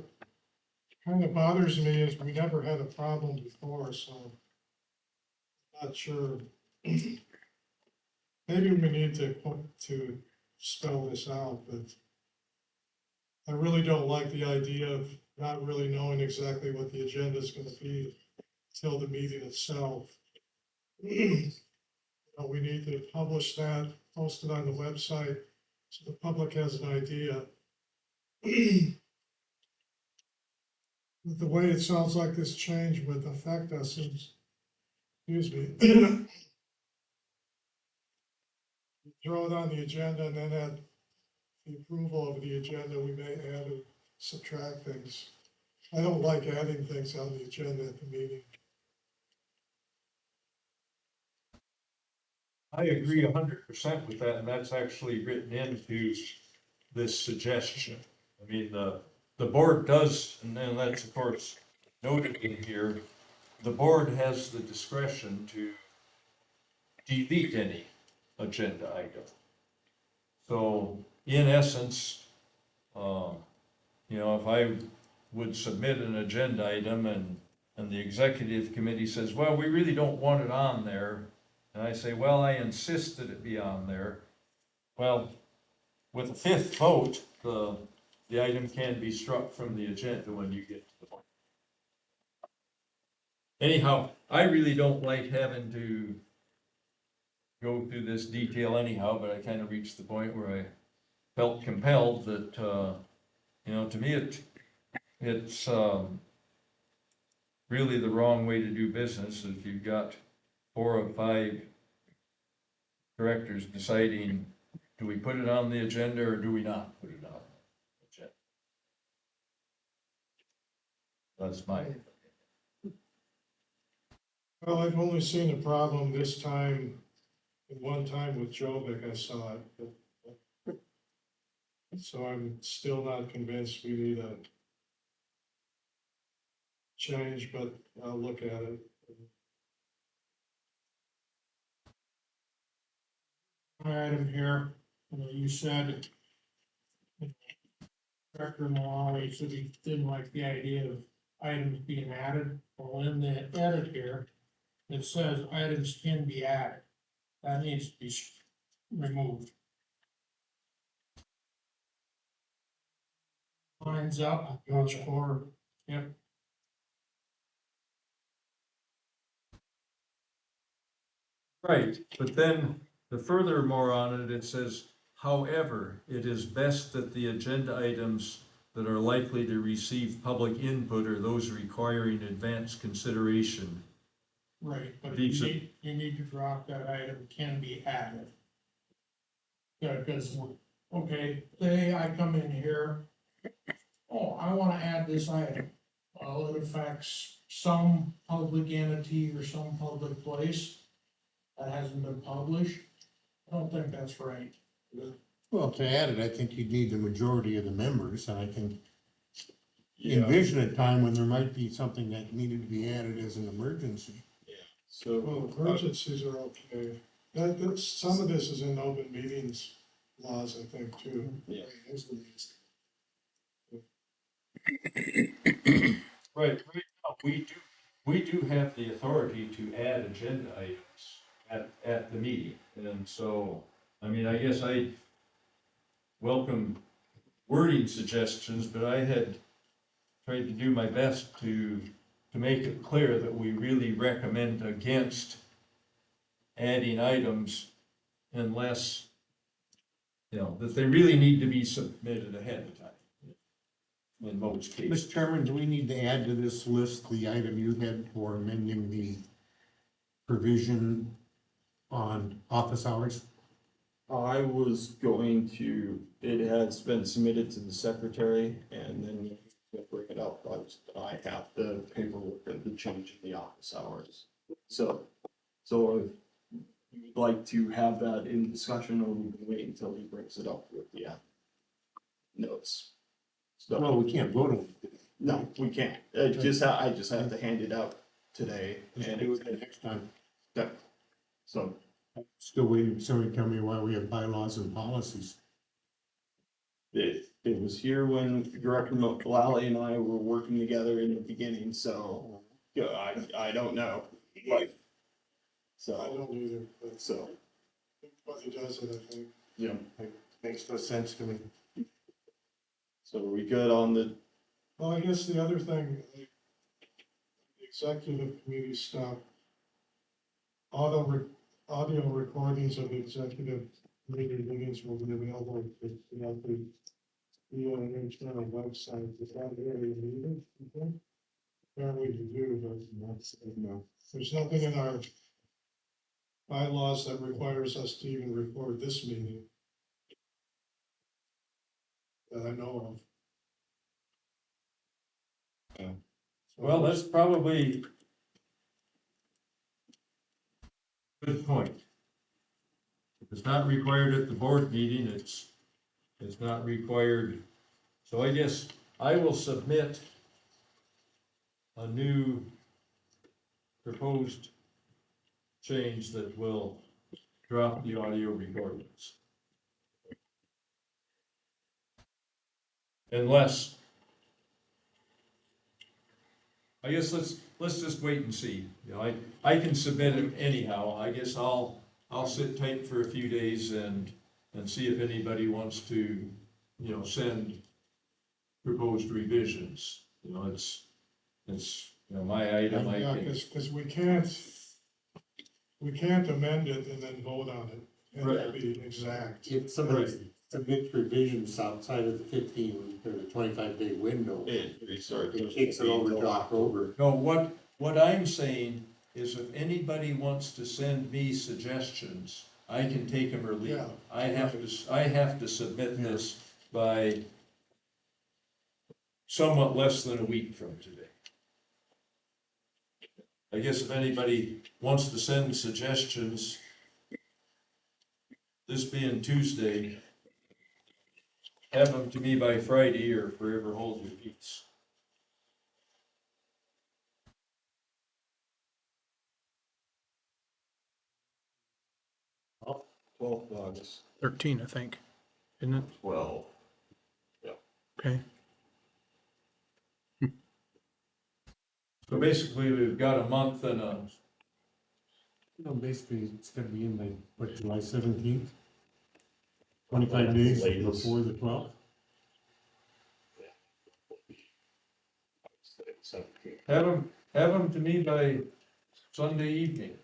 kind of bothers me is we never had a problem before, so I'm not sure. Maybe we need to spell this out, but I really don't like the idea of not really knowing exactly what the agenda is gonna be till the meeting itself. We need to publish that, post it on the website, so the public has an idea. The way it sounds like this change would affect us is, excuse me. Throw it on the agenda and then at the approval of the agenda, we may add or subtract things. I don't like adding things on the agenda at the meeting. I agree 100% with that, and that's actually written into this suggestion. I mean, the board does, and then that's of course noted in here, the board has the discretion to delete any agenda item. So in essence, you know, if I would submit an agenda item and the executive committee says, well, we really don't want it on there, and I say, well, I insist that it be on there, well, with a fifth vote, the item can be struck from the agenda when you get to the point. Anyhow, I really don't like having to go through this detail anyhow, but I kind of reached the point where I felt compelled that, you know, to me, it's really the wrong way to do business if you've got 4 of 5 directors deciding, do we put it on the agenda or do we not put it on the agenda? That's my. Well, I've only seen a problem this time, and one time with Jovic, I saw it. So I'm still not convinced we need a change, but I'll look at it. Item here, you said Director Malali said he didn't like the idea of items being added. Well, in the edit here, it says items can be added. That needs to be removed. Lines up, page 4, yep. Right, but then the furthermore on it, it says, however, it is best that the agenda items that are likely to receive public input are those requiring advanced consideration. Right, but These you need to drop that item can be added. Yeah, because, okay, say I come in here, oh, I wanna add this item. Well, it affects some public entity or some public place that hasn't been published. I don't think that's right. Well, to add it, I think you'd need the majority of the members, and I can envision a time when there might be something that needed to be added as an emergency. So. Well, emergencies are okay. That's, some of this is in open meetings laws, I think, too. Yeah. Right now, we do have the authority to add agenda items at the meeting, and so, I mean, I guess I welcome wording suggestions, but I had tried to do my best to make it clear that we really recommend against adding items unless, that they really need to be submitted ahead of time. In most cases. Mr. Chairman, do we need to add to this list the item you had for amending the provision on office hours? I was going to, it has been submitted to the secretary and then we'll bring it up, I have the paperwork of the change in the office hours. So if you'd like to have that in discussion, or we can wait until he brings it up with the notes. Well, we can't vote on it. No, we can't. I just have to hand it out today. Just And do it next time. so Still waiting for somebody to tell me why we have bylaws and policies. it was here when Director Lally and I were working together in the beginning, so yeah, I don't know. Like, I so, don't either, but so, what he does it, I think. yeah. Makes no sense to me. So are we good on the, Well, I guess the other thing, the executive committee stuff, audio recordings of the executive committee meetings will be available to the internal website. Is that area needed, you think? Apparently you do, but no. There's nothing in our bylaws that requires us to even record this meeting that I know of. Well, that's probably a good point. If it's not required at the board meeting, it's not required. So I guess I will submit a new proposed change that will drop the audio recordings. Unless, I guess let's just wait and see. I can submit it anyhow. I guess I'll sit tight for a few days and see if anybody wants to, send proposed revisions. It's my item. I Yeah, can. because we can't amend it and then vote on it. It has to be exact. If somebody submits revisions outside of the 15 or the 25-day window, it takes it over to October. No, what I'm saying is if anybody wants to send me suggestions, I can take them or leave them. I have to submit this by somewhat less than a week from today. I guess if anybody wants to send suggestions, this being Tuesday, have them to me by Friday or forever hold your peace. oh, 12th of August, 13, I think, isn't it? 12. Okay. So basically, we've got a month and Basically, it's gonna be in by, what, July 17th? 25 days Latest. before the 12th? have them to me by Sunday evening.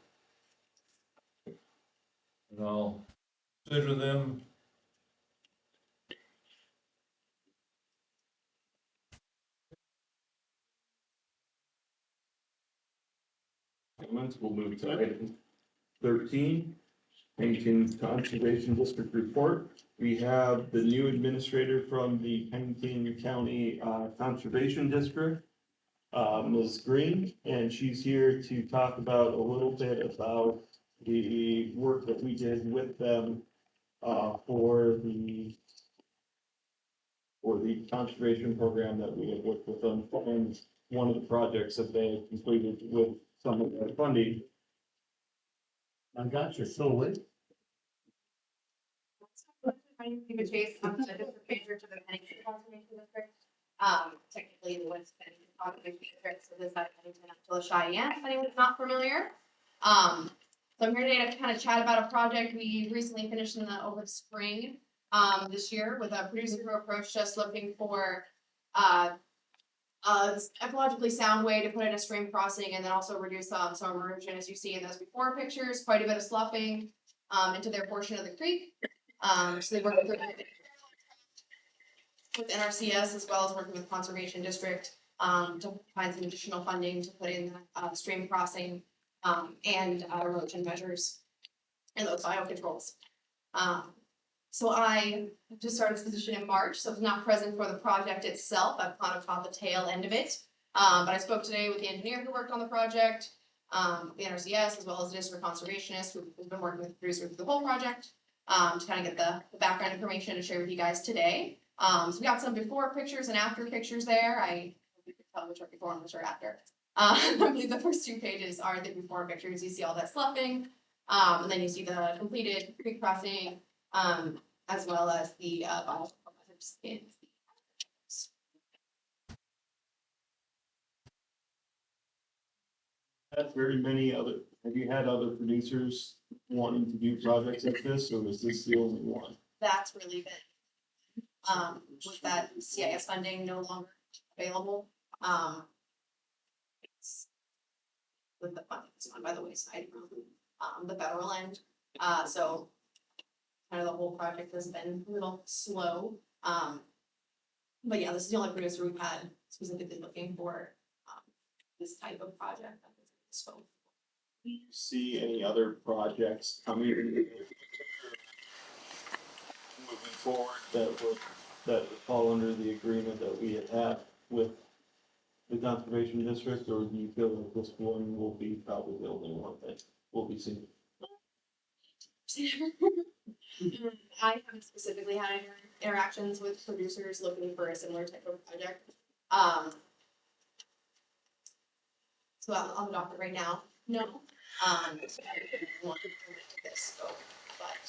And I'll consider them. Comments, we'll move to item 13, Pennington Conservation District Report. We have the new administrator from the Pennington County Conservation District, Ms. Green, and she's here to talk about a little bit about the work that we did with them for the conservation program that we have worked with them, and one of the projects that they have completed with some of their funding. I got you, so late. My name is Eva Chase, I'm the district manager to the Pennington Conservation District. Technically the West Pennington Conservation District, so this side of Pennington up to Cheyenne, if anyone's not familiar. So I'm here today to kind of chat about a project we recently finished over the spring, this year with a producer who approached us looking for, ecologically sound way to put in a stream crossing and then also reduce some erosion, as you see in those before pictures, quite a bit of sloughing into their portion of the creek. So they work with NRCS as well as working with Conservation District to find some additional funding to put in stream crossing and erosion measures and those biocontrols. So I just started this position in March, so I was not present for the project itself. I've kind of caught the tail end of it. But I spoke today with the engineer who worked on the project, the NRCS, as well as the district conservationist who's been working with the producer through the whole project, to kind of get the background information to share with you guys today. So we got some before pictures and after pictures there. I hope you can tell which are before and which are after. I believe the first 2 pages are the before pictures. You see all that sloughing, and then you see the completed creek crossing, as well as the Have you had other producers wanting to do projects like this, or was this the only one? That's really been, with that CIS funding no longer available, it's with the funding that's gone by the wayside from the federal end, so kind of the whole project has been a little slow, but yeah, this is the only producer we've had specifically looking for, this type of project. So. Do you see any other projects coming moving forward that would fall under the agreement that we had with the conservation district, or do you feel like this one will be probably the only one that will be seen? I haven't specifically had any interactions with producers looking for a similar type of project. So on the docket right now, no. Want to commit to this scope, but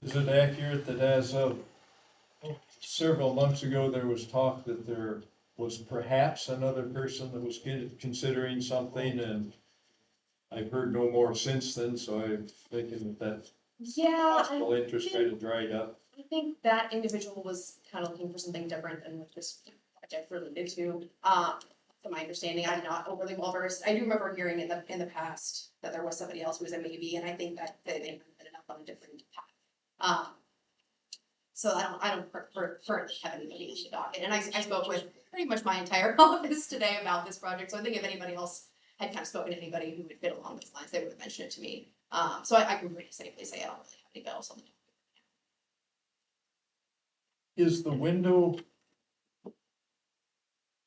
Is it accurate that as of several months ago, there was talk that there was perhaps another person that was considering something, and I've heard no more since then, so I'm thinking that yeah, possible interest kind of dried up. I think that individual was kind of looking for something different than what this project related to. To my understanding, I'm not overly well versed. I do remember hearing in the past that there was somebody else who was a maybe, and I think that they ended up on a different path. So I don't currently have anybody in the docket, and I spoke with pretty much my entire office today about this project. So I think if anybody else had kind of spoken to anybody who would fit along those lines, they would have mentioned it to me. So I can pretty safely say I don't really have anybody else on the docket. Is the window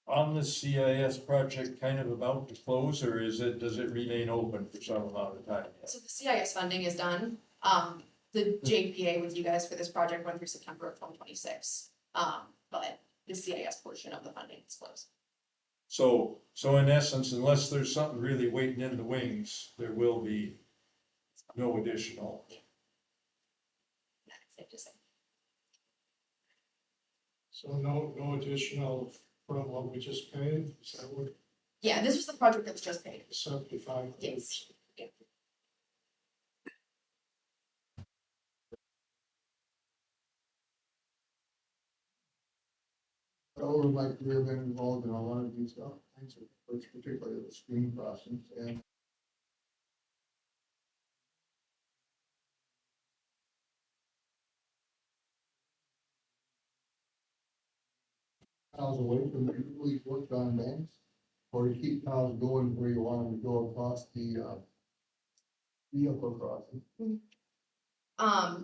on the CIS project kind of about to close, or does it remain open for some amount of time yet? So the CIS funding is done. The JPA with you guys for this project went through September of 2026. But the CIS portion of the funding is closed. So in essence, unless there's something really waiting in the wings, there will be no additional. That's safe to say. So no additional from what we just paid, is that what, Yeah, this was the project that was just paid. 75? Yes. Yeah. Over my career, I've been involved in a lot of these kinds of, particularly the stream crossings, and miles away from the people you've worked on banks, or to keep cows going where you want them to go across the vehicle crossing.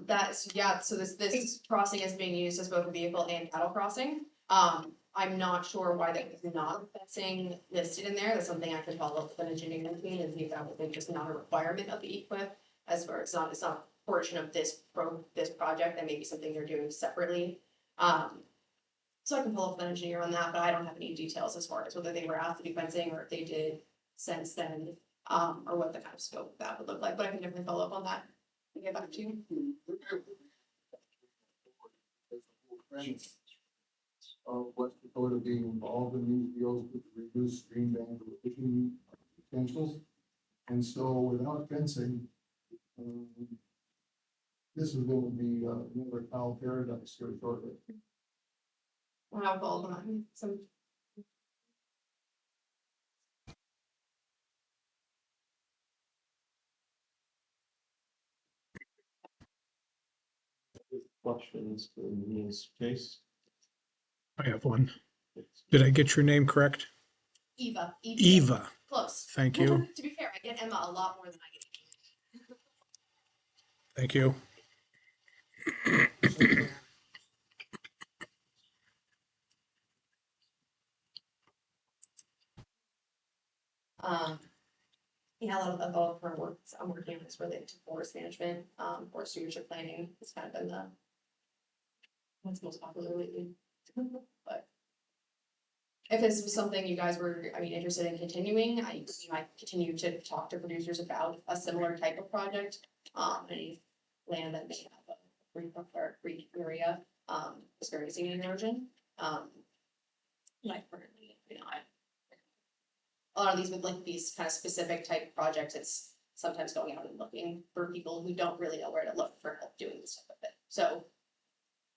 That's, yeah, so this crossing is being used as both a vehicle and cattle crossing. I'm not sure why there was not fencing listed in there. That's something I could follow up with an engineering team and see if that would be just not a requirement of the equip. As far as it's not a portion of this project, that may be something they're doing separately. So I can pull up with an engineer on that, but I don't have any details as far as whether they were asked to do fencing or if they did since then, or what the kind of scope of that would look like, but I can definitely follow up on that and get back to you. West Dakota being involved in these deals with reduced stream bank fishing potentials. And so without fencing, this is going to be another cow paradise here shortly. I'll call them on some. Questions for Ms. Chase? I have one. Did I get your name correct? Eva. Eva. Close. Thank you. To be fair, I get Emma a lot more than I get. Thank you. Yeah, a lot of all of her work I'm working on is related to forest management, forest stewardship planning. It's kind of been the what's most popular lately. But if this was something you guys were, I mean, interested in continuing, you might continue to talk to producers about a similar type of project. Any land that may have a creek area, experiencing erosion. Like currently, a lot of these with like these kind of specific type projects, it's sometimes going out and looking for people who don't really know where to look for help doing this type of thing. So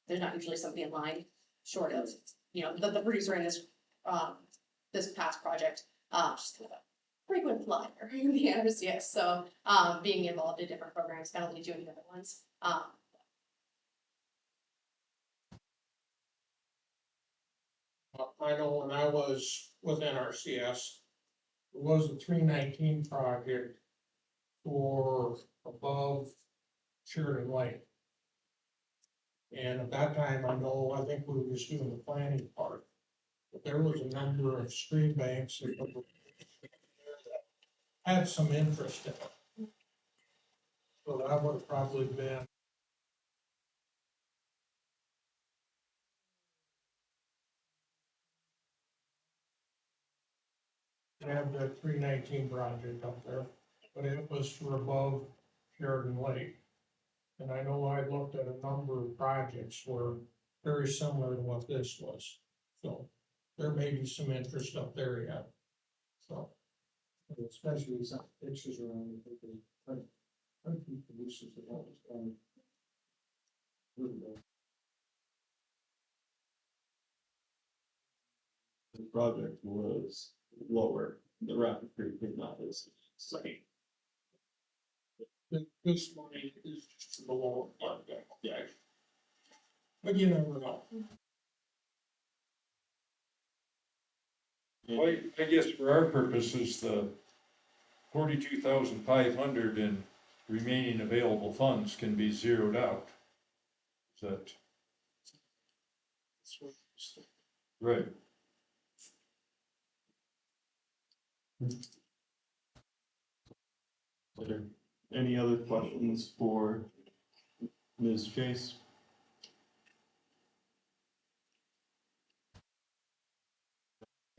there's not usually somebody in line short of, the producer in this past project, just kind of a frequent flyer in the NRCS. So, being involved in different programs, kind of lead you into other ones. I know when I was with NRCS, it was a 319 project for above Sheridan Lake. And at that time, I think we were just doing the planning part. But there was a number of stream banks that had some interest in it. So that would have probably been have the 319 project up there, but it was for above Sheridan Lake. And I know I looked at a number of projects were very similar to what this was. So there may be some interest up there yet. So. Especially some pictures around the country producers that always come. The project was lower, the Rapid Creek did not as site. This money is just the lower part, yeah. But you never know. Well, I guess for our purposes, the 42,500 in remaining available funds can be zeroed out. Is that right? Are there any other questions for Ms. Chase?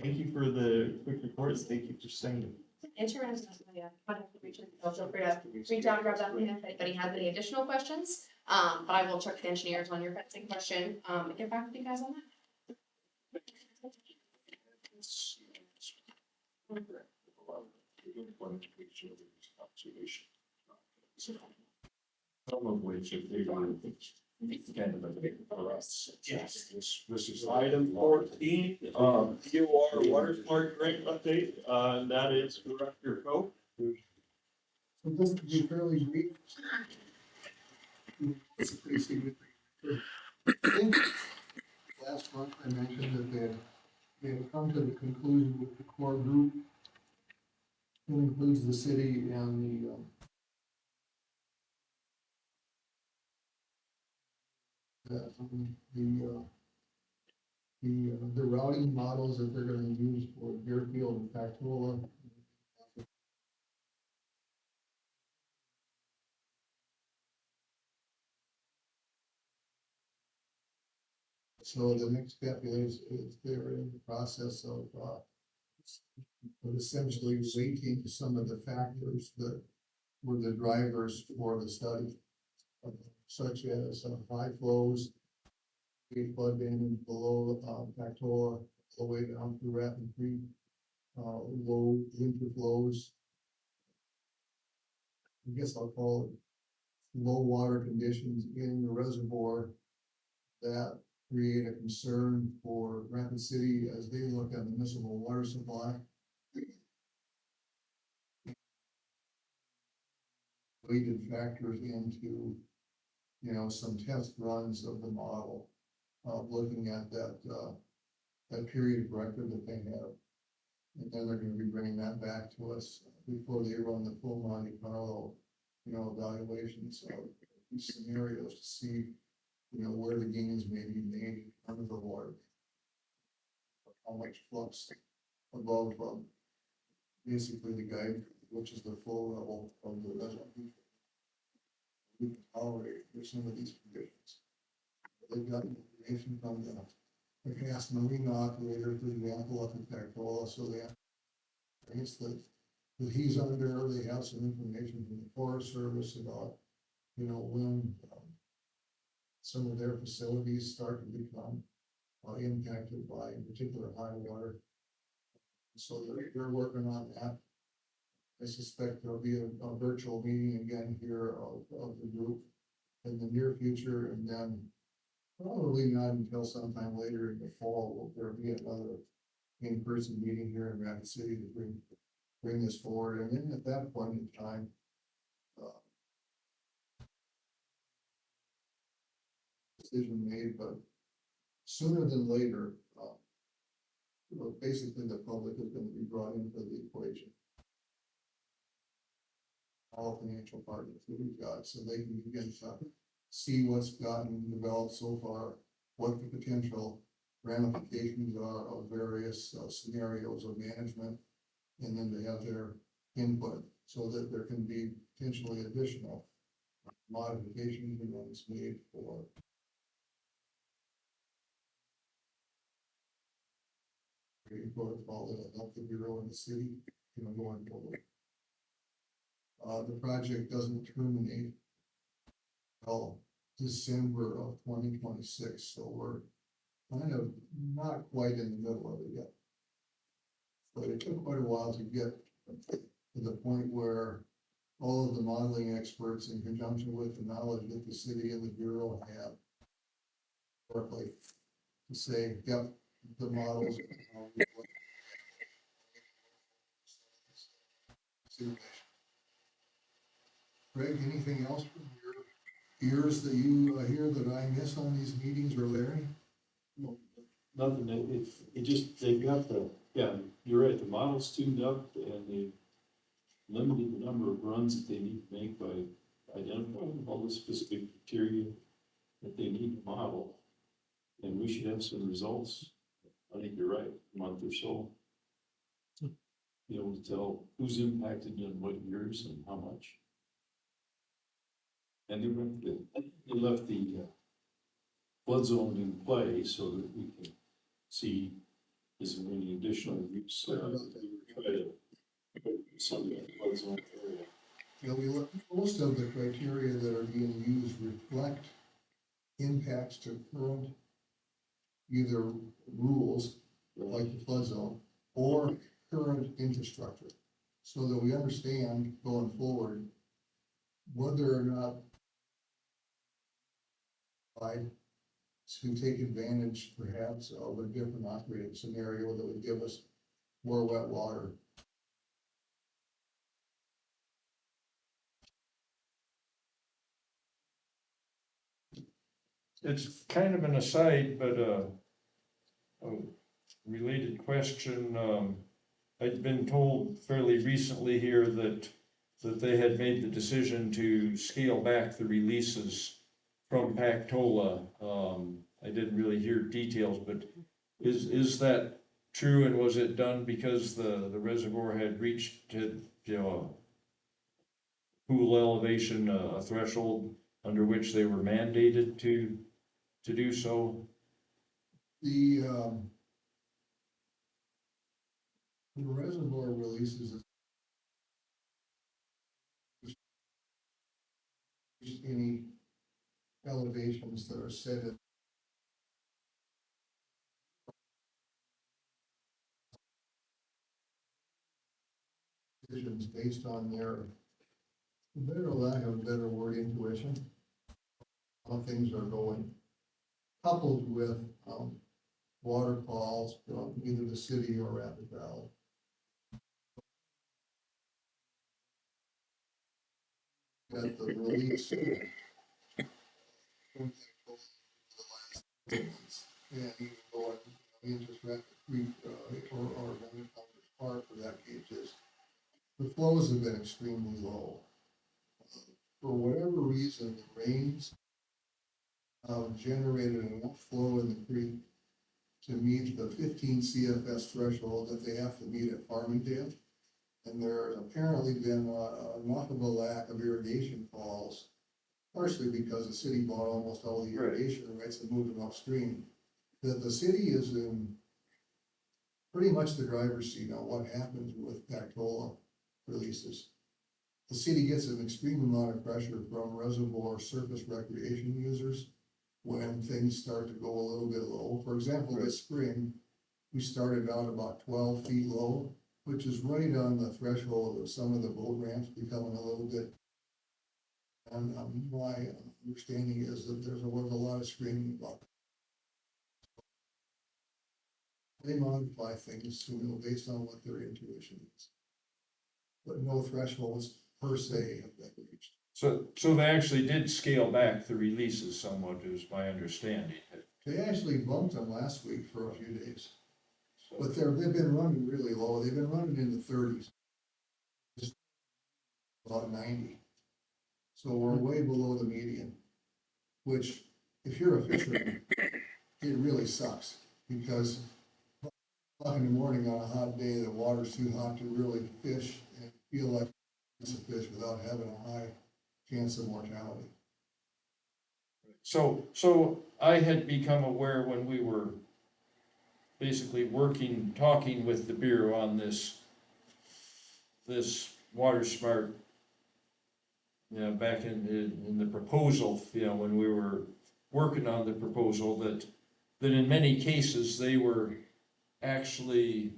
Thank you for the quick reports. Thank you for saying. Insurance, contact the region, feel free to reach out, grab that if anybody has any additional questions. But I will check the engineers on your fencing question, and get back with you guys on that. Some of which, if they want to, kind of a big for us. Yes. This is Item 14, DOR water smart grant update, that is Director Coe. So just to be fairly brief. It's a pretty significant. I think last month I mentioned that they had come to the conclusion with the core group. It includes the city and the routing models that they're gonna use for Deerfield and Factola. So the next step is they're in the process of essentially weighting some of the factors that were the drivers for the study, such as high flows, flood damage below Factola, all the way down to Rapids Creek, low winter flows. I guess I'll call it low water conditions in the reservoir that create a concern for Rapid City as they look at municipal water supply. Weighted factors into, you know, some test runs of the model, looking at that period of record that they have. And then they're gonna be bringing that back to us before they run the full Monte Carlo, you know, evaluations of these scenarios to see, you know, where the gains may be made under the water. How much flux above, basically the guide, which is the full level of the reservoir. We can tolerate for some of these conditions. They've got information from the gas marine operator, for example, up in Dakota, so they have, I guess that he's under, they have some information from the Forest Service about, you know, when some of their facilities start to become impacted by particular high water. So they're working on that. I suspect there'll be a virtual meeting again here of the group in the near future, and then probably not until sometime later in the fall will there be another in-person meeting here in Rapid City to bring this forward. And then at that point in time, decision made, but sooner than later, basically the public is going to be brought into the equation. All financial partners that we've got, so they can begin to see what's gotten developed so far, what the potential ramifications are of various scenarios of management, and then they have their input so that there can be potentially additional modifications and ones made for protocol that'll help the bureau and the city, you know, going forward. The project doesn't terminate till December of 2026, so we're kind of not quite in the middle of it yet. But it took quite a while to get to the point where all of the modeling experts, in conjunction with the knowledge that the city and the bureau have, correctly, to say, yep, the models. Greg, anything else from your ears that you hear that I miss on these meetings, or Larry? Nothing, it just, they've got yeah, you're right, the model's tuned up and they limited the number of runs that they need to make by identifying all the specific criteria that they need to model. And we should have some results, I think you're right, a month or so. Be able to tell who's impacted in what years and how much. And they left the flood zone in play so that we can see is there any additional use. Try to put some of the flood zone area. Yeah, most of the criteria that are being used reflect impacts to current either rules, like the flood zone, or current infrastructure, so that we understand going forward whether or not to take advantage perhaps of a different operating scenario that would give us more wet water. It's kind of an aside, but a related question. I'd been told fairly recently here that they had made the decision to scale back the releases from Pactola. I didn't really hear details, but is that true, and was it done because the reservoir had reached, you know, pool elevation, a threshold under which they were mandated to do so? The reservoir releases any elevations that are set at decisions based on their, better lack of a better word, intuition, how things are going. coupled with, water calls from either the city or Rapid Valley. Got the release. And even going into Rapid Creek, or Lemon Park, for that case, is the flows have been extremely low. For whatever reason, the rains generated enough flow in the creek to meet the 15 CFS threshold that they have to meet at Farmingdale. And there's apparently been enough of a lack of irrigation calls, partially because the city bought almost all the irrigation rights and moved them upstream, that the city is in pretty much the driver's seat on what happens with Dakota releases. The city gets an extreme amount of pressure from reservoir surface recreation users when things start to go a little bit low. For example, this spring, we started out about 12 feet low, which is right on the threshold of some of the boat ramps becoming a little bit. And my understanding is that there was a lot of screaming about. They modify things, based on what their intuition is. But no thresholds per se have been reached. So they actually did scale back the releases somewhat, is my understanding. They actually bumped them last week for a few days. But they've been running really low. They've been running in the 30s. Just about 90. So we're way below the median, which if you're a fisherman, it really sucks because o'clock in the morning on a hot day, the water's too hot to really fish and feel like it's a fish without having a high chance of mortality. So I had become aware when we were basically talking with the Bureau on this water smart, back in the proposal, when we were working on the proposal, that in many cases, they were actually,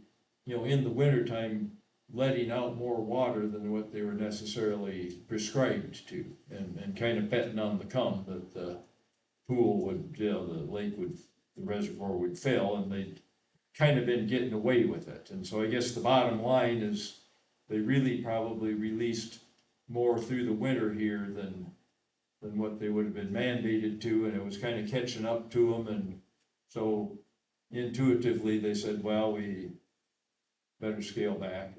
in the wintertime, letting out more water than what they were necessarily prescribed to, and kind of betting on the come that the pool would, the lake would, the reservoir would fill, and they'd kind of been getting away with it. And so I guess the bottom line is they really probably released more through the winter here than what they would have been mandated to, and it was kind of catching up to them. And so intuitively they said, well, we better scale back.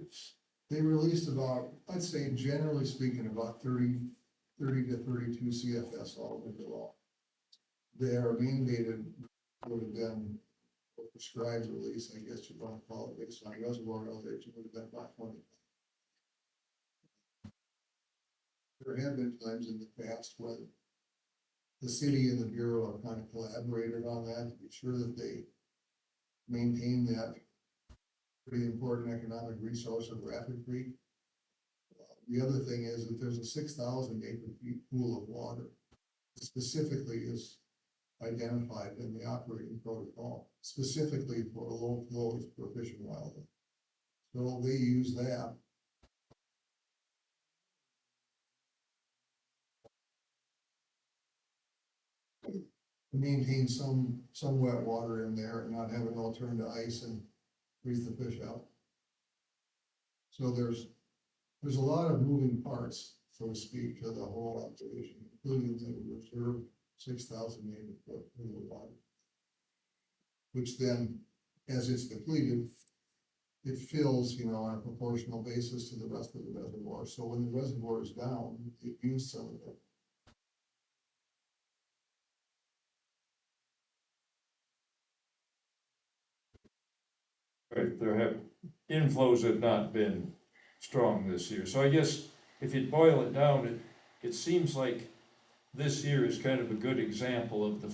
They released about, I'd say generally speaking, about 30 to 32 CFS all winter long. Their mandated would have been, or prescribed release, I guess you want to call it, based on reservoir elevation, would have been about 20. There have been times in the past when the city and the Bureau have kind of collaborated on that to be sure that they maintain that pretty important economic resource of Rapid Creek. The other thing is that there's a 6,000 acre feet pool of water specifically is identified in the operating protocol, specifically for low flows for fish and wildlife. So they use that. To maintain some wet water in there and not have it all turn to ice and freeze the fish out. So there's a lot of moving parts, so to speak, to the whole operation, including the reserve 6,000 acre foot pool of water, which then, as it's depleted, it fills, on a proportional basis to the rest of the reservoir. So when the reservoir is down, it used some of it. Right, inflows have not been strong this year. So I guess if you boil it down, it seems like this year is kind of a good example of the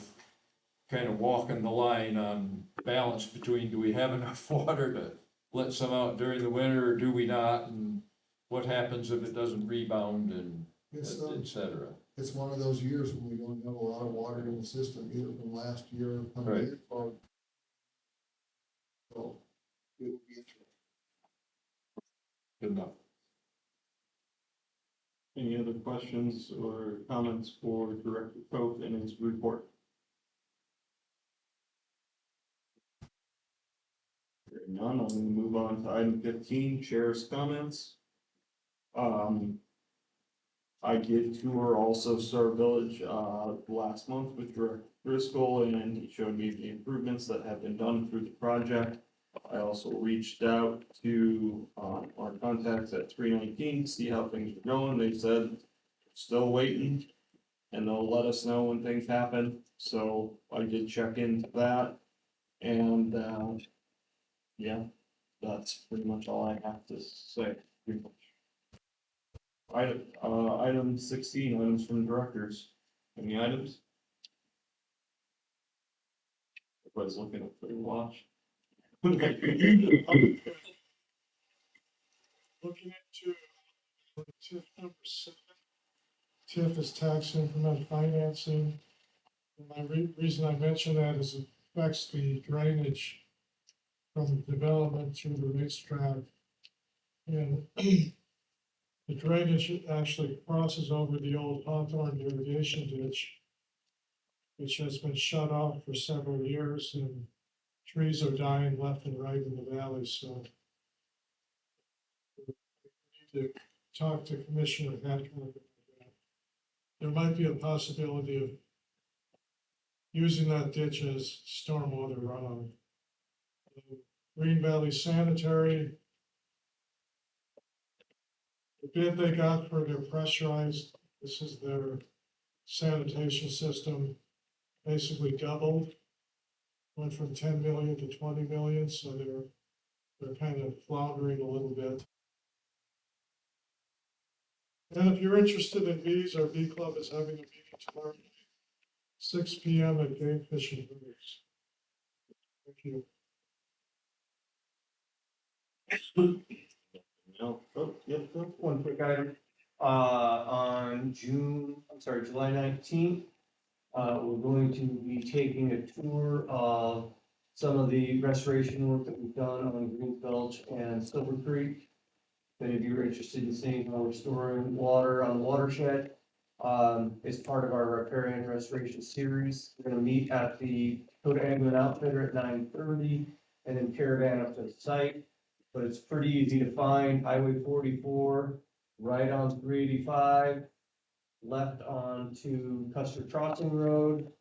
kind of walking the line on balance between, do we have enough water to let some out during the winter, or do we not? And what happens if it doesn't rebound, and et cetera. It's one of those years when we don't have a lot of water in the system, either from last year Right. or so it will be interesting. Good enough. Any other questions or comments for Director Coth and his report? done, I'm gonna move on to item 15, chair's comments. I did tour also Star Village, last month with Director Driscoll, and he showed me the improvements that have been done through the project. I also reached out to, our contacts at 319, see how things are going. They said, still waiting, and they'll let us know when things happen. So I did check into that, and, yeah, that's pretty much all I have to say. Item 16, items from directors. Any items? Everybody's looking at their watch. Looking into TIF number 7. TIF is tax increment financing. And my reason I mention that is it affects the drainage from development through the racetrack. And the drainage actually crosses over the old Hawthorne irrigation ditch, which has been shut off for several years, and trees are dying left and right in the valley, so we need to talk to Commissioner Hadcock about that. There might be a possibility of using that ditch as stormwater runoff. Green Valley Sanitary, the bid they got for their pressurized, this is their sanitation system, basically doubled. Went from 10 million to 20 million, so they're kind of floundering a little bit. And if you're interested in bees, our bee club is having a meeting tomorrow, 6 p.m. at Game Fish and Birds. Thank you. No, oh, yep, go. One quick item, on July 19th, we're going to be taking a tour of some of the restoration work that we've done on Green Gulch and Silver Creek. If any of you are interested in seeing how we're storing water on the watershed, it's part of our riparian restoration series. We're gonna meet at the Dakota Angling Outfitter at 9:30 and then caravan up to the site. But it's pretty easy to find, Highway 44, right on 385, left onto Custer Crossing Road,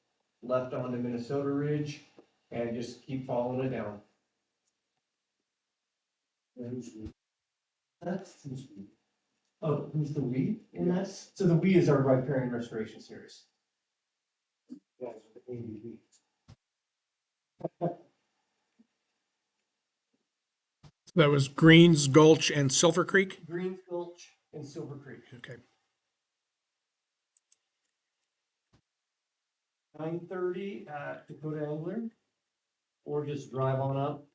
left onto Minnesota Ridge, and just keep following it down. That's, oh, who's the we in this? So the we is our riparian restoration series. That was Greens Gulch and Silver Creek? Green Gulch and Silver Creek. Okay. 9:30 at Dakota Angler, or just drive on up.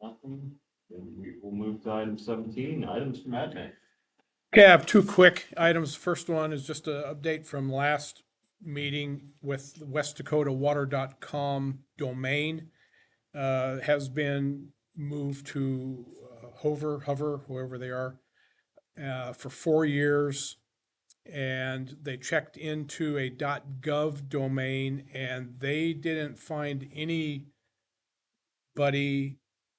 Nothing. Then we will move to item 17, items from admin. Okay, I have two quick items. First one is just an update from last meeting with the westdakotawater.com domain. Has been moved to Hover, whoever they are, for 4 years. And they checked into a .gov domain and they didn't find anybody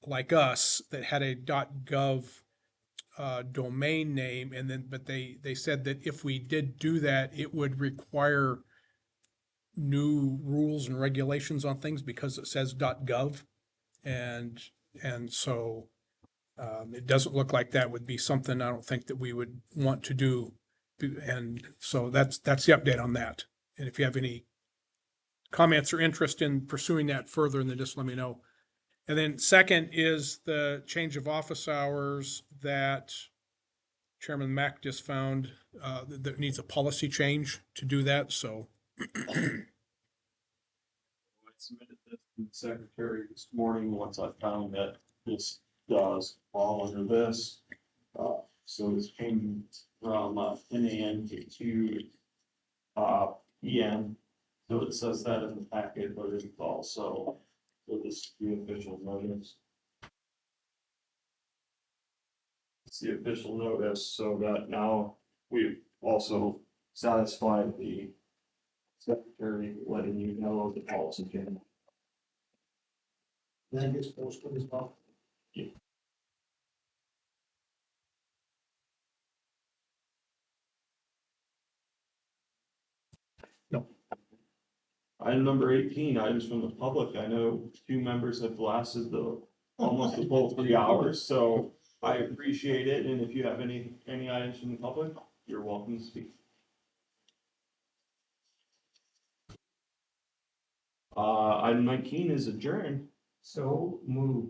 like us that had a .gov domain name, and then but they said that if we did do that, it would require new rules and regulations on things because it says .gov, and so it doesn't look like that would be something I don't think that we would want to do, and so that's the update on that. And if you have any comments or interest in pursuing that further, then just let me know. And then second is the change of office hours that Chairman Mack just found, that needs a policy change to do that, so. I submitted this to the secretary this morning, once I found that this does fall under this. So it's changed from, 10 a.m. to 2, p.m. So it says that in the packet, but it's also, so this is the official notice. it's the official notice, so that now we've also satisfied the secretary letting you know the policy change. That gets posted as well. Item number 18, items from the public. I know two members have lasted almost the full 3 hours, so I appreciate it, and if you have any items from the public, you're welcome to speak. Item 19 is adjourned. So move.